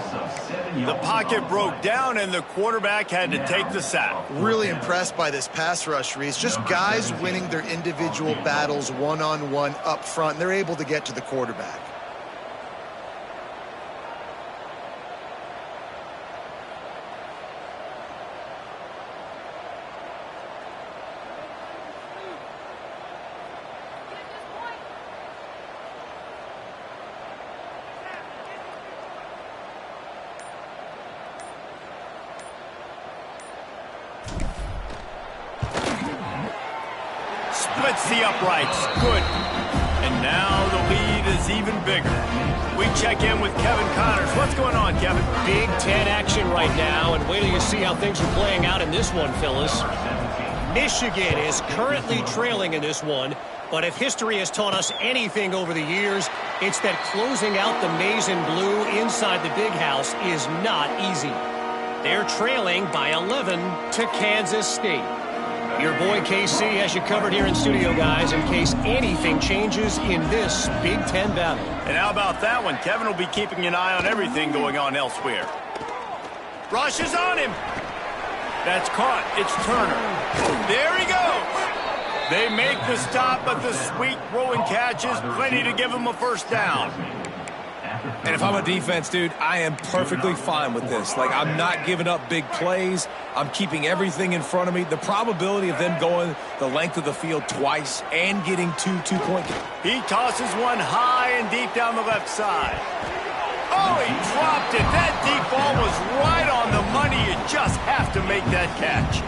The pocket broke down, and the quarterback had to take the sack. Really impressed by this pass rush, Reese. Just guys winning their individual battles one-on-one up front. They're able to get to the quarterback. Splits the uprights. Good. And now the lead is even bigger. We check in with Kevin Connors. What's going on, Kevin? Big Ten action right now, and wait till you see how things are playing out in this one, Phyllis. Michigan is currently trailing in this one, but if history has taught us anything over the years, it's that closing out the maize and blue inside the big house is not easy. They're trailing by 11 to Kansas State. Your boy KC has you covered here in studio, guys, in case anything changes in this Big Ten battle. And how about that one? Kevin will be keeping an eye on everything going on elsewhere. Rush is on him. That's caught. It's Turner. There he goes. They make the stop, but the sweet throwing catch is plenty to give them a first down. And if I'm a defense, dude, I am perfectly fine with this. Like, I'm not giving up big plays. I'm keeping everything in front of me. The probability of them going the length of the field twice and getting two-point. He tosses one high and deep down the left side. Oh, he dropped it. That deep ball was right on the money. You just have to make that catch.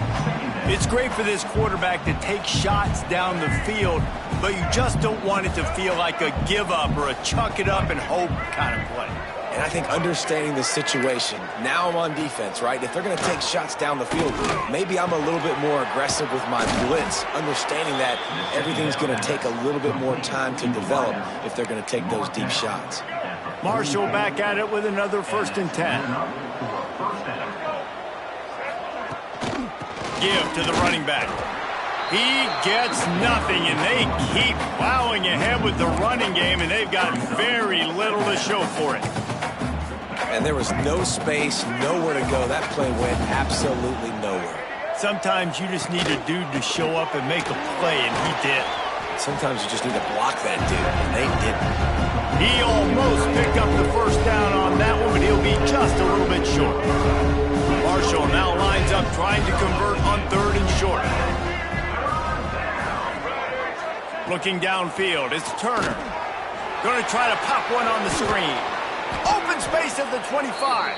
It's great for this quarterback to take shots down the field, but you just don't want it to feel like a give-up or a chuck it up and hope kind of play. And I think understanding the situation, now I'm on defense, right? If they're going to take shots down the field, maybe I'm a little bit more aggressive with my blitz, understanding that everything's going to take a little bit more time to develop if they're going to take those deep shots. Marshall back at it with another 1st and 10. Give to the running back. He gets nothing, and they keep plowing ahead with the running game, and they've got very little to show for it. And there was no space, nowhere to go. That play went absolutely nowhere. Sometimes you just need a dude to show up and make a play, and he did. Sometimes you just need to block that dude, and they didn't. He almost picked up the first down on that one, but he'll be just a little bit short. Marshall now lines up trying to convert on 3rd and short. Looking downfield, it's Turner. Going to try to pop one on the screen. Open space at the 25.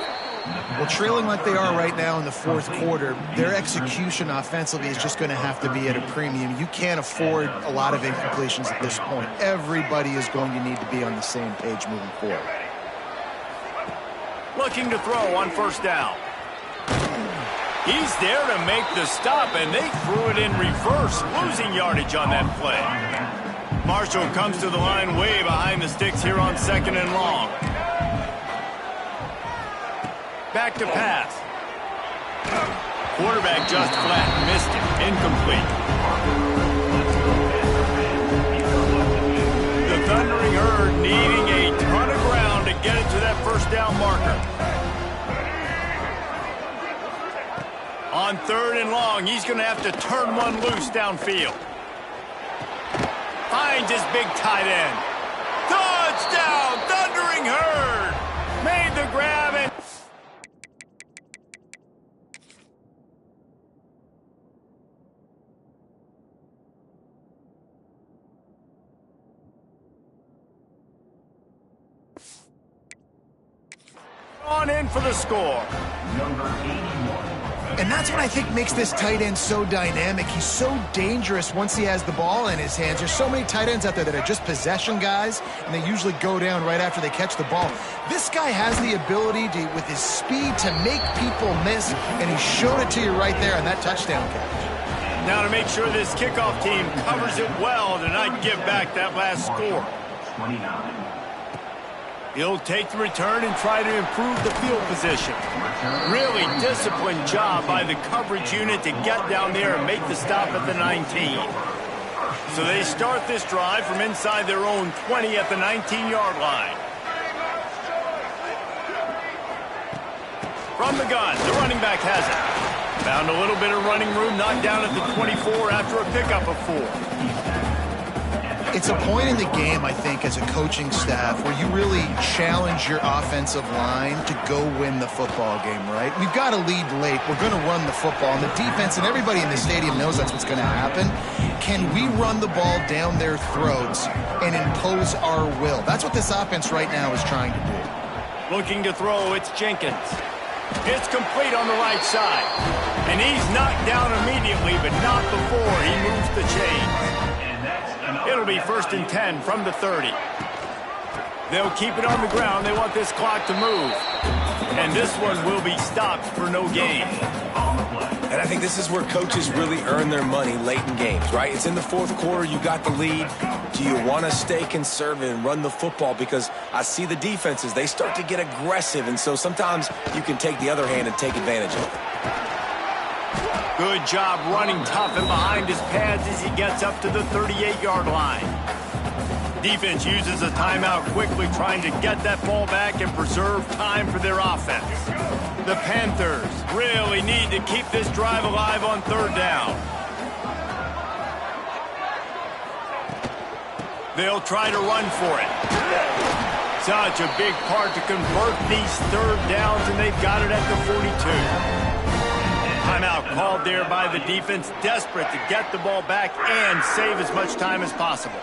Well, trailing like they are right now in the 4th quarter, their execution offensively is just going to have to be at a premium. You can't afford a lot of incompletions at this point. Everybody is going to need to be on the same page moving forward. Looking to throw on 1st down. He's there to make the stop, and they threw it in reverse, losing yardage on that play. Marshall comes to the line way behind the sticks here on 2nd and long. Back to pass. Quarterback just flat, missed it, incomplete. The Thundering Herd needing a ton of ground to get it to that 1st down marker. On 3rd and long, he's going to have to turn one loose downfield. Finds his big tight end. Touchdown, Thundering Herd! Made the grab and... on in for the score. And that's what I think makes this tight end so dynamic. He's so dangerous once he has the ball in his hands. There's so many tight ends out there that are just possession guys, and they usually go down right after they catch the ball. This guy has the ability to, with his speed, to make people miss, and he showed it to you right there on that touchdown catch. Now to make sure this kickoff team covers it well to not give back that last score. 29. He'll take the return and try to improve the field position. Really disciplined job by the coverage unit to get down there and make the stop at the 19. So they start this drive from inside their own 20 at the 19-yard line. From the gun, the running back has it. Found a little bit of running room, knocked down at the 24 after a pickup of 4. It's a point in the game, I think, as a coaching staff where you really challenge your offensive line to go win the football game, right? We've got to lead late. We're going to run the football. And the defense and everybody in the stadium knows that's what's going to happen. Can we run the ball down their throats and impose our will? That's what this offense right now is trying to do. Looking to throw, it's Jenkins. It's complete on the right side. And he's knocked down immediately, but not before he moves the chains. It'll be 1st and 10 from the 30. They'll keep it on the ground. They want this clock to move. And this one will be stopped for no gain. And I think this is where coaches really earn their money late in games, right? It's in the 4th quarter. You got the lead. Do you want to stay conservative and run the football? Because I see the defenses, they start to get aggressive. And so sometimes you can take the other hand and take advantage of it. Good job running tough and behind his pads as he gets up to the 38-yard line. Defense uses a timeout quickly, trying to get that ball back and preserve time for their offense. The Panthers really need to keep this drive alive on 3rd down. They'll try to run for it. Such a big part to convert these third downs, and they've got it at the 42. Timeout called there by the defense, desperate to get the ball back and save as much time as possible.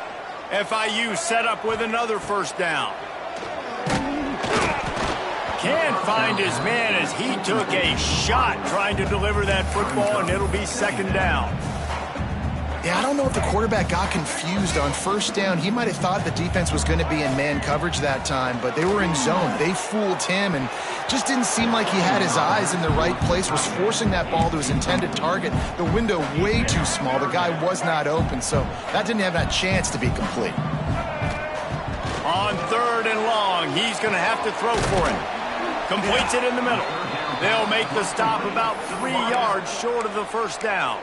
FIU set up with another first down. Can't find his man as he took a shot trying to deliver that football, and it'll be second down. Yeah, I don't know if the quarterback got confused on first down. He might have thought the defense was going to be in man coverage that time, but they were in zone. They fooled him and just didn't seem like he had his eyes in the right place, was forcing that ball to his intended target. The window way too small. The guy was not open, so that didn't have that chance to be complete. On third and long, he's going to have to throw for it. Completes it in the middle. They'll make the stop about 3 yards short of the first down.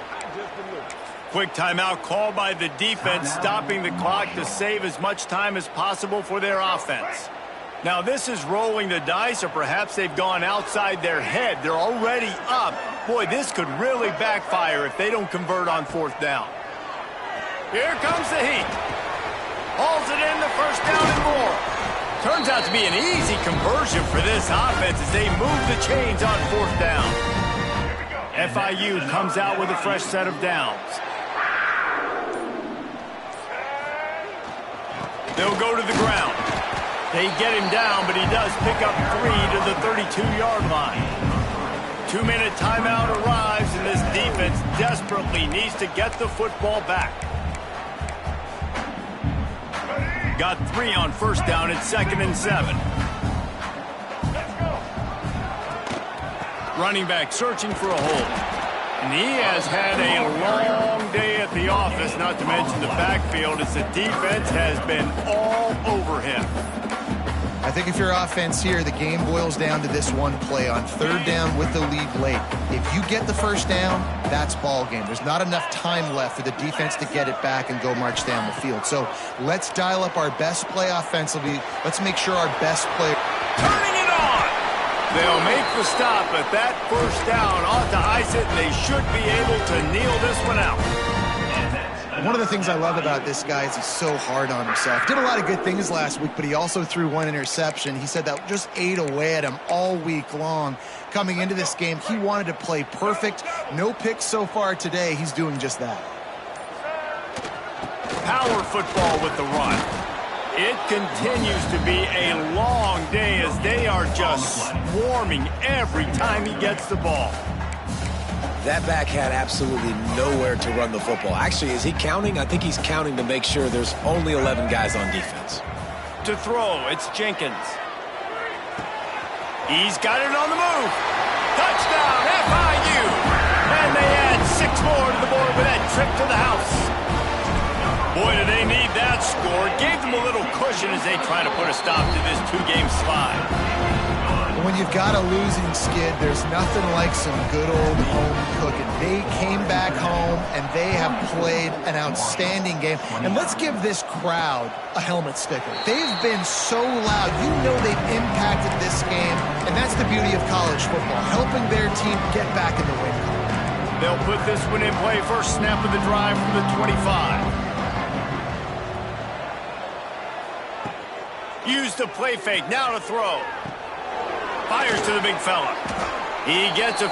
Quick timeout called by the defense, stopping the clock to save as much time as possible for their offense. Now this is rolling the dice, or perhaps they've gone outside their head. They're already up. Boy, this could really backfire if they don't convert on fourth down. Here comes the heat. Hauls it in, the first down and more. Turns out to be an easy conversion for this offense as they move the chains on fourth down. FIU comes out with a fresh set of downs. They'll go to the ground. They get him down, but he does pick up 3 to the 32-yard line. 2-minute timeout arrives, and this defense desperately needs to get the football back. Got 3 on first down at 2nd and 7. Running back searching for a hole. And he has had a long day at the office, not to mention the backfield, as the defense has been all over him. I think if you're offense here, the game boils down to this one play on third down with the lead late. If you get the first down, that's ball game. There's not enough time left for the defense to get it back and go march down the field. So let's dial up our best play offensively. Let's make sure our best player... Turning it on! They'll make the stop, but that first down ought to ice it, and they should be able to kneel this one out. One of the things I love about this guy is he's so hard on himself. Did a lot of good things last week, but he also threw 1 interception. He said that just ate away at him all week long. Coming into this game, he wanted to play perfect. No picks so far today. He's doing just that. Power football with the run. It continues to be a long day as they are just swarming every time he gets the ball. That back had absolutely nowhere to run the football. Actually, is he counting? I think he's counting to make sure there's only 11 guys on defense. To throw, it's Jenkins. He's got it on the move. Touchdown, FIU. And they add 6 more to the board with that trip to the house. Boy, do they need that score. Gave them a little cushion as they try to put a stop to this 2-game slide. When you've got a losing skid, there's nothing like some good old home cooking. They came back home, and they have played an outstanding game. And let's give this crowd a helmet sticker. They've been so loud. You know they've impacted this game, and that's the beauty of college football, helping their team get back in the win column. They'll put this one in play. First snap of the drive from the 25. Use the play fake, now to throw. Fires to the big fella. He gets a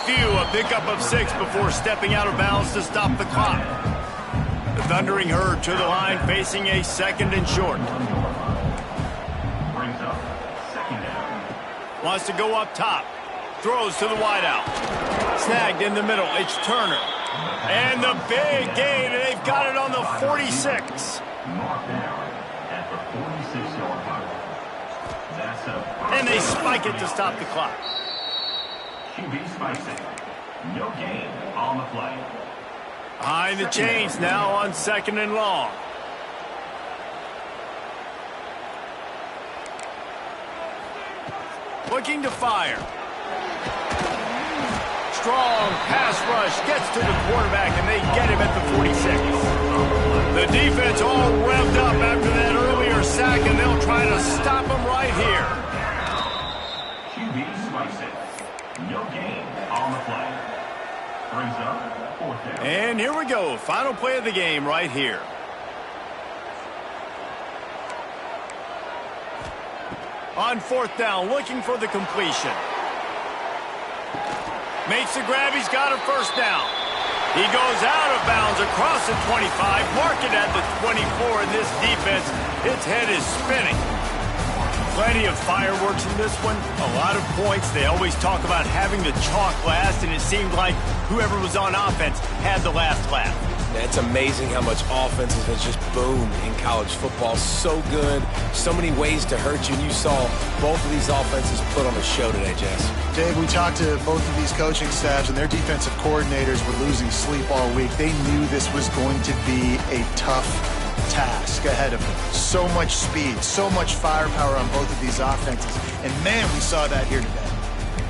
pickup of 6 before stepping out of bounds to stop the clock. The Thundering Herd to the line, facing a 2nd and short. Brings up 2nd down. Wants to go up top. Throws to the wideout. Snagged in the middle, it's Turner. And the big gain, and they've got it on the 46. Marked down at the 46-yard line. And they spike it to stop the clock. QB spicing. No gain on the play. Behind the chains now on 2nd and long. Looking to fire. Strong pass rush gets to the quarterback, and they get him at the 46. The defense all revved up after that earlier sack, and they'll try to stop him right here. QB spicing. No gain on the play. Brings up 4th down. And here we go. Final play of the game right here. On fourth down, looking for the completion. Makes the grab. He's got a first down. He goes out of bounds across the 25. Mark it at the 24 in this defense. Its head is spinning. Plenty of fireworks in this one. A lot of points. They always talk about having the chalk last, and it seemed like whoever was on offense had the last laugh. It's amazing how much offense has just boomed in college football. So good. So many ways to hurt you. And you saw both of these offenses put on a show today, Jess. Dave, we talked to both of these coaching staffs, and their defensive coordinators were losing sleep all week. They knew this was going to be a tough task ahead of them. So much speed, so much firepower on both of these offenses. And, man, we saw that here today.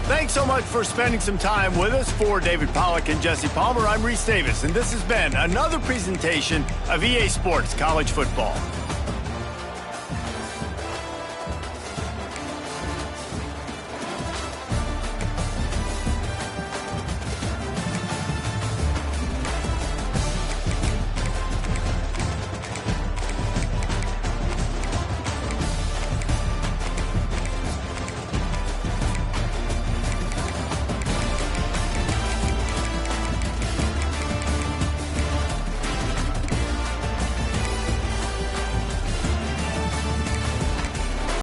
Thanks so much for spending some time with us. For David Pollack and Jesse Palmer, I'm Reese Davis, and this has been another presentation of EA Sports College Football.